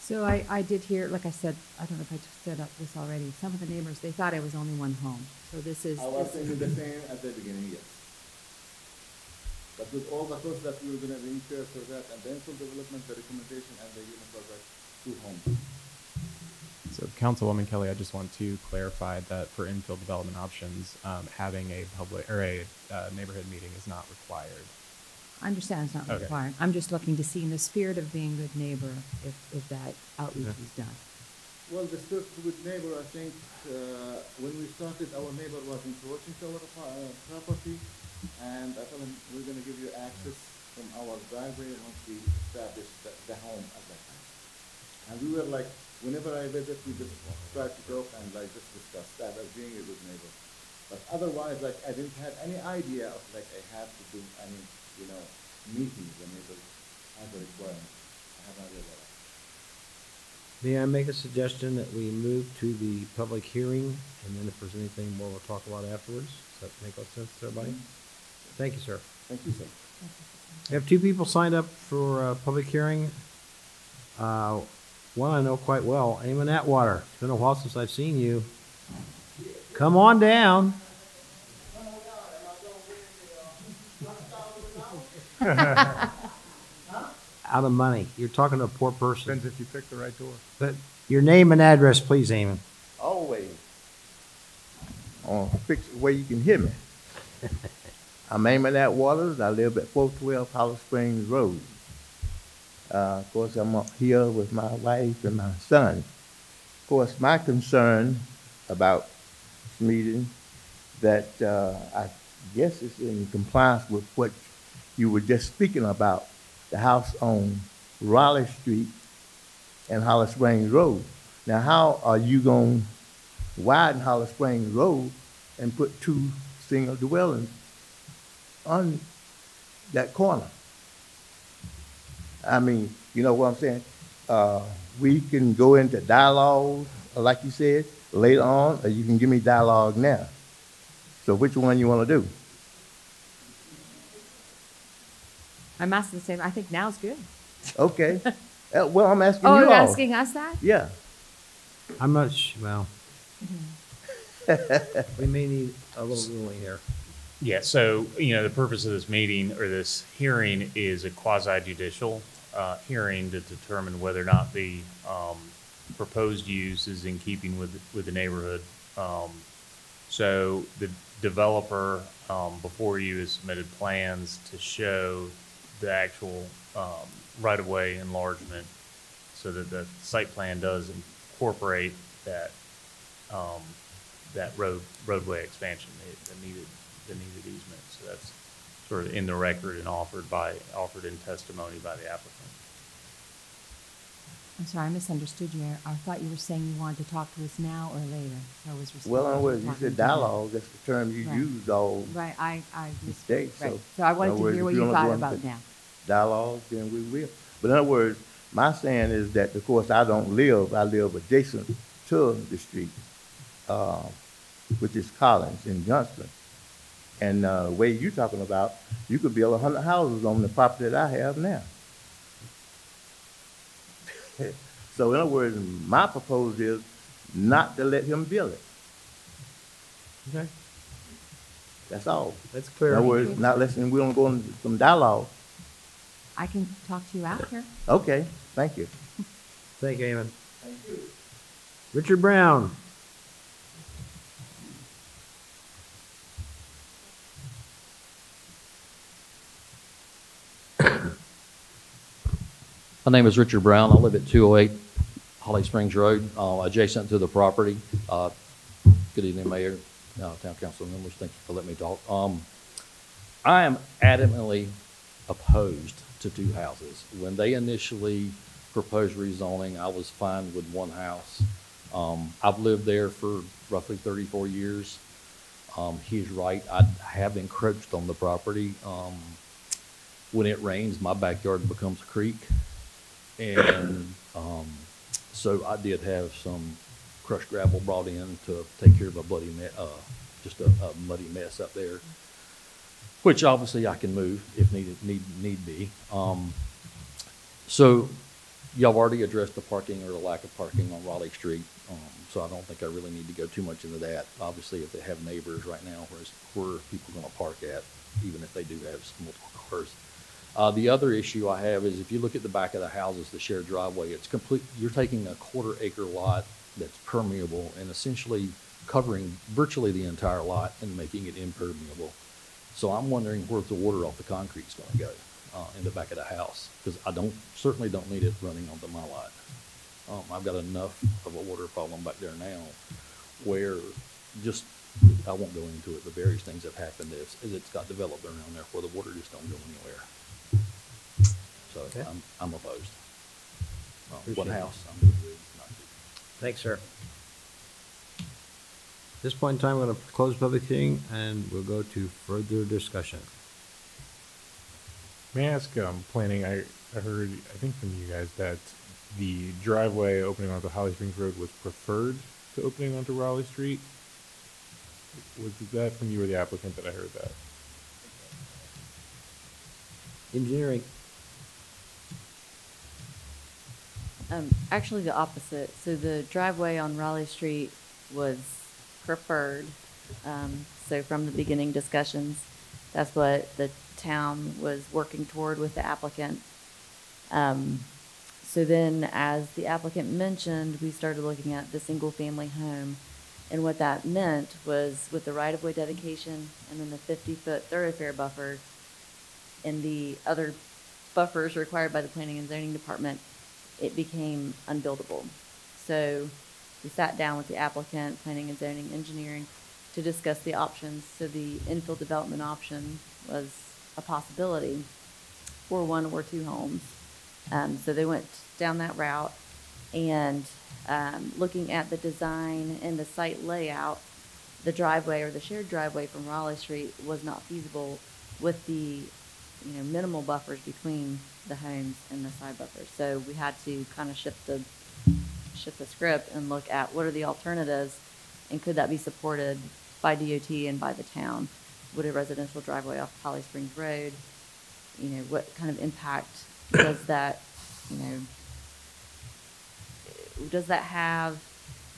Speaker 10: So I did hear, like I said, I don't know if I just said this already, some of the neighbors, they thought it was only one home. So this is.
Speaker 5: I was thinking the same at the beginning, yes. But with all the costs that we were going to incur for that and the infill development, the recommendation and the unit was like 2 homes.
Speaker 21: So Councilwoman Kelly, I just want to clarify that for infill development options, having a public or a neighborhood meeting is not required.
Speaker 10: I understand it's not
Speaker 21: Okay.
Speaker 10: required. I'm just looking to see in the spirit of being a good neighbor if that outreach
Speaker 21: Yeah.
Speaker 10: is done.
Speaker 5: Well, the spirit of good neighbor, I think, when we started, our neighbor was encroaching to our property, and I told him, we're gonna give you access from our driveway once we establish the home at that time. And we were like, whenever I visit, we just try to talk and like just discuss that as being a good neighbor. But otherwise, like, I didn't have any idea of like, I have to do any, you know, meetings the neighbors as a requirement. I have no idea about that.
Speaker 1: May I make a suggestion that we move to the public hearing, and then if there's anything more, we'll talk about afterwards? Does that make sense to everybody? Thank you, sir.
Speaker 5: Thank you, sir.
Speaker 1: We have 2 people signed up for a public hearing. One I know quite well, Eamon Atwater. It's been a while since I've seen you. Come on down. Out of money. You're talking to a poor person.
Speaker 6: Depends if you pick the right door.
Speaker 1: But your name and address, please, Eamon.
Speaker 7: Always. Fix it where you can hear me. I'm Eamon Atwater. I live at 412 Hollow Springs Road. Of course, I'm up here with my wife and my son. Of course, my concern about this meeting that I guess is in compliance with what you were just speaking about, the house on Raleigh Street and Hollow Springs Road. Now, how are you going to widen Hollow Springs Road and put 2 single dwellings on that corner? I mean, you know what I'm saying? We can go into dialogue, like you said, later on, or you can give me dialogue now. So which one you want to do?
Speaker 10: I'm asking the same, I think now's good.
Speaker 7: Okay. Well, I'm asking
Speaker 10: Oh,
Speaker 7: you
Speaker 10: you're
Speaker 7: all.
Speaker 10: asking us that?
Speaker 7: Yeah.
Speaker 1: I'm not, well, we may need a little ruling here.
Speaker 22: Yeah, so, you know, the purpose of this meeting or this hearing is a quasi-judicial hearing to determine whether or not the proposed use is in keeping with the neighborhood. So the developer before you has submitted plans to show the actual right-of-way enlargement so that the site plan does incorporate that that roadway expansion, the needed easement. So that's sort of in the record and offered in testimony by the applicant.
Speaker 10: I'm sorry, I misunderstood you. I thought you were saying you wanted to talk to us now or later. So I was
Speaker 7: Well, in other words, you
Speaker 10: talking
Speaker 7: said
Speaker 10: to
Speaker 7: dialogue, that's the term you
Speaker 10: Right.
Speaker 7: used all
Speaker 10: Right, I missed
Speaker 7: day.
Speaker 10: Right. So I wanted to hear what you thought about now.
Speaker 7: Dialogue, then we will. But in other words, my saying is that, of course, I live adjacent to the street, which is Collins in Johnston. And the way you're talking about, you could build 100 houses on the property that I have now. So in other words, my proposal is not to let him build it.
Speaker 1: Okay.
Speaker 7: That's all.
Speaker 1: That's clear.
Speaker 7: In other words, not listening, we don't go into some dialogue.
Speaker 10: I can talk to you after.
Speaker 7: Okay, thank you.
Speaker 1: Thank you, Eamon. Thank you. Richard Brown.
Speaker 8: My name is Richard Brown. I live at 208 Holly Springs Road, adjacent to the property. Good evening, Mayor, Town Council members. Thank you for letting me talk. I am adamantly opposed to two houses. When they initially proposed rezoning, I was fine with one house. I've lived there for roughly 34 years. He's right. I have encroached on the property. When it rains, my backyard becomes a creek. And so I did have some crushed gravel brought in to take care of a bloody just a muddy mess up there, which obviously I can move if need be. So y'all already addressed the parking or the lack of parking on Raleigh Street, so I don't think I really need to go too much into that. Obviously, if they have neighbors right now, where are people going to park at, even if they do have multiple cars? The other issue I have is if you look at the back of the houses, the shared driveway, it's complete. You're taking a quarter-acre lot that's permeable and essentially covering virtually the entire lot and making it impermeable. So I'm wondering where the water off the concrete is going to go in the back of the house, because I certainly don't need it running onto my lot. I've got enough of a water problem back there now where I won't go into it, but various things have happened as it's got developed around there where the water just don't go anywhere. So okay. I'm opposed. One house, I'm good with, not two.
Speaker 1: Thanks, sir. At this point in time, we're going to close the public hearing and we'll go to further discussion.
Speaker 9: May I ask, planning, I heard, I think from you guys, that the driveway opening onto Holly Springs Road was preferred to opening onto Raleigh Street. Was that from you or the applicant that I heard that?
Speaker 1: Engineering.
Speaker 13: Actually the opposite. So the driveway on Raleigh Street was preferred. So from the beginning discussions, that's what the town was working toward with the applicant. So then as the applicant mentioned, we started looking at the single family home. And what that meant was with the right-of-way dedication and then the 50-foot thoroughfare buffer and the other buffers required by the Planning and Zoning Department, it became unbuildable. So we sat down with the applicant, Planning and Zoning Engineering, to discuss the options. So the infill development option was a possibility for one or two homes. So they went down that route, and looking at the design and the site layout, the driveway or the shared driveway from Raleigh Street was not feasible with the minimal buffers between the homes and the side buffers. So we had to kind of shift the script and look at what are the alternatives, and could that be supported by DOT and by the town? Would a residential driveway off Holly Springs Road, what kind of impact does that, does that have,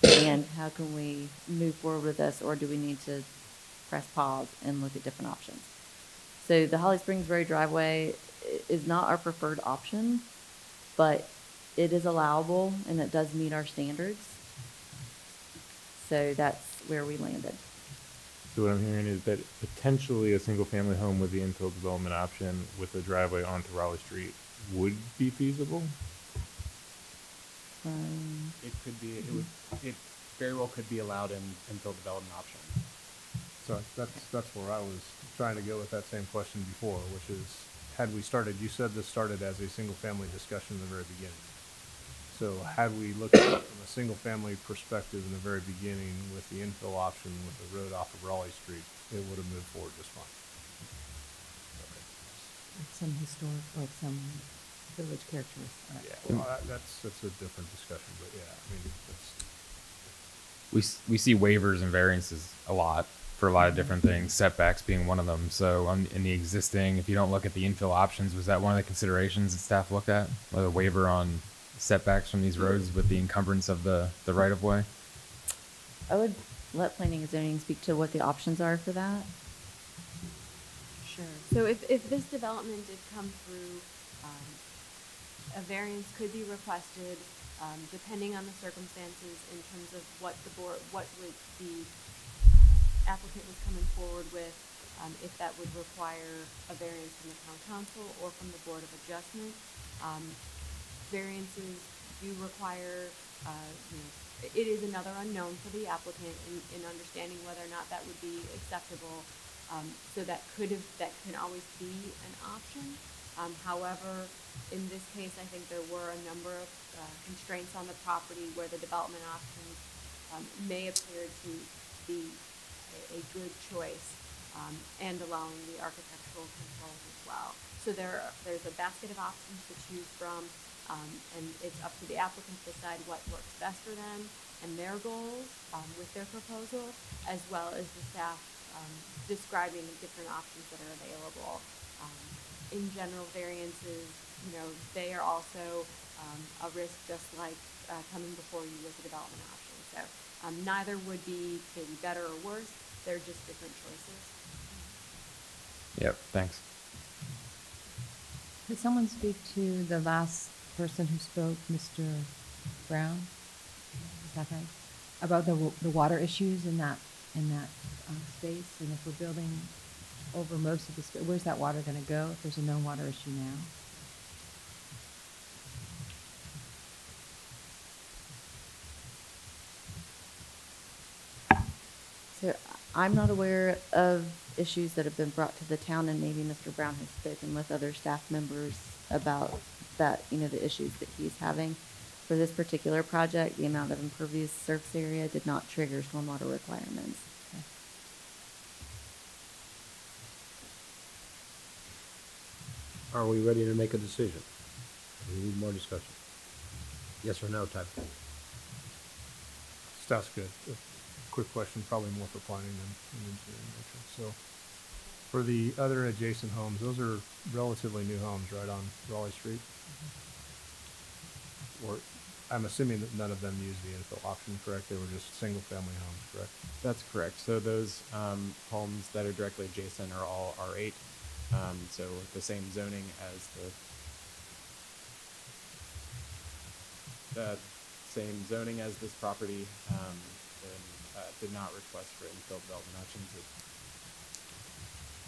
Speaker 13: and how can we move forward with this, or do we need to press pause and look at different options? So the Holly Springs Road driveway is not our preferred option, but it is allowable and it does meet our standards. So that's where we landed.
Speaker 9: So what I'm hearing is that potentially a single family home with the infill development option with a driveway onto Raleigh Street would be feasible?
Speaker 21: It could be, it very well could be allowed in infill development option.
Speaker 6: So that's where I was trying to go with that same question before, which is, had we started, you said this started as a single family discussion in the very beginning. So had we looked at it from a single family perspective in the very beginning with the infill option with the road off of Raleigh Street, it would have moved forward just fine.
Speaker 10: Some historic, like some village characteristics.
Speaker 6: Yeah, well, that's a different discussion, but yeah, I mean,
Speaker 4: we see waivers and variances a lot for a lot of different things, setbacks being one of them. So in the existing, if you don't look at the infill options, was that one of the considerations that staff looked at? Whether waiver on setbacks from these roads with the encumbrance of the right of way?
Speaker 13: I would let planning and zoning speak to what the options are for that.
Speaker 12: Sure. So if this development did come through, a variance could be requested, depending on the circumstances in terms of what the applicant was coming forward with, if that would require a variance from the town council or from the Board of Adjustment. Variances do require, it is another unknown for the applicant in understanding whether or not that would be acceptable. So that can always be an option. However, in this case, I think there were a number of constraints on the property where the development options may appear to be a good choice, and allowing the architectural controls as well. So there's a basket of options to choose from, and it's up to the applicant to decide what works best for them and their goals with their proposal, as well as the staff describing the different options that are available. In general, variances, they are also a risk, just like coming before you with a development option. So neither would be maybe better or worse. They're just different choices.
Speaker 4: Yep, thanks.
Speaker 10: Could someone speak to the last person who spoke, Mr. Brown? Is that right? About the water issues in that space, and if we're building over most of the space, where's that water going to go if there's a known water issue now?
Speaker 13: So I'm not aware of issues that have been brought to the town, and maybe Mr. Brown has spoken with other staff members about that, the issues that he's having. For this particular project, the amount of impervious surface area did not trigger stormwater requirements.
Speaker 10: Okay.
Speaker 1: Are we ready to make a decision? We need more discussion. Yes or no type thing.
Speaker 6: Staff's good. A quick question, probably more for planning than engineering nature. So for the other adjacent homes, those are relatively new homes, right, on Raleigh Street? Or I'm assuming that none of them use the infill option, correct? They were just single-family homes, correct?
Speaker 21: That's correct. So those homes that are directly adjacent are all R8. So the same zoning as the same zoning as this property, and did not request for infill development options. It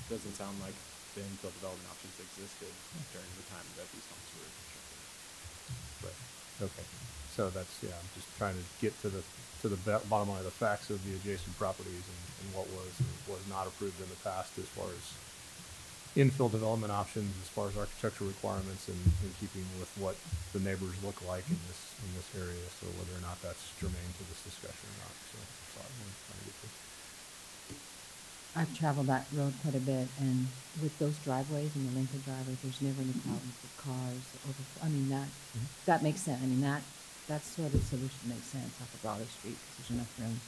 Speaker 21: doesn't sound like the infill development options existed during the time that these homes were constructed.
Speaker 6: Right. Okay. So that's, I'm just trying to get to the bottom line of the facts of the adjacent properties and what was and was not approved in the past as far as infill development options, as far as architectural requirements, and in keeping with what the neighbors look like in this area. So whether or not that's germane to this discussion or not. So that's all I'm trying to get to.
Speaker 10: I've traveled that road quite a bit, and with those driveways and the length of driveways, there's never any problems with cars. That makes sense. I mean, that sort of solution makes sense off of Raleigh Street, because there's enough room.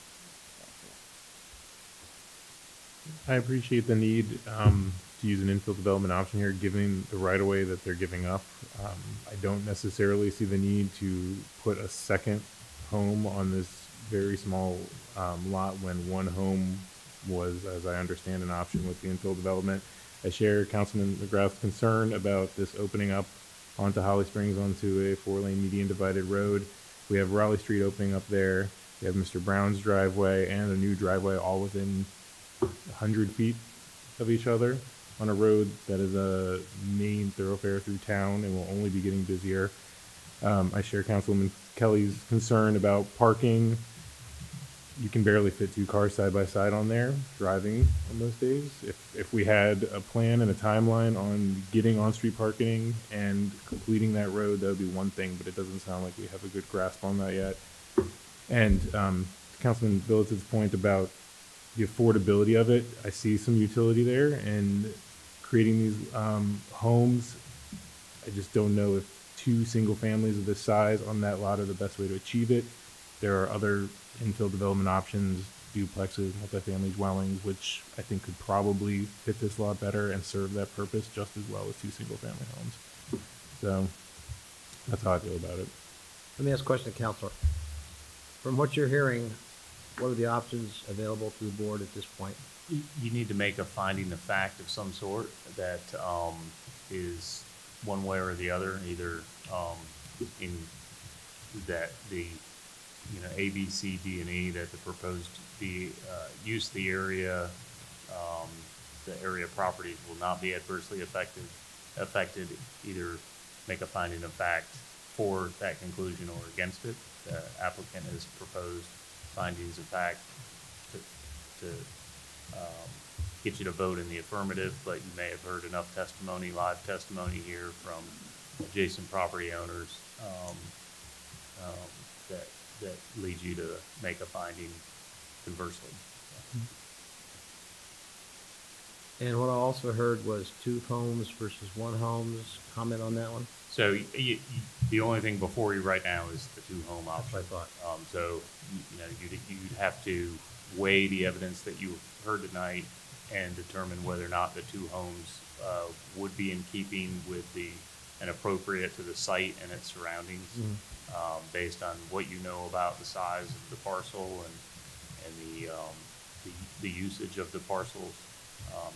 Speaker 9: I appreciate the need to use an infill development option here, given the right-of-way that they're giving up. I don't necessarily see the need to put a second home on this very small lot when one home was, as I understand, an option with the infill development. I share Councilman McGrath's concern about this opening up onto Holly Springs onto a 4-lane median divided road. We have Raleigh Street opening up there. We have Mr. Brown's driveway and a new driveway all within 100 feet of each other on a road that is a main thoroughfare through town and will only be getting busier. I share Councilwoman Kelly's concern about parking. You can barely fit 2 cars side by side on there driving on those days. If we had a plan and a timeline on getting on-street parking and completing that road, that would be one thing, but it doesn't sound like we have a good grasp on that yet. And Councilman Billitz's point about the affordability of it, I see some utility there, and creating these homes, I just don't know if 2 single families of this size on that lot are the best way to achieve it. there are other infill development options, duplexes, multifamily dwellings, which I think could probably fit this lot better and serve that purpose just as well as two single-family homes. So that's how I feel about it.
Speaker 1: Let me ask a question to Counselor. From what you're hearing, what are the options available to the board at this point?
Speaker 22: You need to make a finding of fact of some sort that is one way or the other, either in that the, you know, A, B, C, D, and E, that the proposed, the use of the area properties will not be adversely affected, either make a finding of fact for that conclusion or against it. The applicant has proposed findings of fact to get you to vote in the affirmative, but you may have heard enough testimony, live testimony here from adjacent property owners that leads you to make a finding conversely.
Speaker 1: And what I also heard was 2 homes versus 1 homes. Comment on that one?
Speaker 22: So the only thing before you right now is the 2-home option.
Speaker 1: That's what I thought.
Speaker 22: So you know you'd have to weigh the evidence that you heard tonight and determine whether or not the 2 homes would be in keeping with and appropriate to the site and its surroundings, based on what you know about the size of the parcel and the usage of the parcels.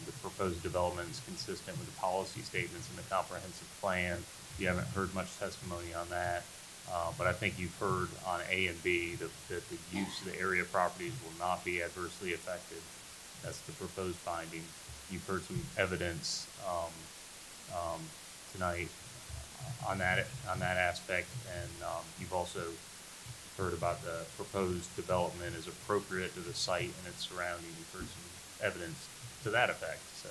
Speaker 22: The proposed development is consistent with the policy statements in the comprehensive plan. You haven't heard much testimony on that, but I think you've heard on A and B that the use of the area properties will not be adversely affected. That's the proposed finding. You've heard some evidence tonight on that aspect, and you've also heard about the proposed development is appropriate to the site and its surroundings. You've heard some evidence to that effect, so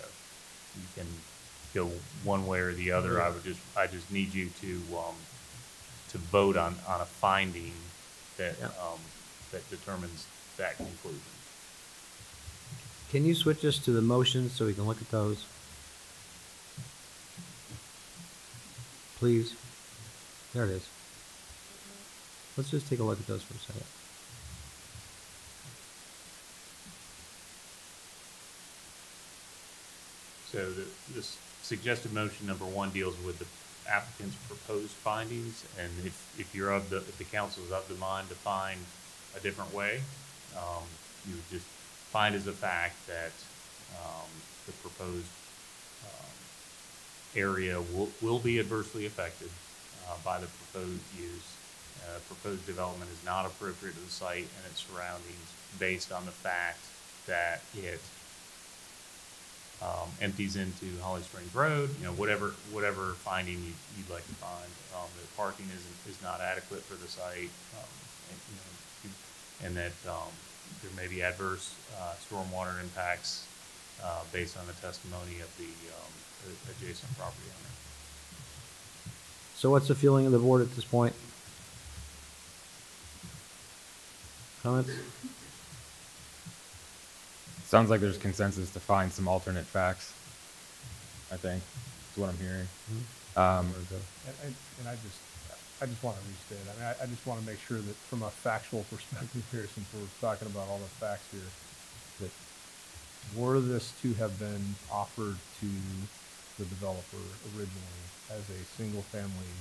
Speaker 22: you can go one way or the other. I just need you to vote on a finding that that determines that conclusion.
Speaker 1: Can you switch us to the motions so we can look at those? Please. There it is. Let's just take a look at those for a second.
Speaker 22: So this suggested motion number 1 deals with the applicant's proposed findings, and if the council is of the mind to find a different way, you would just find as a fact that the proposed area will be adversely affected by the proposed use. Proposed development is not appropriate to the site and its surroundings based on the fact that it empties into Holly Springs Road. You know, whatever finding you'd like to find. The parking is not adequate for the site, and that there may be adverse stormwater impacts based on the testimony of the adjacent property owner.
Speaker 1: So what's the feeling of the board at this point? Comments?
Speaker 4: Sounds like there's consensus to find some alternate facts, I think, is what I'm hearing.
Speaker 6: And I just want to restate, I mean, I just want to make sure that from a factual perspective here, since we're talking about all the facts here, that were this to have been offered to the developer originally as a single-family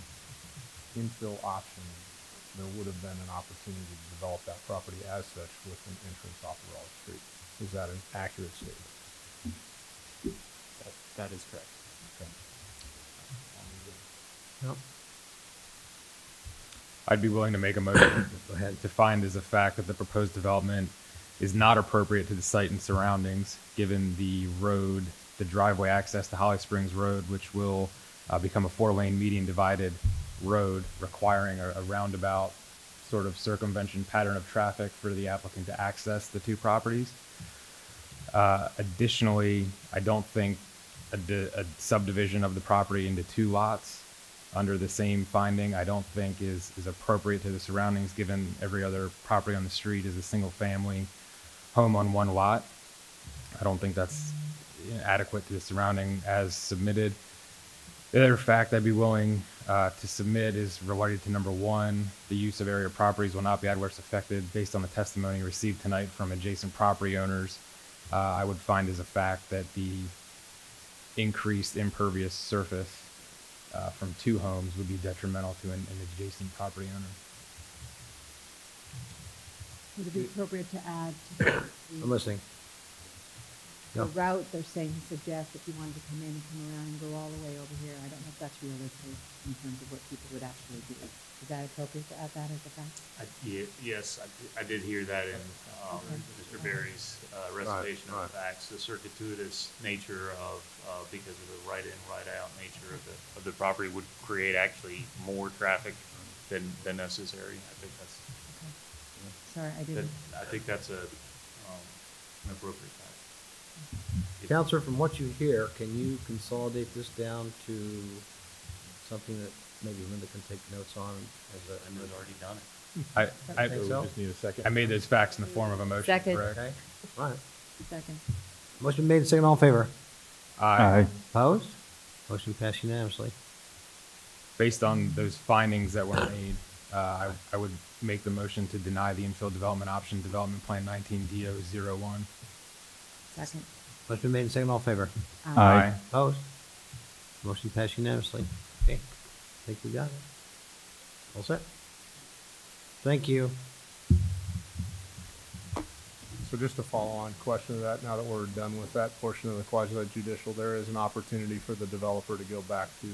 Speaker 6: infill option, there would have been an opportunity to develop that property as such with an entrance off of Raleigh Street. Is that an accurate statement?
Speaker 21: That is correct.
Speaker 6: Okay.
Speaker 1: Yep.
Speaker 4: I'd be willing to make a motion to find as a fact that the proposed development is not appropriate to the site and surroundings, given the road, the driveway access to Holly Springs Road, which will become a 4-lane median divided road, requiring a roundabout sort of circumvention pattern of traffic for the applicant to access the 2 properties. Additionally, I don't think a subdivision of the property into 2 lots under the same finding, I don't think is appropriate to the surroundings, given every other property on the street is a single family home on 1 lot. I don't think that's adequate to the surrounding as submitted. The other fact I'd be willing to submit is related to number one, the use of area properties will not be adverse affected based on the testimony received tonight from adjacent property owners. I would find as a fact that the increased impervious surface from 2 homes would be detrimental to an adjacent property owner.
Speaker 10: Would it be appropriate to add to the
Speaker 1: I'm listening.
Speaker 10: the
Speaker 1: Go.
Speaker 10: route they're saying to suggest if you wanted to come in and come around and go all the way over here? I don't know if that's realistic in terms of what people would actually do. Is that appropriate to add that as a fact?
Speaker 22: Yes, I did hear that in Mr. Berry's recitation of the facts, the circuitous nature of, because of the right in, right out nature of the property would create actually more traffic than necessary. I think that's.
Speaker 10: Sorry, I didn't.
Speaker 22: I think that's an appropriate fact.
Speaker 1: Counselor, from what you hear, can you consolidate this down to something that maybe Linda can take notes on as a?
Speaker 22: I know it's already done it.
Speaker 4: I
Speaker 1: Think so?
Speaker 6: Just need a second.
Speaker 4: I made those facts in the form of a motion,
Speaker 10: Second.
Speaker 4: correct?
Speaker 1: Okay, all right.
Speaker 10: Second.
Speaker 1: Motion made, second, all in favor?
Speaker 4: Aye.
Speaker 1: Opposed? Motion passed unanimously.
Speaker 4: Based on those findings that were made, I would make the motion to deny the infill development option, development plan 19D001.
Speaker 10: Second.
Speaker 1: Motion made, second, all in favor?
Speaker 4: Aye.
Speaker 1: Opposed? Motion passed unanimously. Okay, I think we got it. All set? Thank you.
Speaker 6: So just a follow-on question to that, now that we're done with that portion of the quasi judicial, there is an opportunity for the developer to go back to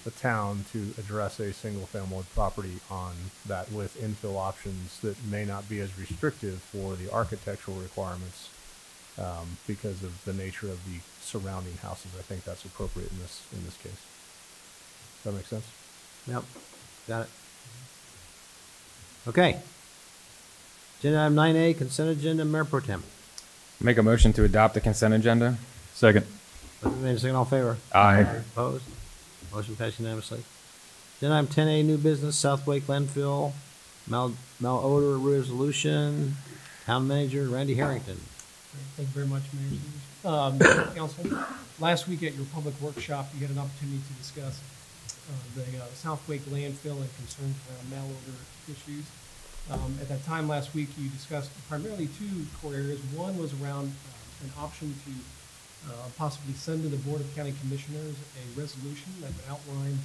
Speaker 6: the town to address a single-family property on that with infill options that may not be as restrictive for the architectural requirements because of the nature of the surrounding houses. I think that's appropriate in this case. Does that make sense?
Speaker 1: Yep, got it. Okay. Agenda item 9A, consent agenda, Mayor Pro Tem.
Speaker 4: Make a motion to adopt the consent agenda. Second.
Speaker 1: Motion made, second, all in favor?
Speaker 4: Aye.
Speaker 1: Opposed? Motion passed unanimously. Agenda item 10A, new business, Southwake landfill, malodor resolution, town manager Randy Harrington.
Speaker 2: Thank you very much, Mayor. Council, last week at your public workshop, you had an opportunity to discuss the Southwake landfill and concerns around malodor issues. At that time last week, you discussed primarily 2 core areas. One was around an option to possibly send to the Board of County Commissioners a resolution that would outline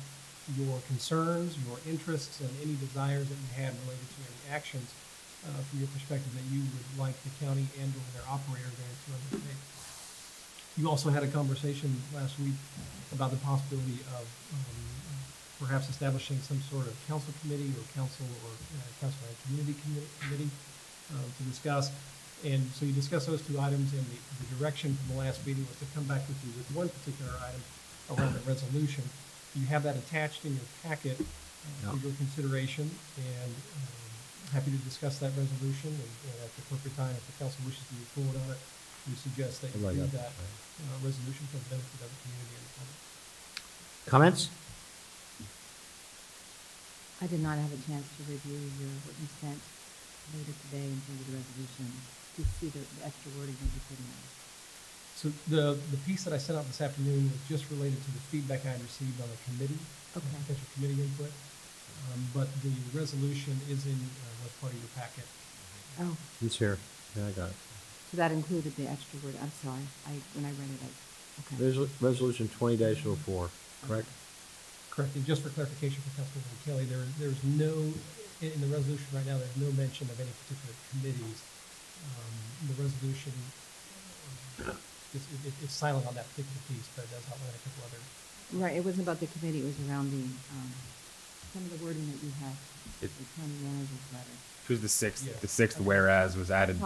Speaker 2: your concerns, your interests, and any desires that you had related to any actions from your perspective that you would like the county and or their operator there to undertake. You also had a conversation last week about the possibility of perhaps establishing some sort of council committee or council and community committee to discuss. And so you discussed those 2 items, and the direction from the last meeting was to come back with you with one particular item around the resolution. You have that attached in your packet for your consideration, and happy to discuss that resolution. And at the appropriate time, if the council wishes to move forward on it, we suggest that you do that resolution for the benefit of the community and the public.
Speaker 1: Comments?
Speaker 10: I did not have a chance to review what you sent later today in terms of the resolution to see the extra wording that you put in.
Speaker 2: So the piece that I sent out this afternoon was just related to the feedback I had received on the committee, potential committee input. But the resolution is in was part of your packet.
Speaker 10: Oh.
Speaker 1: It's here. Yeah, I got it.
Speaker 10: So that included the extra word. I'm sorry. When I read it, okay.
Speaker 1: Resolution 20-04, correct?
Speaker 2: Correct. And just for clarification for Councilwoman Kelly, there's no, in the resolution right now, there's no mention of any particular committees. The resolution, it's silent on that particular piece, but it does outline a couple other.
Speaker 10: Right. It wasn't about the committee. It was around the, some of the wording that you had, the county manager's letter.
Speaker 4: It was the sixth whereas was added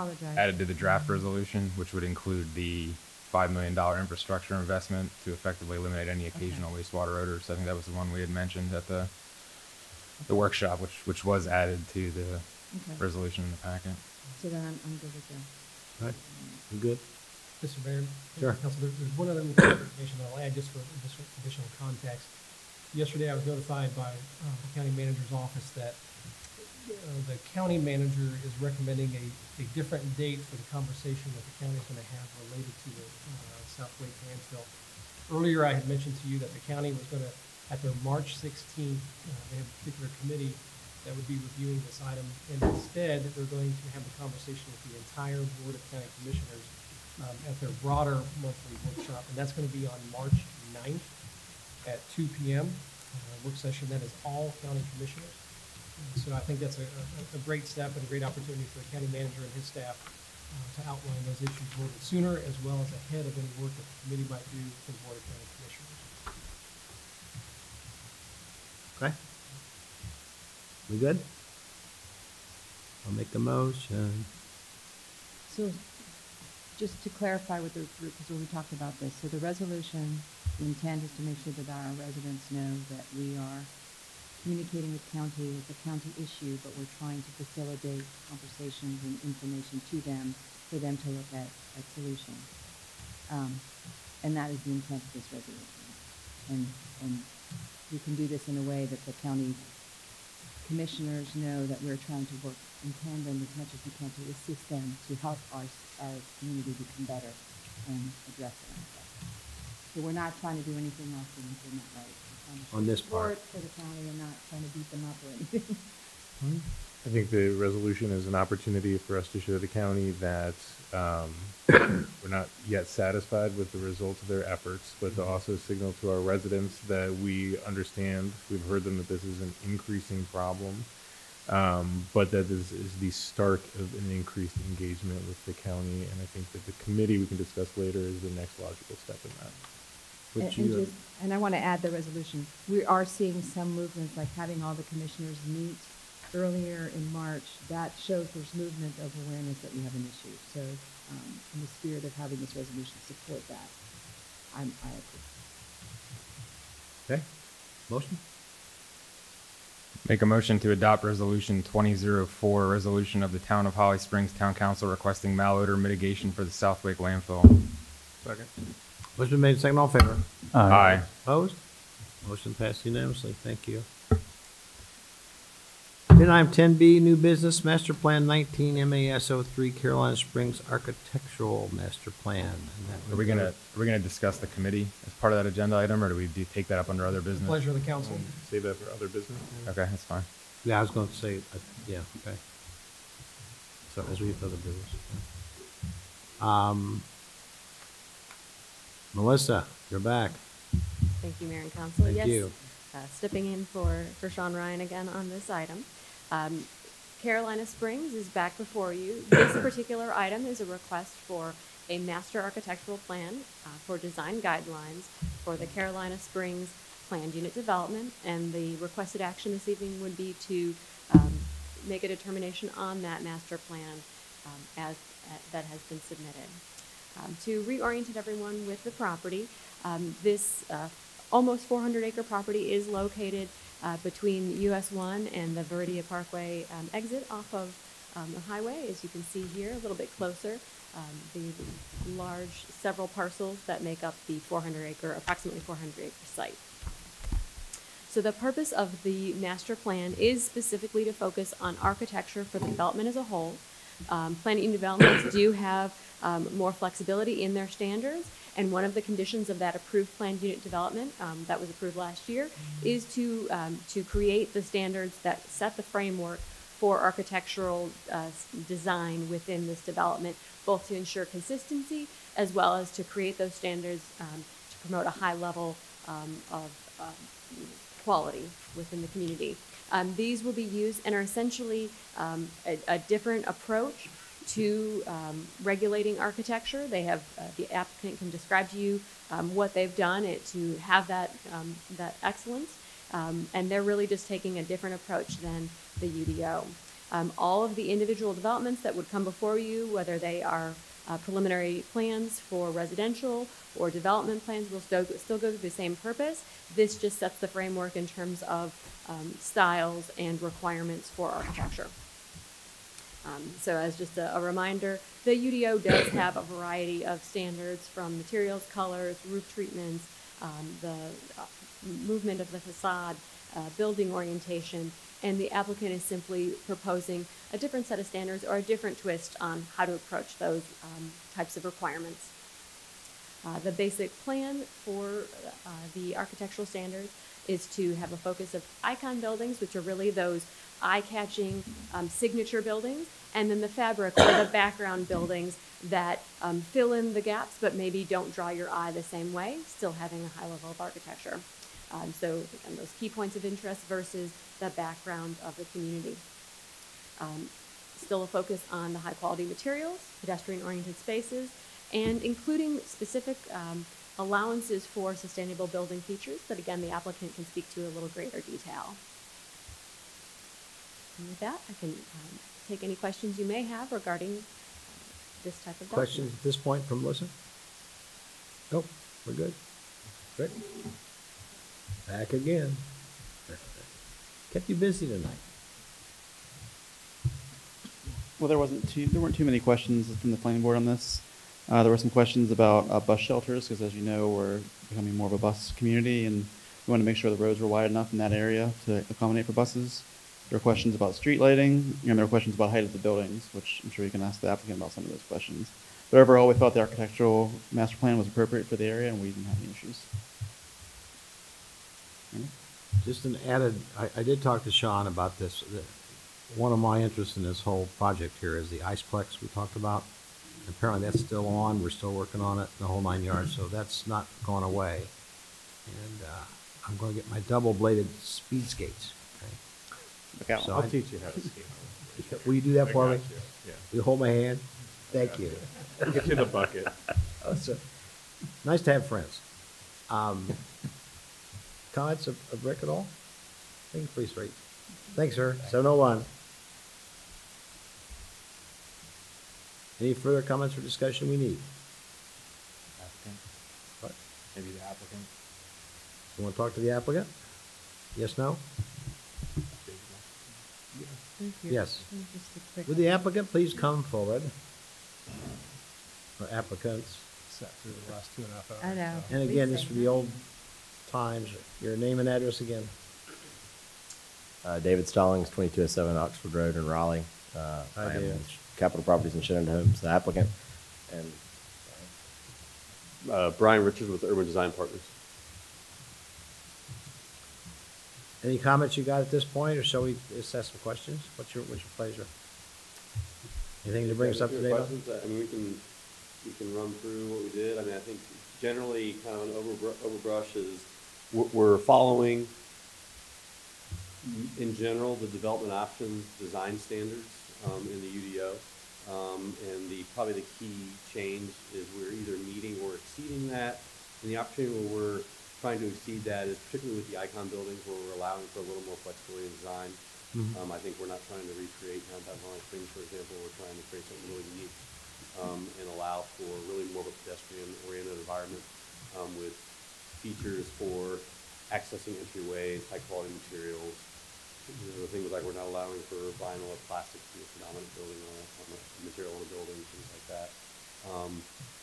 Speaker 4: to the draft resolution, which would include the $5 million infrastructure investment to effectively eliminate any occasional wastewater odors. I think that was the one we had mentioned at the workshop, which was added to the resolution in the packet.
Speaker 10: So then I'm good with that.
Speaker 1: All right. You good?
Speaker 2: Mr. Mayor,
Speaker 1: Sure.
Speaker 2: Council, there's one other information I'll add just for additional context. Yesterday, I was notified by the county manager's office that the county manager is recommending a different date for the conversation that the county is going to have related to the Southwake landfill. Earlier, I had mentioned to you that the county was going to At their March 16th, they have a particular committee that would be reviewing this item, and instead, they're going to have a conversation with the entire Board of County Commissioners at their broader monthly workshop, and that's going to be on March 9th at 2 p.m. Work session, that is all county commissioners. So I think that's a great step and a great opportunity for the county manager and his staff to outline those issues a little bit sooner, as well as ahead of any work that the committee might do for the Board of County Commissioners.
Speaker 1: Okay? We good? I'll make the motion.
Speaker 10: So, just to clarify with the group, because we talked about this, so the resolution, the intent is to make sure that our residents know that we are communicating with county, it's a county issue, but we're trying to facilitate conversations and information to them for them to look at solutions. And that is the intent of this resolution. And we can do this in a way that the county commissioners know that we're trying to work in tandem as much as we can to assist them to help our community become better and address it. So we're not trying to do anything else than implement right.
Speaker 1: On this part.
Speaker 10: For the county and not trying to beat them up or anything.
Speaker 9: I think the resolution is an opportunity for us to show the county that we're not yet satisfied with the results of their efforts, but to also signal to our residents that we understand, we've heard them that this is an increasing problem, but that this is the start of an increased engagement with the county. And I think that the committee we can discuss later is the next logical step in that.
Speaker 10: And I want to add the resolution. We are seeing some movements, like having all the commissioners meet earlier in March. That shows there's movement of awareness that we have an issue. So in the spirit of having this resolution support that, I agree.
Speaker 1: Okay, motion?
Speaker 4: Make a motion to adopt Resolution 2004, resolution of the Town of Holly Springs Town Council requesting malodor mitigation for the South Wake landfill.
Speaker 6: Second.
Speaker 1: Motion made, second, all in favor?
Speaker 4: Aye.
Speaker 1: Opposed? Motion passed unanimously. Thank you. Agenda item 10B, new business, master plan 19 MAS 03 Carolina Springs architectural master plan. And that
Speaker 4: Are we gonna discuss the committee as part of that agenda item, or do we take that up under other business?
Speaker 2: Pleasure of the council.
Speaker 6: Save that for other business.
Speaker 4: Okay, that's fine.
Speaker 1: Yeah, I was going to say, yeah, okay. So as we have other business. Melissa, you're back.
Speaker 12: Thank you, Mayor and Council.
Speaker 1: Thank
Speaker 12: Yes,
Speaker 1: you.
Speaker 12: Stepping in for Sean Ryan again on this item. Carolina Springs is back before you. This particular item is a request for a master architectural plan for design guidelines for the Carolina Springs planned unit development, and the requested action this evening would be to make a determination on that master plan that has been submitted. To reorient everyone with the property, this almost 400-acre property is located between US 1 and the Viridia Parkway exit off of the highway, as you can see here, a little bit closer. The large several parcels that make up the approximately 400-acre site. So the purpose of the master plan is specifically to focus on architecture for the development as a whole. Planning and developments do have more flexibility in their standards, and one of the conditions of that approved planned unit development that was approved last year is to create the standards that set the framework for architectural design within this development, both to ensure consistency as well as to create those standards to promote a high level of quality within the community. These will be used and are essentially a different approach to regulating architecture. They have, the applicant can describe to you what they've done to have that excellence, and they're really just taking a different approach than the UDO. All of the individual developments that would come before you, whether they are preliminary plans for residential or development plans, will still go through the same purpose. This just sets the framework in terms of styles and requirements for architecture. So as just a reminder, the UDO does have a variety of standards from materials, colors, roof treatments, the movement of the facade, building orientation, and the applicant is simply proposing a different set of standards or a different twist on how to approach those types of requirements. The basic plan for the architectural standards is to have a focus of icon buildings, which are really those eye-catching signature buildings, and then the fabric or the background buildings that fill in the gaps but maybe don't draw your eye the same way, still having a high level of architecture. So again, those key points of interest versus the background of the community. Still a focus on the high quality materials, pedestrian-oriented spaces, and including specific allowances for sustainable building features that, again, the applicant can speak to in a little greater detail. And with that, I can take any questions you may have regarding this type of document.
Speaker 1: Questions at this point from Melissa? Nope, we're good. Rick? Back again. Kept you busy tonight.
Speaker 14: Well, there weren't too many questions from the planning board on this. There were some questions about bus shelters, because as you know, we're becoming more of a bus community, and we want to make sure the roads were wide enough in that area to accommodate for buses. There were questions about street lighting, and there were questions about height of the buildings, which I'm sure you can ask the applicant about some of those questions. But overall, we thought the architectural master plan was appropriate for the area, and we didn't have any issues.
Speaker 1: Just an added, I did talk to Sean about this. One of my interests in this whole project here is the Iceplex we talked about. Apparently that's still on. We're still working on it, the whole 9 yards, so that's not gone away. And I'm going to get my double-bladed speed skates. Okay?
Speaker 6: Okay, I'll teach you how to skate.
Speaker 1: Will you do that for me?
Speaker 6: got you, yeah.
Speaker 1: Will you hold my hand? Thank you.
Speaker 6: I'll get you the bucket.
Speaker 1: So, nice to have friends. Comments of Rick at all? I think it's pretty straight. Thanks, sir. 701. Any further comments or discussion we need?
Speaker 4: Applicant?
Speaker 1: What?
Speaker 4: Maybe the applicant?
Speaker 1: You want to talk to the applicant? Yes, no? Yes. Would the applicant please come forward? Or applicants?
Speaker 6: Sat through the last 2.5 hours.
Speaker 10: I know.
Speaker 1: And again, this for the old times, your name and address again.
Speaker 11: David Stallings, 2207 Oxford Road in Raleigh.
Speaker 1: Hi,
Speaker 11: I am
Speaker 1: David.
Speaker 11: Capital Properties and Shenandoah Homes, the applicant. And
Speaker 16: Brian Richards with Urban Design Partners.
Speaker 1: Any comments you got at this point, or shall we assess some questions? What's your pleasure? Anything to bring us up to date on?
Speaker 16: Questions? I mean, we can run through what we did. I mean, I think generally kind of an overbrush is we're following, in general, the development options design standards in the UDO. And probably the key change is we're either meeting or exceeding that. And the opportunity where we're trying to exceed that is particularly with the icon buildings, where we're allowing for a little more flexibility in design. I think we're not trying to recreate downtown Holly Springs, for example. We're trying to create something really unique and allow for really more of a pedestrian-oriented environment with features for accessing entryways, high-quality materials. The things like we're not allowing for vinyl or plastic to be a predominant building on a material on a building, things like that.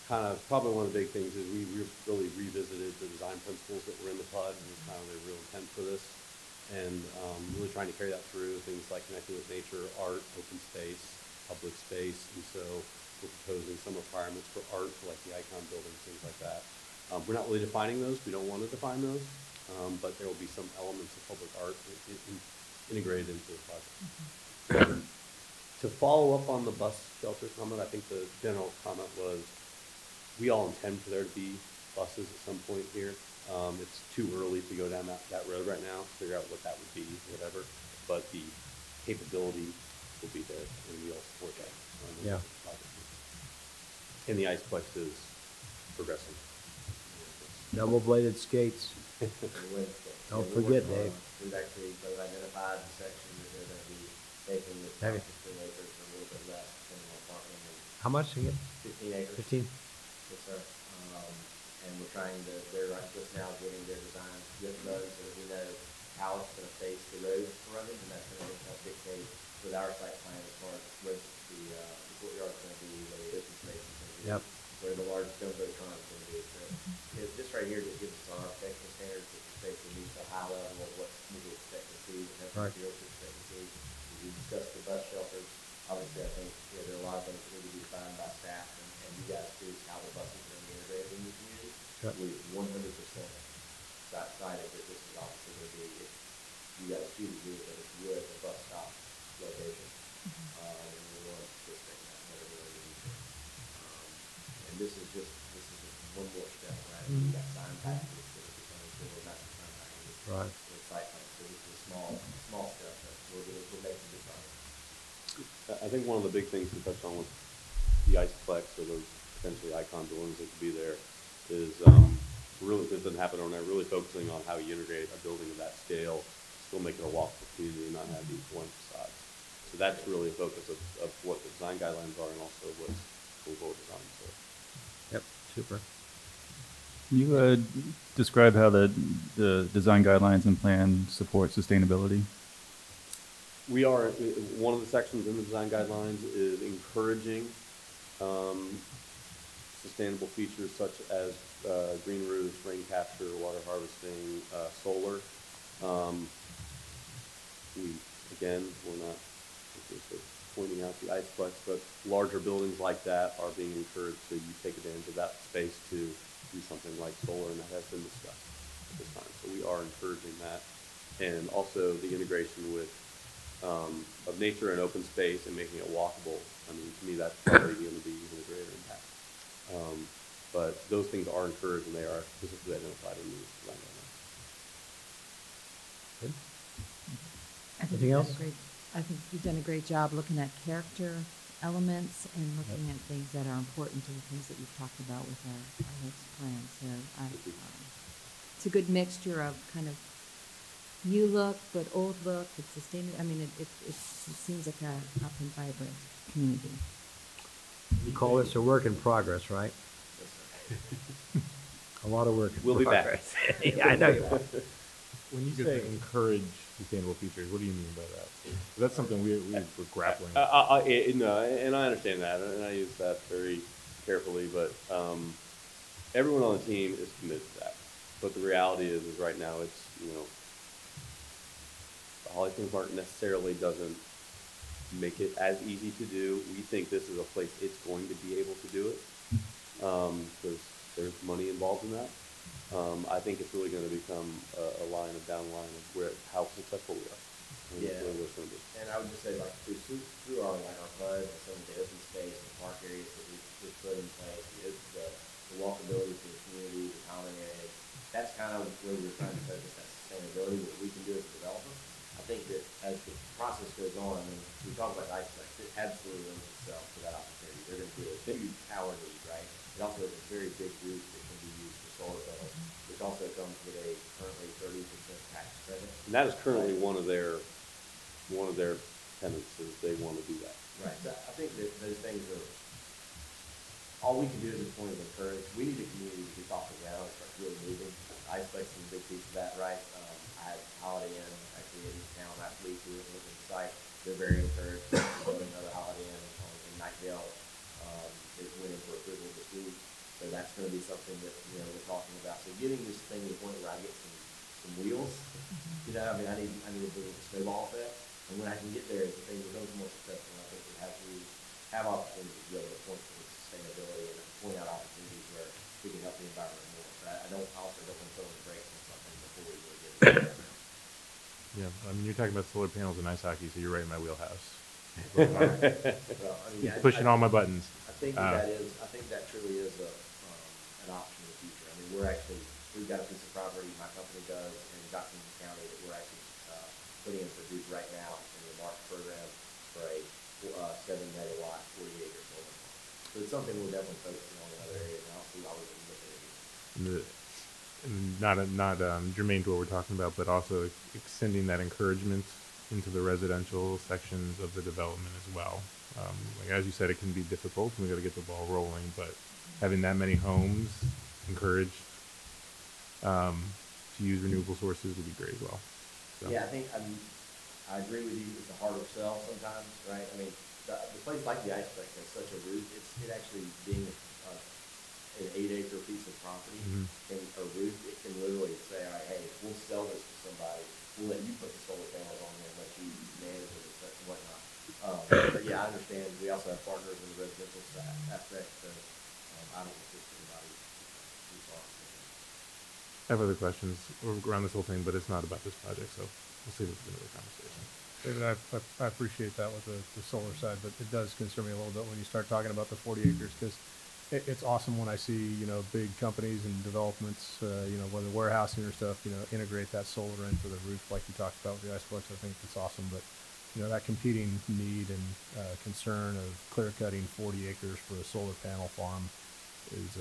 Speaker 16: Kind of probably one of the big things is we really revisited the design principles that were in the PUD, and it's kind of the real intent for this. And really trying to carry that through things like connecting with nature, art, open space, public space. And so we're proposing some requirements for art, for like the icon buildings, things like that. We're not really defining those. We don't want to define those, but there will be some elements of public art integrated into the project. To follow up on the bus shelter comment, I think the general comment was we all intend for there to be buses at some point here. It's too early to go down that road right now, figure out what that would be, whatever, but the capability will be there, and we all support that.
Speaker 1: Yeah.
Speaker 16: And the Iceplex is progressing.
Speaker 1: Double-bladed skates. Don't forget, Dave.
Speaker 11: We've actually identified the sections that they're going to be taking with
Speaker 1: Have you?
Speaker 11: 15 acres or a little bit less, depending on parking.
Speaker 1: How much again?
Speaker 11: 15 acres.
Speaker 1: 15?
Speaker 11: Yes, sir. And we're trying to, they're just now getting their design with those so that we know how it's going to face the road for running, and that's going to help dictate with our site plan as far as where the courtyard's going to be, where the business space is going to be,
Speaker 1: Yep.
Speaker 11: where the large jumbotron is going to be. So this right here just gives us our architectural standards, which basically meets the high level of what we would expect to see, what
Speaker 1: Right.
Speaker 11: materials we expect to see. We discussed the bus shelters. Obviously, I think there are a lot of things that need to be defined by staff and you guys choose how the buses are going to be integrated in the community.
Speaker 1: Yep.
Speaker 11: We 100% decided that this is obviously going to be, if you guys choose to do it, that it's with a bus stop location. And we want to sustain that whatever way we need to. And this is just one more step, right? We got sign packages that are becoming cool, not the sign packages.
Speaker 1: Right.
Speaker 11: With site plan, so this is a small step, but we're making good progress.
Speaker 16: I think one of the big things to touch on with the Iceplex or those potentially icon dorms that could be there is really, if it doesn't happen overnight, really focusing on how you integrate a building of that scale, still make it a walkable community and not have these one facades. So that's really a focus of what the design guidelines are and also what's going forward design. So.
Speaker 1: Yep, super.
Speaker 20: Can you describe how the design guidelines and plan support sustainability?
Speaker 16: We are, one of the sections in the design guidelines is encouraging sustainable features such as green roofs, rain capture, water harvesting, solar. We're not pointing out the Iceplex, but larger buildings like that are being encouraged to take advantage of that space to do something like solar, and that has been discussed at this time. So we are encouraging that, and also the integration with of nature and open space and making it walkable. I mean, to me, that's probably going to be even a greater impact. But those things are encouraged, and they are specifically identified in the design guidelines.
Speaker 1: Good.
Speaker 10: Anything else? I think you've done a great job looking at character elements and looking at things that are important to the things that you've talked about with our next plan. So it's a good mixture of kind of new look, but old look, but sustainable. I mean, it seems like a up and vibrant community.
Speaker 1: You call this a work in progress, right? A lot of work in
Speaker 16: We'll
Speaker 1: progress.
Speaker 16: be back.
Speaker 1: Yeah, I know you will.
Speaker 9: When you say encourage sustainable features, what do you mean by that? That's something we're grappling with.
Speaker 16: No, and I understand that, and I use that very carefully, but everyone on the team is committed to that. But the reality is right now it's, the Holly Springs Park necessarily doesn't make it as easy to do. We think this is a place it's going to be able to do it, because there's money involved in that. I think it's really going to become a line, a down line of how successful we are.
Speaker 11: Yeah, and I would just say, like, through our HUD and some of the open space, the park areas that we've put in place, the walkability for the community, the common areas, that's kind of where we're trying to focus that sustainability, what we can do as a developer. I think that as the process goes on, I mean, we talk about Iceplex, it absolutely lends itself to that opportunity. They're going to be a huge power need, right? It also has a very big roof that can be used for solar panels, which also comes with a currently 30% tax credit.
Speaker 16: And that is currently one of their tenants, is they want to do that.
Speaker 11: Right. So I think that those things are, all we can do at this point is encourage. We need a community to get off the ground and start really moving. Iceplex is a big piece of that, right? I had Holiday Inn actually in town last week. We were looking at the site. They're very encouraged. We're building another Holiday Inn in Knightdale. It went in for approval this week. So that's going to be something that, we're talking about. So getting this thing to the point where I get some wheels, I mean, I need to build a snowball effect. And when I can get there, the thing becomes more successful. I think we have opportunities to be able to point to sustainability and point out opportunities where we can help the environment more. But I also don't want to throw in the brakes on something before we really get it.
Speaker 9: Yeah, I mean, you're talking about solar panels and ice hockey, so you're right in my wheelhouse.
Speaker 11: Well, I mean,
Speaker 9: Pushing all my buttons.
Speaker 11: I think that truly is an option in the future. I mean, we've got a piece of property, my company does, in Johnson County that we're actually putting in for bid right now in the MARC program for a 7 megawatt, 40 acre solar farm. So it's something we're definitely focusing on in other areas, and I'll see why we can look at it.
Speaker 9: And not germane to what we're talking about, but also extending that encouragement into the residential sections of the development as well. Like as you said, it can be difficult, and we got to get the ball rolling. But having that many homes encouraged to use renewable sources would be great as well. So.
Speaker 11: Yeah, I agree with you. It's a harder sell sometimes, right? I mean, the place like the Iceplex has such a roof. It actually being an 8-acre piece of property and a roof, it can literally say, all right, hey, we'll sell this to somebody. We'll let you put the solar panels on there and let you manage it and whatnot. But yeah, I understand. We also have partners in the residential aspect, so I don't think anybody who's on.
Speaker 9: I have other questions around this whole thing, but it's not about this project, so we'll save it for another conversation.
Speaker 6: David, I appreciate that with the solar side, but it does concern me a little bit when you start talking about the 40 acres, because it's awesome when I see, big companies and developments, whether warehousing or stuff, integrate that solar into the roof like you talked about with the Icebox. I think it's awesome, but, that competing need and concern of clear cutting 40 acres for a solar panel farm is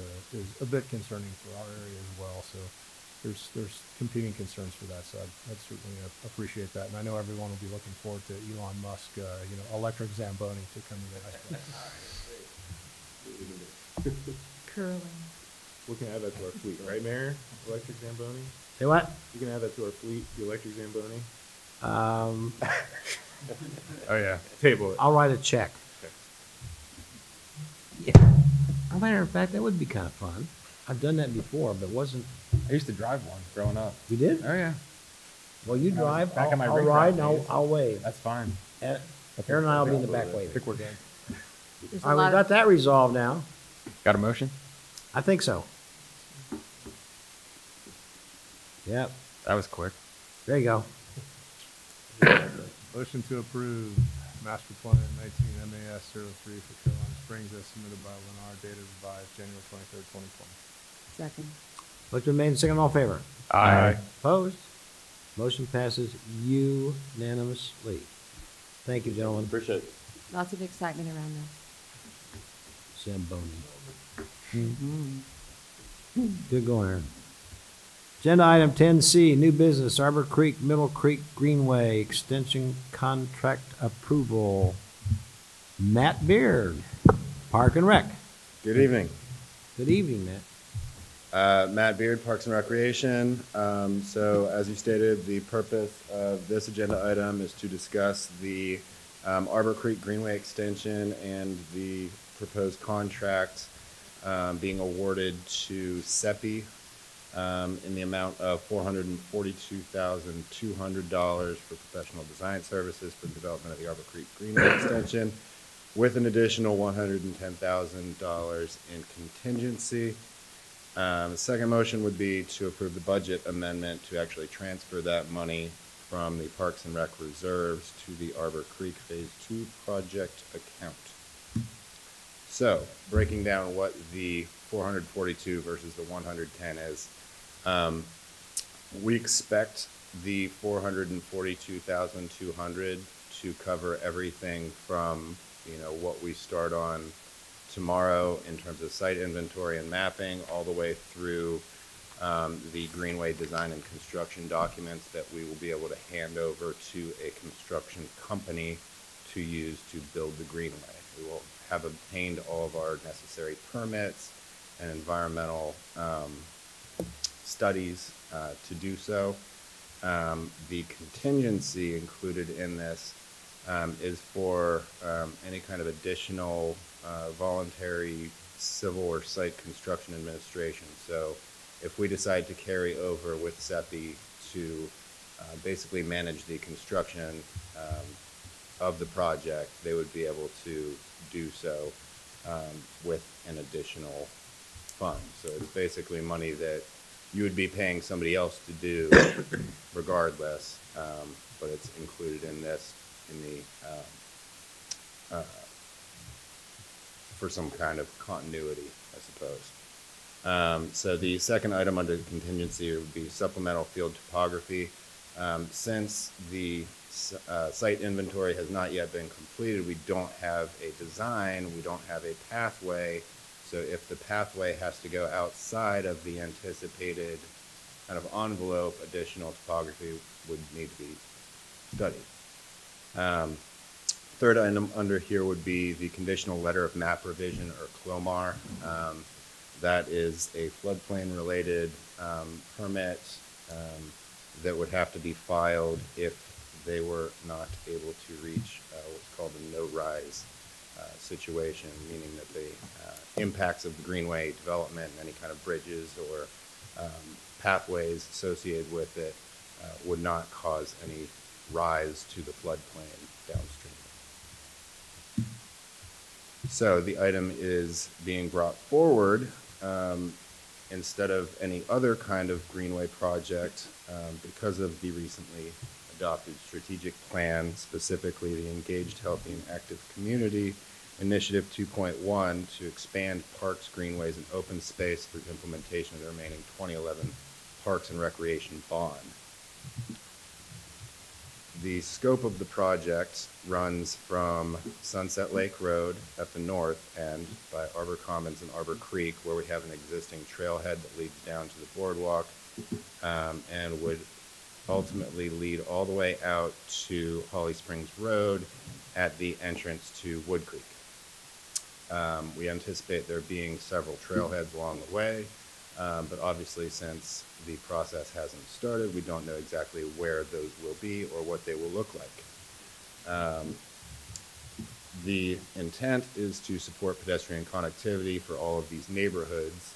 Speaker 6: a bit concerning for our area as well. So there's competing concerns for that. So I'd certainly appreciate that. And I know everyone will be looking forward to Elon Musk, electric Zamboni to come to the Icebox.
Speaker 10: Curling.
Speaker 9: We can add that to our fleet, right, Mayor? Electric Zamboni?
Speaker 1: Say what?
Speaker 9: You can add that to our fleet, the electric Zamboni?
Speaker 4: Oh, yeah.
Speaker 9: Table it.
Speaker 1: I'll write a check.
Speaker 9: Okay.
Speaker 1: Yeah. As a matter of fact, that would be kind of fun. I've done that before, but it wasn't.
Speaker 4: I used to drive one growing up.
Speaker 1: You did?
Speaker 4: Oh, yeah.
Speaker 1: Well, you drive.
Speaker 4: Back in my
Speaker 1: I'll
Speaker 4: ring
Speaker 1: ride
Speaker 4: drive
Speaker 1: and
Speaker 4: days.
Speaker 1: I'll wave.
Speaker 4: That's fine.
Speaker 1: Aaron and I will be in the back
Speaker 6: I
Speaker 1: waving.
Speaker 6: think we're good.
Speaker 12: There's a
Speaker 1: All right,
Speaker 12: lot
Speaker 1: we've got
Speaker 12: of,
Speaker 1: that resolved now.
Speaker 4: Got a motion?
Speaker 1: I think so. Yep.
Speaker 4: That was quick.
Speaker 1: There you go.
Speaker 6: Motion to approve master plan 19 MAS 03 for Carolina Springs as submitted by Lennar, dated revised January 23rd, 2020.
Speaker 10: Second.
Speaker 1: Motion made, second, all in favor?
Speaker 4: Aye.
Speaker 1: Opposed? Motion passes unanimously. Thank you, gentlemen.
Speaker 16: Appreciate it.
Speaker 10: Lots of excitement around this.
Speaker 1: Zamboni. Good going, Aaron. Agenda item 10C, new business, Arbor Creek, Middle Creek Greenway, extension contract approval. Matt Beard, Park and Rec.
Speaker 15: Good evening.
Speaker 1: Good evening, Matt.
Speaker 15: Matt Beard, Parks and Recreation. So as you stated, the purpose of this agenda item is to discuss the Arbor Creek Greenway extension and the proposed contract being awarded to SEPI in the amount of $442,200 for professional design services for the development of the Arbor Creek Greenway extension, with an additional $110,000 in contingency. The second motion would be to approve the budget amendment to actually transfer that money from the Parks and Rec reserves to the Arbor Creek Phase 2 project account. So, breaking down what the 442 versus the 110 is, we expect the 442,200 to cover everything from, what we start on tomorrow in terms of site inventory and mapping, all the way through the Greenway design and construction documents that we will be able to hand over to a construction company to use to build the Greenway. We will have obtained all of our necessary permits and environmental studies to do so. The contingency included in this is for any kind of additional voluntary civil or site construction administration. So if we decide to carry over with SEPI to basically manage the construction of the project, they would be able to do so with an additional fund. So it's basically money that you would be paying somebody else to do regardless, but it's included in this for some kind of continuity, I suppose. So the second item under contingency would be supplemental field topography. Since the site inventory has not yet been completed, we don't have a design, we don't have a pathway. So if the pathway has to go outside of the anticipated kind of envelope, additional topography would need to be studied. Third item under here would be the conditional letter of map revision, or CLOMAR. That is a floodplain related permit that would have to be filed if they were not able to reach what's called a no-rise situation, meaning that the impacts of the Greenway development and any kind of bridges or pathways associated with it would not cause any rise to the floodplain downstream. So the item is being brought forward instead of any other kind of greenway project, because of the recently adopted strategic plan, specifically the Engaged, Healthy, and Active Community Initiative 2.1, to expand parks, greenways, and open space through implementation of the remaining 2011 Parks and Recreation Bond. The scope of the project runs from Sunset Lake Road at the north end by Arbor Commons and Arbor Creek, where we have an existing trailhead that leads down to the boardwalk, and would ultimately lead all the way out to Holly Springs Road at the entrance to Wood Creek. We anticipate there being several trailheads along the way, but obviously, since the process hasn't started, we don't know exactly where those will be or what they will look like. The intent is to support pedestrian connectivity for all of these neighborhoods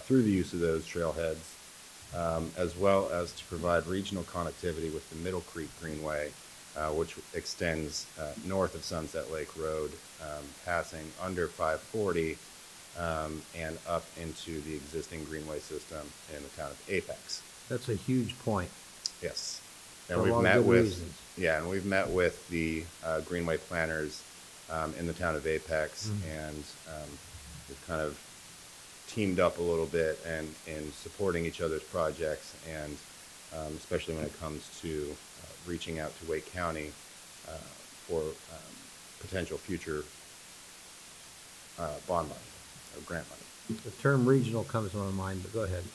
Speaker 15: through the use of those trailheads, as well as to provide regional connectivity with the Middle Creek Greenway, which extends north of Sunset Lake Road, passing under 540, and up into the existing greenway system in the town of Apex.
Speaker 1: That's a huge point.
Speaker 15: Yes.
Speaker 1: For
Speaker 15: And we've
Speaker 1: a lot of
Speaker 15: met
Speaker 1: good
Speaker 15: with,
Speaker 1: reasons.
Speaker 15: yeah, and we've met with the greenway planners in the town of Apex, and we've kind of teamed up a little bit and in supporting each other's projects, and especially when it comes to reaching out to Wake County for potential future bond money or grant money.
Speaker 1: The term regional comes to my mind, but go ahead.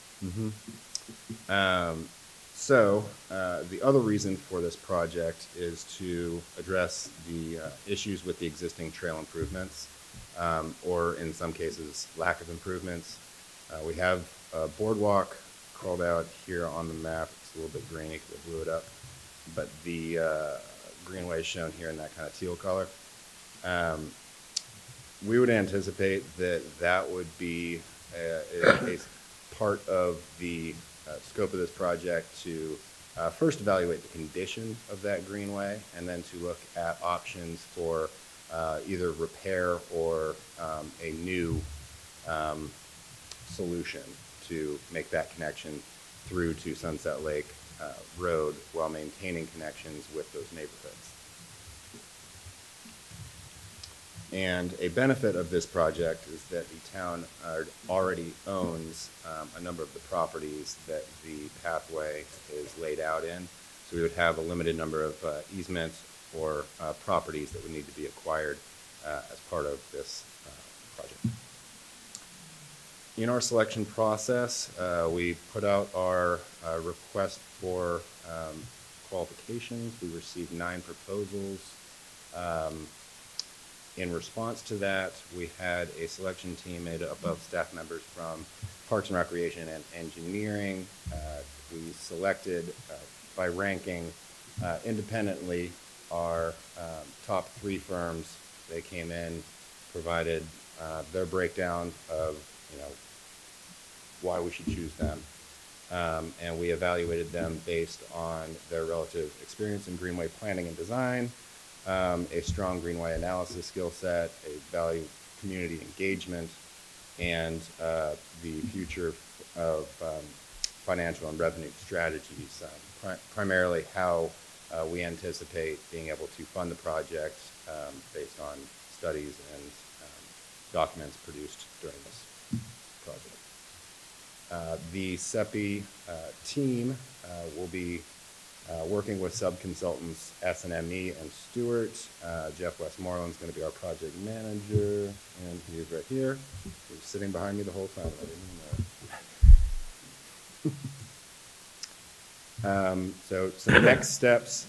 Speaker 15: So the other reason for this project is to address the issues with the existing trail improvements, or in some cases, lack of improvements. We have a boardwalk called out here on the map. It's a little bit grainy because I blew it up, but the greenway is shown here in that kind of teal color. We would anticipate that that would be a part of the scope of this project to first evaluate the condition of that greenway, and then to look at options for either repair or a new solution to make that connection through to Sunset Lake Road while maintaining connections with those neighborhoods. And a benefit of this project is that the town already owns a number of the properties that the pathway is laid out in. So we would have a limited number of easements or properties that would need to be acquired as part of this project. In our selection process, we put out our request for qualifications. We received 9 proposals. In response to that, we had a selection team made up of staff members from Parks and Recreation and Engineering. We selected by ranking independently our top 3 firms. They came in, provided their breakdown of, why we should choose them. And we evaluated them based on their relative experience in greenway planning and design, a strong greenway analysis skill set, a value community engagement, and the future of financial and revenue strategies, primarily how we anticipate being able to fund the project based on studies and documents produced during this project. The CEPI team will be working with sub-consultants S&ME and Stewart. Jeff Westmoreland is going to be our project manager, and he is right here. He was sitting behind me the whole time. I didn't know. So some next steps,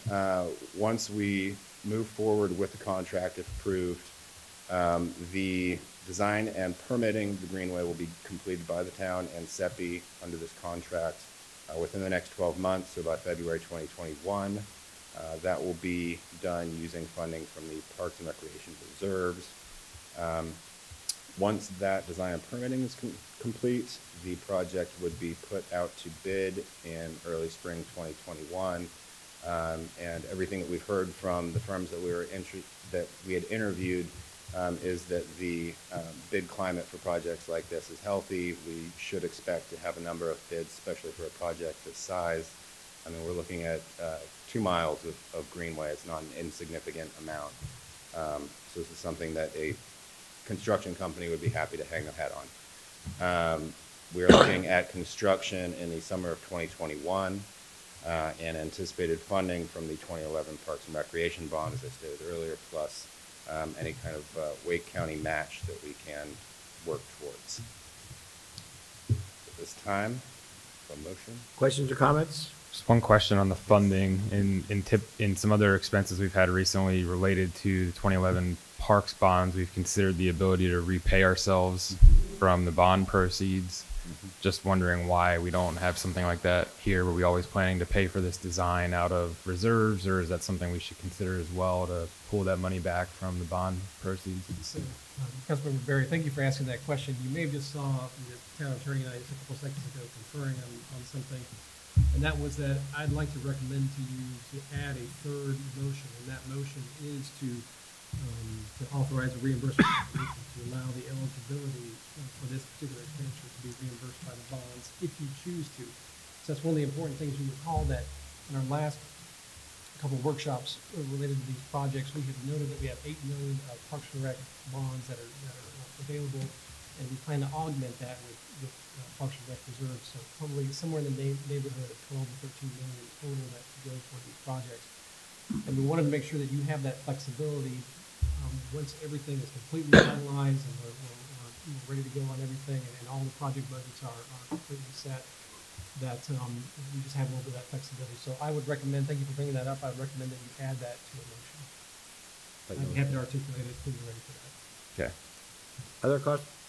Speaker 15: once we move forward with the contract, if approved, the design and permitting the greenway will be completed by the town and CEPI under this contract within the next 12 months, so by February 2021. That will be done using funding from the Parks and Recreation reserves. Once that design and permitting is complete, the project would be put out to bid in early spring 2021. And everything that we've heard from the firms that we had interviewed is that the bid climate for projects like this is healthy. We should expect to have a number of bids, especially for a project this size. I mean, we're looking at 2 miles of greenway. It's not an insignificant amount. So this is something that a construction company would be happy to hang their hat on. We're looking at construction in the summer of 2021 and anticipated funding from the 2011 Parks and Recreation Bond, as I stated earlier, plus any kind of Wake County match that we can work towards. At this time, a motion.
Speaker 1: Questions or comments?
Speaker 4: Just one question on the funding. In some other expenses we've had recently related to the 2011 Parks bonds, we've considered the ability to repay ourselves from the bond proceeds. Just wondering why we don't have something like that here. Were we always planning to pay for this design out of reserves, or is that something we should consider as well to pull that money back from the bond proceeds?
Speaker 2: So, Councilmember Berry, thank you for asking that question. You may have just saw the town attorney and I just a couple seconds ago conferring on something, and that was that I'd like to recommend to you to add a third motion, and that motion is to authorize a reimbursement to allow the eligibility for this particular expenditure to be reimbursed by the bonds if you choose to. So that's one of the important things. You recall that in our last couple of workshops related to these projects, we have noted that we have 8 million of Parks and Rec bonds that are available, and we plan to augment that with Parks and Rec reserves. So probably somewhere in the neighborhood of 12 to 13 million total that could go for these projects. And we wanted to make sure that you have that flexibility once everything is completely finalized and we're ready to go on everything, and all the project budgets are completely set, that we just have a little bit of that flexibility. So I would recommend, thank you for bringing that up, I would recommend that you add that to a motion. I'm happy to articulate it when you're ready for that.
Speaker 4: Okay.
Speaker 1: Other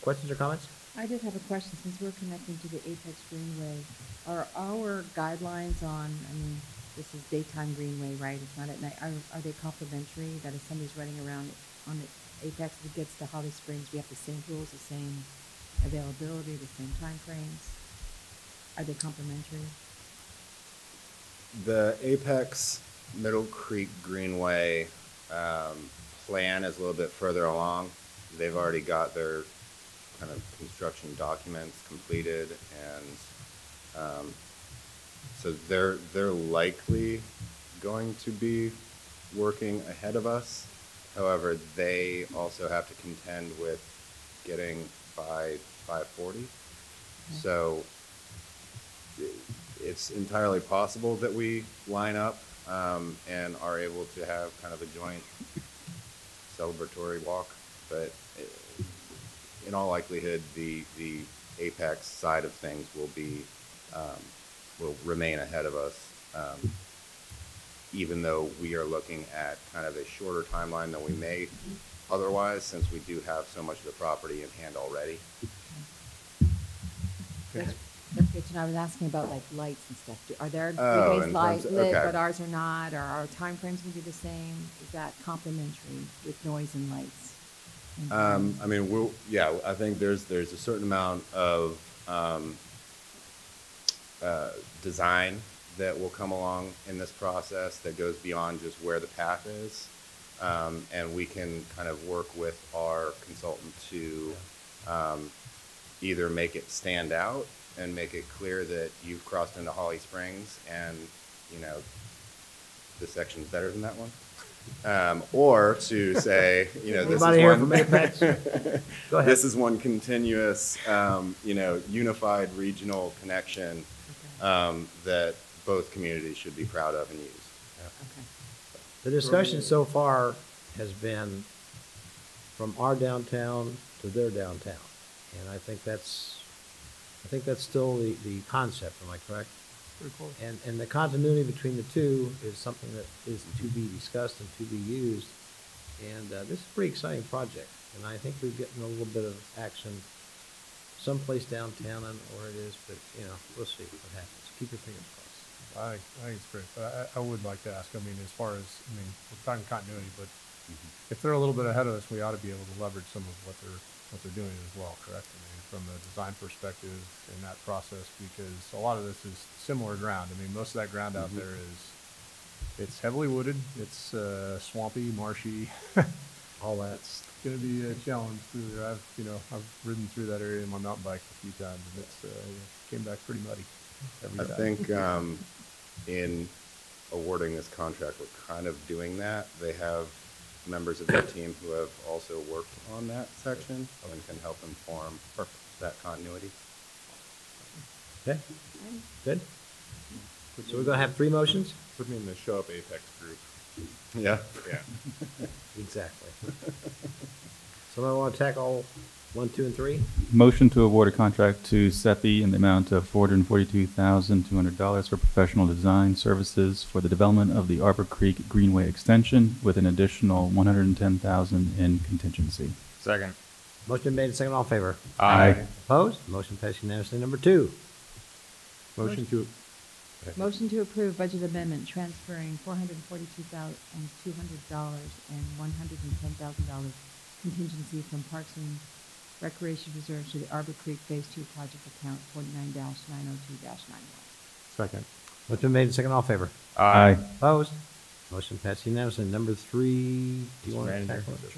Speaker 1: questions or comments?
Speaker 10: I did have a question, since we're connecting to the Apex Greenway. Are our guidelines on, I mean, this is daytime greenway, right? It's not at night. Are they complementary, that if somebody's running around on the Apex, if it gets to Holly Springs, we have the same rules, the same availability, the same time frames? Are they complementary?
Speaker 15: The Apex Middle Creek Greenway plan is a little bit further along. They've already got their kind of construction documents completed, and so they're likely going to be working ahead of us. However, they also have to contend with getting by 540. Okay. So it's entirely possible that we line up and are able to have kind of a joint celebratory walk, but in all likelihood, the Apex side of things will remain ahead of us, even though we are looking at kind of a shorter timeline than we may otherwise, since we do have so much of the property in hand already.
Speaker 10: That's good to know. I was asking about like lights and stuff. Are there
Speaker 15: in
Speaker 10: lights
Speaker 15: terms-
Speaker 10: lit,
Speaker 15: okay.
Speaker 10: but ours are not? Or our time frames will be the same? Is that complementary with noise and lights?
Speaker 15: I mean, I think there's a certain amount of design that will come along in this process that goes beyond just where the path is. And we can kind of work with our consultant to either make it stand out and make it clear that you've crossed into Holly Springs and, you know, this section's better than that one. Or to say, you know, this
Speaker 1: Anybody
Speaker 15: is
Speaker 1: here
Speaker 15: one,
Speaker 1: from Apex? Go ahead.
Speaker 15: This is one continuous, you know, unified regional connection that both communities should be proud of and use.
Speaker 10: Okay.
Speaker 1: The discussion so far has been from our downtown to their downtown, and I think that's still the concept. Am I correct?
Speaker 2: Pretty close.
Speaker 1: And the continuity between the two is something that is to be discussed and to be used. And this is a pretty exciting project, and I think we're getting a little bit of action someplace downtown. I don't know where it is, but you know, we'll see what happens. Keep your fingers crossed.
Speaker 6: I think it's great, but I would like to ask, I mean, as far as, I mean, we're talking continuity, but if they're a little bit ahead of us, we ought to be able to leverage some of what they're doing as well, correct? I mean, from a design perspective in that process, because a lot of this is similar ground. I mean, most of that ground out there it's heavily wooded, it's swampy, marshy,
Speaker 1: all that.
Speaker 6: gonna be a challenge through there. I've ridden through that area in my mountain bike a few times, and it's, came back pretty muddy every
Speaker 15: I
Speaker 6: time.
Speaker 15: think in awarding this contract, we're kind of doing that. They have members of their team who have also worked on that section and can help inform that continuity.
Speaker 1: Okay, good. So we're gonna have 3 motions?
Speaker 9: Put me in the Show Up Apex group.
Speaker 15: Yeah.
Speaker 9: Yeah.
Speaker 1: Exactly. Somebody want to tackle 1, 2, and 3?
Speaker 20: Motion to award a contract to SEPI in the amount of $442,200 for professional design services for the development of the Arbor Creek Greenway extension with an additional $110,000 in contingency.
Speaker 4: Second.
Speaker 1: Motion made and second, all in favor?
Speaker 20: Aye.
Speaker 1: Opposed? Motion passed unanimously. Number 2.
Speaker 6: Motion to,
Speaker 10: Motion to approve budget amendment transferring $442,200 and $110,000 contingency from Parks and Recreation Reserve to the Arbor Creek Phase 2 project account 49-902-91.
Speaker 6: second.
Speaker 1: Motion made and second, all in favor?
Speaker 20: Aye.
Speaker 1: Opposed? Motion passed unanimously. Number 3, do you want to
Speaker 4: Manager.
Speaker 1: tackle it?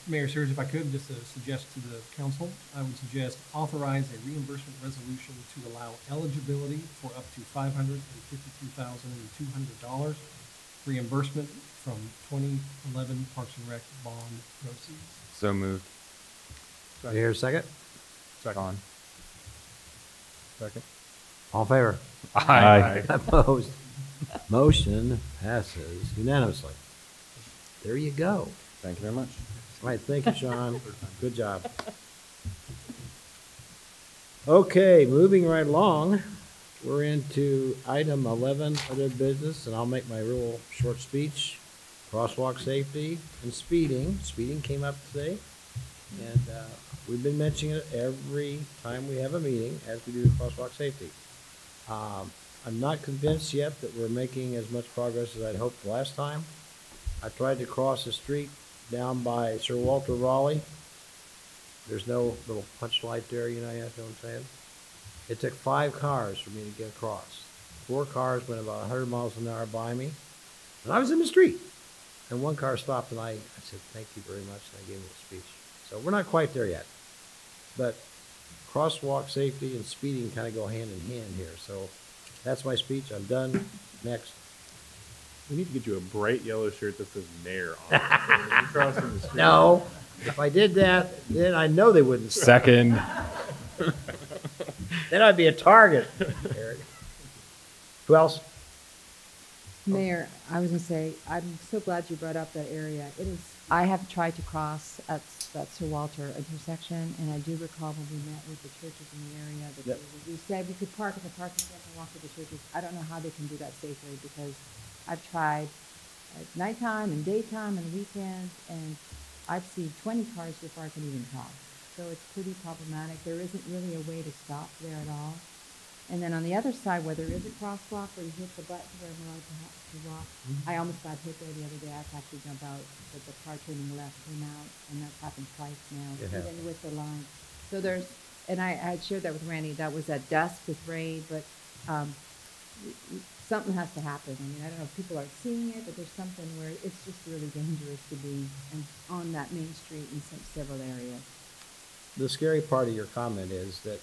Speaker 2: Mayor Sears, if I could, just to suggest to the council, I would suggest authorize a reimbursement resolution to allow eligibility for up to $552,200 reimbursement from 2011 Parks and Rec bond proceeds.
Speaker 4: So moved.
Speaker 1: Do you hear a second?
Speaker 4: On.
Speaker 6: Second.
Speaker 1: All in favor?
Speaker 20: Aye.
Speaker 1: Opposed? Motion passes unanimously. There you go.
Speaker 15: Thank you very much.
Speaker 1: All right, thank you, Sean. Good job. Okay, moving right along, we're into item 11, other business, and I'll make my real short speech. Crosswalk safety and speeding. Speeding came up today, and we've been mentioning it every time we have a meeting as we do crosswalk safety. I'm not convinced yet that we're making as much progress as I'd hoped last time. I tried to cross the street down by Sir Walter Raleigh. There's no little punch light there, you know what I'm saying? It took 5 cars for me to get across. 4 cars went about 100 miles an hour by me, and I was in the street. And 1 car stopped, and I said, thank you very much, and I gave him a speech. So we're not quite there yet. But crosswalk safety and speeding kind of go hand in hand here. So that's my speech. I'm done. Next.
Speaker 9: We need to get you a bright yellow shirt that says mayor on it. So when you're crossing the street.
Speaker 1: No. If I did that, then I know they wouldn't.
Speaker 4: Second.
Speaker 1: Then I'd be a target, Eric. Who else?
Speaker 10: Mayor, I was gonna say, I'm so glad you brought up that area. It is, I have tried to cross at that Sir Walter intersection, and I do recall when we met with the churches in the area, that
Speaker 1: Yep.
Speaker 10: we said we could park in the parking lot and walk to the churches. I don't know how they can do that safely, because I've tried at nighttime and daytime and weekends, and I've seen 20 cars before I can even cross. So it's pretty problematic. There isn't really a way to stop there at all. And then on the other side, where there is a crosswalk where you hit the button where I'm allowed to walk, I almost got hit there the other day. I had to jump out, but the car turning left came out, and that's happened twice now,
Speaker 1: It
Speaker 10: even
Speaker 1: happens.
Speaker 10: with the line. So there's, and I had shared that with Randy, that was at dusk with rain, but something has to happen. I mean, I don't know if people are seeing it, but there's something where it's just really dangerous to be on that main street in several areas.
Speaker 1: The scary part of your comment is that,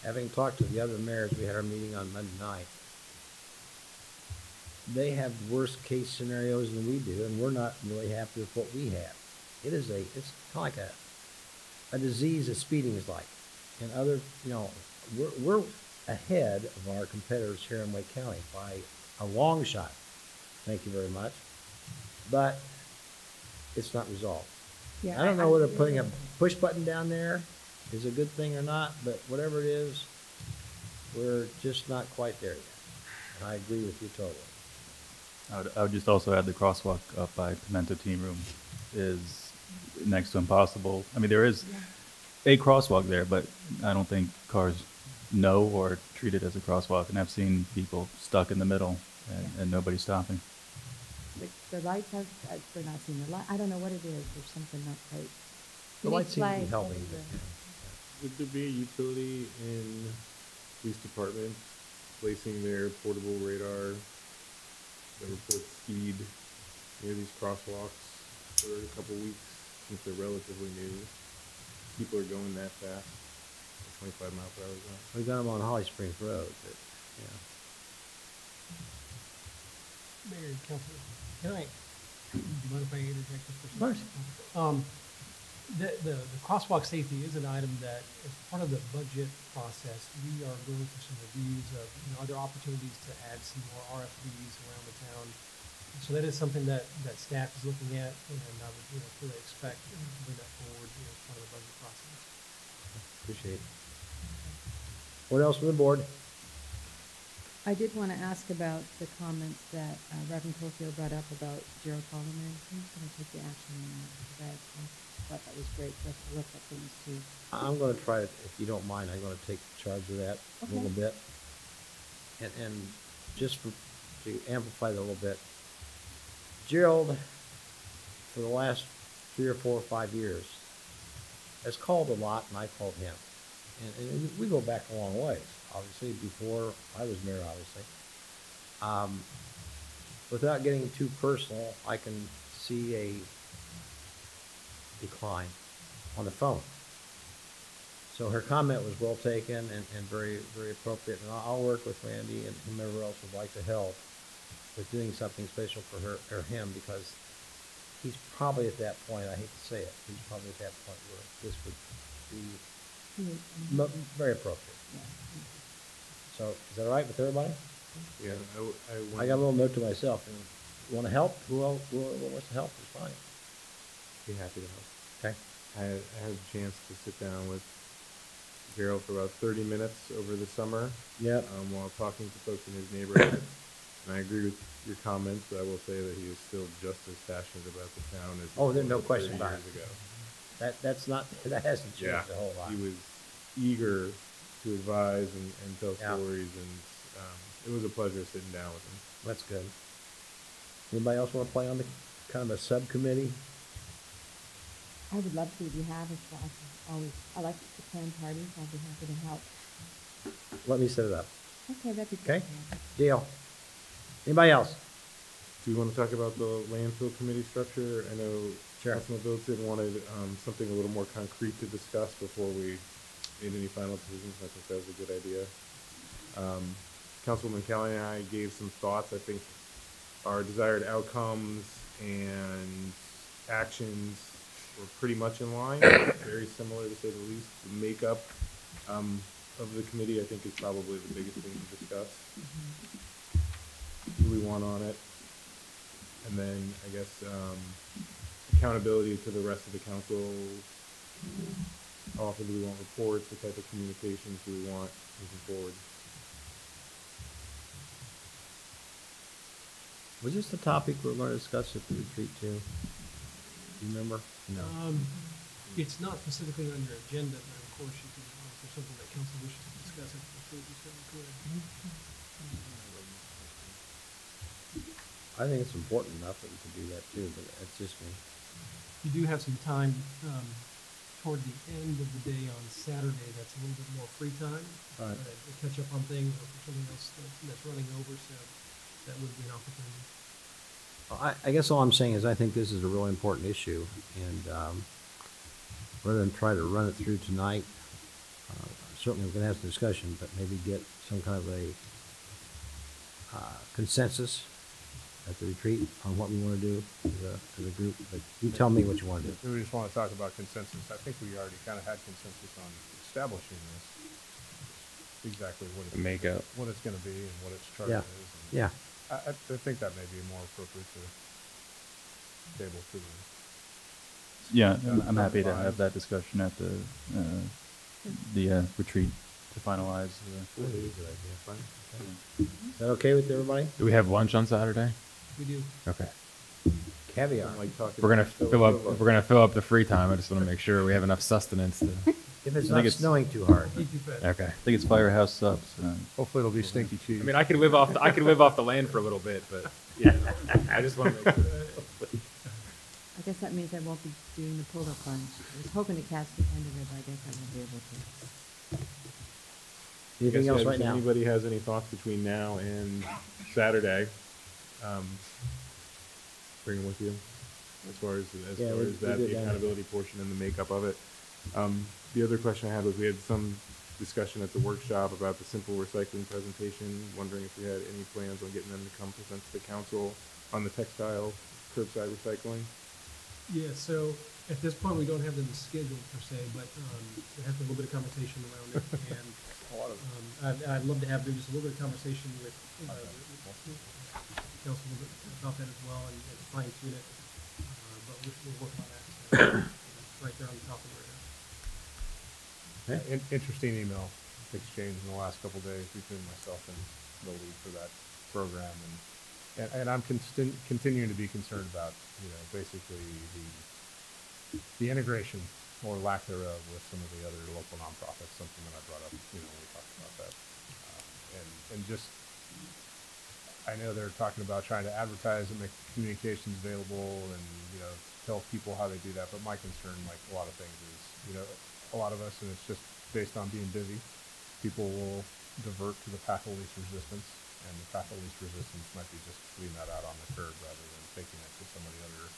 Speaker 1: having talked to the other mayors, we had our meeting on Monday night, they have worse case scenarios than we do, and we're not really happy with what we have. It's kind of like a disease that speeding is like. And other, we're ahead of our competitors here in Wake County by a long shot. Thank you very much. But it's not resolved.
Speaker 10: Yeah,
Speaker 1: I don't know whether putting a push button down there is a good thing or not, but whatever it is, we're just not quite there yet. And I agree with you totally.
Speaker 20: I would just also add the crosswalk up by Pimento Team Room is next to impossible. I mean, there is a crosswalk there, but I don't think cars know or treat it as a crosswalk. And I've seen people stuck in the middle and nobody stopping.
Speaker 10: The lights have, they're not seeing the light. I don't know what it is. There's something not quite.
Speaker 1: The
Speaker 10: You need
Speaker 1: lights seem to be
Speaker 10: flags
Speaker 1: helping.
Speaker 10: everywhere.
Speaker 9: Would there be a utility in police department placing their portable radar that reports speed near these crosswalks for a couple weeks? since they're relatively new, people are going that fast, 25 mile per hour zone.
Speaker 1: We got them on Holly Springs Road, but, yeah.
Speaker 2: Mayor and Council, can I, do you mind if I interject just for a
Speaker 1: Of
Speaker 2: second? The crosswalk safety is an item that, as part of the budget process, we are going for some reviews of, are there opportunities to add some more RFBs around the town? So that is something that staff is looking at, and I would, fully expect to bring that forward, as part of the budget process.
Speaker 1: Appreciate it. What else from the board?
Speaker 10: I did want to ask about the comments that Reverend Cofield brought up about Gerald Solomon. Who's going to take the action on that? Because I thought that was great for us to look at things too.
Speaker 1: I'm going to try, if you don't mind, I'm going to take charge of that a little bit. And just to amplify that a little bit, Gerald, for the last 3 or 4 or 5 years, has called a lot, and I called him. And we go back a long ways, obviously, before I was mayor, obviously. Without getting too personal, I can see a decline on the phone. So her comment was well taken and very, very appropriate. And I'll work with Randy and whomever else would like to help with doing something special for her or him, because he's probably at that point, I hate to say it, he's probably at that point where this would be very appropriate. So is that all right with everybody?
Speaker 9: Yeah,
Speaker 1: I got a little note to myself. And you want to help? Who wants to help? It's fine.
Speaker 9: Be happy to help.
Speaker 1: Okay.
Speaker 9: I had a chance to sit down with Gerald for about 30 minutes over the summer.
Speaker 1: Yep.
Speaker 9: While talking to folks in his neighborhood. And I agree with your comments, but I will say that he is still just as passionate about the town as he
Speaker 1: there's no
Speaker 9: was
Speaker 1: question
Speaker 9: 30
Speaker 1: about
Speaker 9: years
Speaker 1: it.
Speaker 9: ago.
Speaker 1: That hasn't changed a whole lot.
Speaker 9: He was eager to advise and tell stories, and it was a pleasure sitting down with him.
Speaker 1: That's good. Anybody else want to play on the kind of a subcommittee?
Speaker 10: I would love to if you have a class. I like to plan parties. I'd be happy to help.
Speaker 1: Let me set it up.
Speaker 10: Okay, that'd be
Speaker 1: Okay?
Speaker 10: good.
Speaker 1: Deal. Anybody else?
Speaker 9: Do you want to talk about the landfill committee structure? I know Councilman Billington wanted something a little more concrete to discuss before we made any final decisions. I think that was a good idea. Councilwoman Kelly and I gave some thoughts. I think our desired outcomes and actions were pretty much in line, very similar to say the least. The makeup of the committee, I think, is probably the biggest thing to discuss. Who we want on it, and then I guess accountability to the rest of the council. How often do we want reports? What type of communications do we want moving forward?
Speaker 1: Was this the topic we were going to discuss at the retreat too? Do you remember? No.
Speaker 2: It's not specifically on your agenda, but of course you can, if there's something that council wishes to discuss, it, you certainly could.
Speaker 1: I think it's important enough that we can do that too, but that's just me.
Speaker 2: You do have some time toward the end of the day on Saturday that's a little bit more free time.
Speaker 1: Right.
Speaker 2: To catch up on things or for something else that's running over, so that would be an opportunity.
Speaker 1: I guess all I'm saying is I think this is a really important issue, and rather than try to run it through tonight, certainly we can have some discussion, but maybe get some kind of a consensus at the retreat on what we want to do as a group. But you tell me what you want to do.
Speaker 6: We just want to talk about consensus. I think we already kind of had consensus on establishing this. Exactly what
Speaker 4: The makeup.
Speaker 6: what it's going to be and what its charter is. And
Speaker 1: Yeah.
Speaker 6: I think that may be more appropriate to table to the.
Speaker 20: Yeah, I'm happy to have that discussion at the retreat to finalize.
Speaker 1: Is that okay with everybody?
Speaker 4: Do we have lunch on Saturday?
Speaker 2: We do.
Speaker 4: Okay.
Speaker 1: Caviar.
Speaker 4: We're gonna fill up. We're gonna fill up the free time. I just want to make sure we have enough sustenance to.
Speaker 1: If it's not snowing too hard.
Speaker 4: Okay.
Speaker 20: I think it's Firehouse Subs.
Speaker 6: Hopefully it'll be stinky cheese.
Speaker 4: I mean, I could live off. I could live off the land for a little bit, but yeah, I just want to make sure.
Speaker 10: I guess that means I won't be doing the pull-up lunch. I was hoping to catch the end of it, but I guess I won't be able to.
Speaker 1: Anything else right
Speaker 9: If
Speaker 1: now?
Speaker 9: anybody has any thoughts between now and Saturday, bring them with you. as far as
Speaker 1: Yeah, we
Speaker 9: that,
Speaker 1: did
Speaker 9: the
Speaker 1: that.
Speaker 9: accountability portion and the makeup of it. The other question I had was we had some discussion at the workshop about the simple recycling presentation, wondering if we had any plans on getting them to come present to the council on the textile curbside recycling.
Speaker 2: Yeah, so at this point, we don't have them scheduled per se, but there has been a little bit of conversation around it. And I'd love to have just a little bit of conversation with council a little bit about that as well and fine tune it. But we're working on that. So, right there on the top of the radar.
Speaker 6: Interesting email exchange in the last couple of days between myself and the lead for that program, and I'm continuing to be concerned about, basically the integration or lack thereof with some of the other local nonprofits. Something that I brought up, when we talked about that, and just I know they're talking about trying to advertise and make communications available and tell people how they do that. But my concern, like a lot of things, is a lot of us, and it's just based on being busy, people will divert to the path of least resistance, and the path of least resistance might be just leaving that out on the curb rather than taking it to some of the other,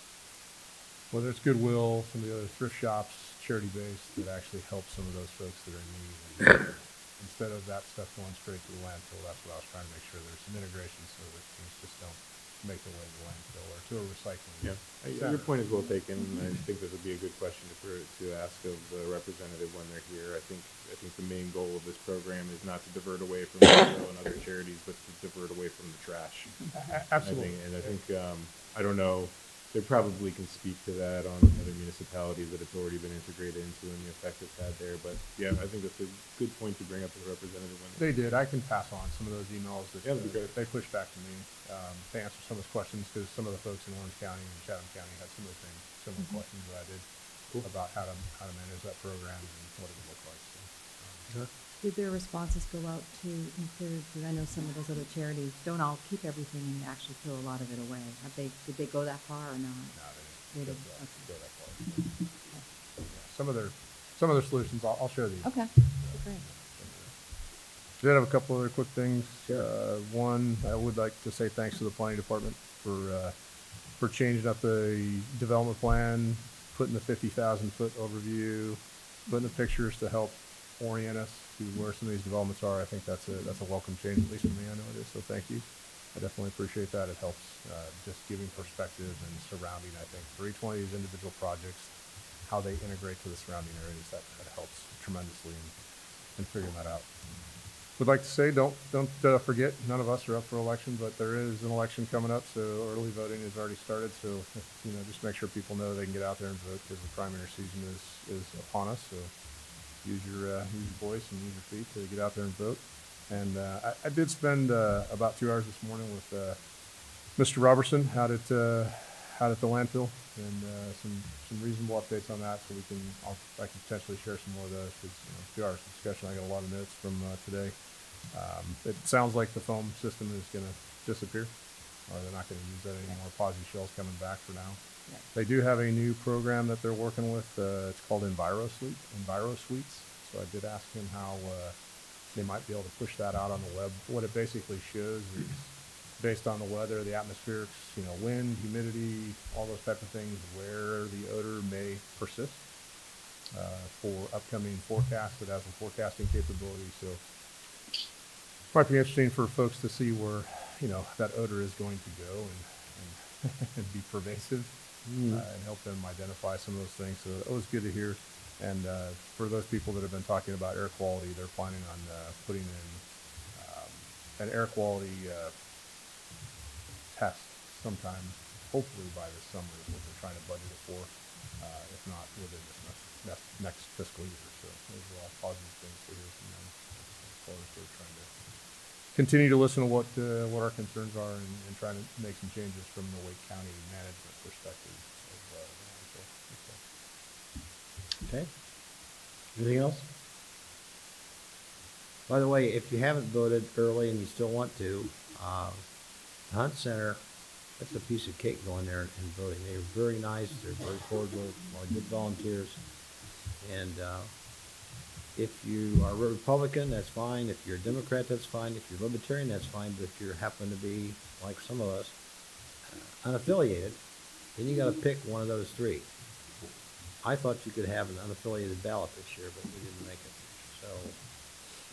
Speaker 6: whether it's Goodwill, some of the other thrift shops, charity-based, that actually help some of those folks that are in need. And instead of that stuff going straight to the landfill, that's what I was trying to make sure there's some integration so that things just don't make their way to the landfill or to a recycling.
Speaker 9: Yeah, your point is well taken. I think this would be a good question to ask of the representative when they're here. I think the main goal of this program is not to divert away from Goodwill and other charities, but to divert away from the trash.
Speaker 6: Absolutely.
Speaker 9: I think I don't know. They probably can speak to that on other municipalities that it's already been integrated into and the effect it's had there. But yeah, I think that's a good point to bring up to the representative when
Speaker 6: They did. I can pass on some of those emails that
Speaker 9: Yeah, that'd be great.
Speaker 6: they pushed back to me to answer some of those questions, because some of the folks in Orange County and Chatham County had some of the same similar questions that I did about how to manage that program and what it would look like. So,
Speaker 10: Did their responses go out to include, because I know some of those other charities don't all keep everything and actually throw a lot of it away. Did they go that far or not?
Speaker 6: No,
Speaker 10: They
Speaker 6: they
Speaker 10: didn't.
Speaker 6: didn't
Speaker 10: Okay.
Speaker 6: go that far. Yeah, some of their solutions, I'll share these.
Speaker 10: Okay, great.
Speaker 6: Did have a couple other quick things. One, I would like to say thanks to the planning department for changing up the development plan, putting the 50,000-foot overview, putting the pictures to help orient us to where some of these developments are. I think that's a welcome change, at least for me. I know it is. So thank you. I definitely appreciate that. It helps just giving perspective and surrounding. I think for each one of these individual projects, how they integrate to the surrounding areas, that helps tremendously in figuring that out. Would like to say, don't forget, none of us are up for election, but there is an election coming up, so early voting has already started. So, just make sure people know they can get out there and vote, because the primary season is upon us. So use your voice and use your feet to get out there and vote. And I did spend about 2 hours this morning with Mr. Robertson out at the landfill, and some reasonable updates on that. So I can potentially share some more of those, because 2 hours of discussion. I got a lot of notes from today. It sounds like the foam system is going to disappear, or they're not going to use that anymore. Posi shells coming back for now.
Speaker 10: Yeah.
Speaker 6: They do have a new program that they're working with. It's called Enviro Suites. So I did ask him how they might be able to push that out on the web. What it basically shows is, based on the weather, the atmospherics, wind, humidity, all those type of things, where the odor may persist for upcoming forecasts. It has a forecasting capability. So it might be interesting for folks to see where, that odor is going to go and be pervasive. And help them identify some of those things. So it was good to hear. And for those people that have been talking about air quality, they're planning on putting in an air quality test sometime, hopefully by this summer is what they're trying to budget it for, if not within this next fiscal year. So those are all positive things to hear from them. As far as they're trying to continue to listen to what our concerns are and trying to make some changes from the Wake County management perspective of the landfill.
Speaker 1: Okay. Anything else? By the way, if you haven't voted early and you still want to, Hunt Center, that's a piece of cake going there and voting. They're very nice. They're very cordial, are good volunteers. And if you are a Republican, that's fine. If you're a Democrat, that's fine. If you're Libertarian, that's fine. But if you happen to be, like some of us, unaffiliated, then you gotta pick one of those three. I thought you could have an unaffiliated ballot this year, but we didn't make it. So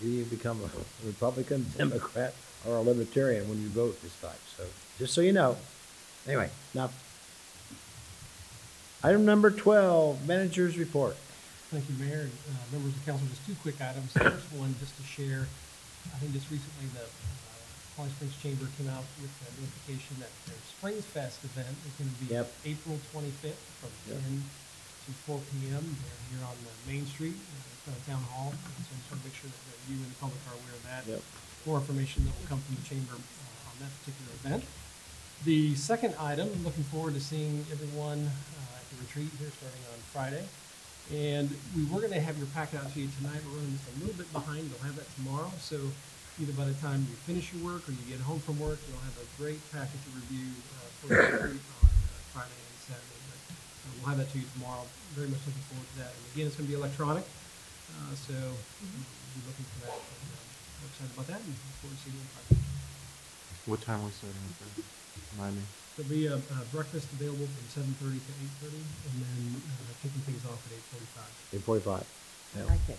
Speaker 1: you either become a Republican, Democrat, or a Libertarian when you vote this time. So just so you know. Anyway, now, item number 12, manager's report.
Speaker 2: Thank you, Mayor, and members of the council. Just two quick items. The first one, just to share, I think just recently the Holly Springs Chamber came out with a notification that their Springs Fest event is going to be April 25th from 10 to 4 p.m. They're here on Main Street, in front of Town Hall. And so I just want to make sure that you and the public are aware of that. More information that will come from the chamber on that particular event. The second item, I'm looking forward to seeing everyone at the retreat here starting on Friday. And we were going to have your packet out to you tonight. We're running just a little bit behind. You'll have that tomorrow. So either by the time you finish your work or you get home from work, you'll have a great packet to review for the retreat on Friday and Saturday. But we'll have that to you tomorrow. Very much looking forward to that. And again, it's going to be electronic. So we'll be looking for that. And, we're excited about that and look forward to seeing you on Friday.
Speaker 9: What time are we starting with that? Remind me.
Speaker 2: There'll be a breakfast available from 7:30 to 8:30, and then kicking things off at 8:45.
Speaker 1: 8:45. Yeah.
Speaker 10: I like it.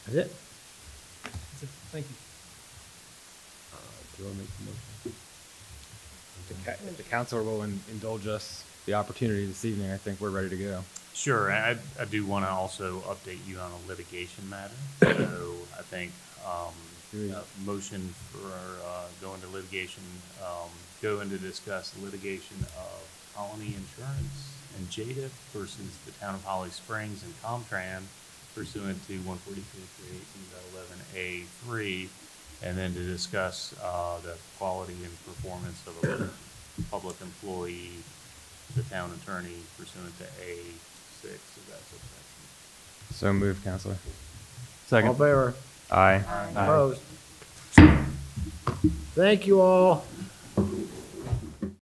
Speaker 1: That's it?
Speaker 2: That's it. Thank you.
Speaker 1: Do you want to make the motion?
Speaker 4: If the council will indulge us the opportunity this evening, I think we're ready to go.
Speaker 22: Sure, I do want to also update you on a litigation matter. So I think motion for going to litigation, going to discuss litigation of Colony Insurance and JADIP versus the town of Holly Springs and Comtran pursuant to 142.318.11A3, and then to discuss the quality and performance of a public employee, the town attorney pursuant to A6 of that subsection.
Speaker 4: So moved, Counselor.
Speaker 1: All in favor?
Speaker 4: Aye.
Speaker 1: Opposed? Thank you all.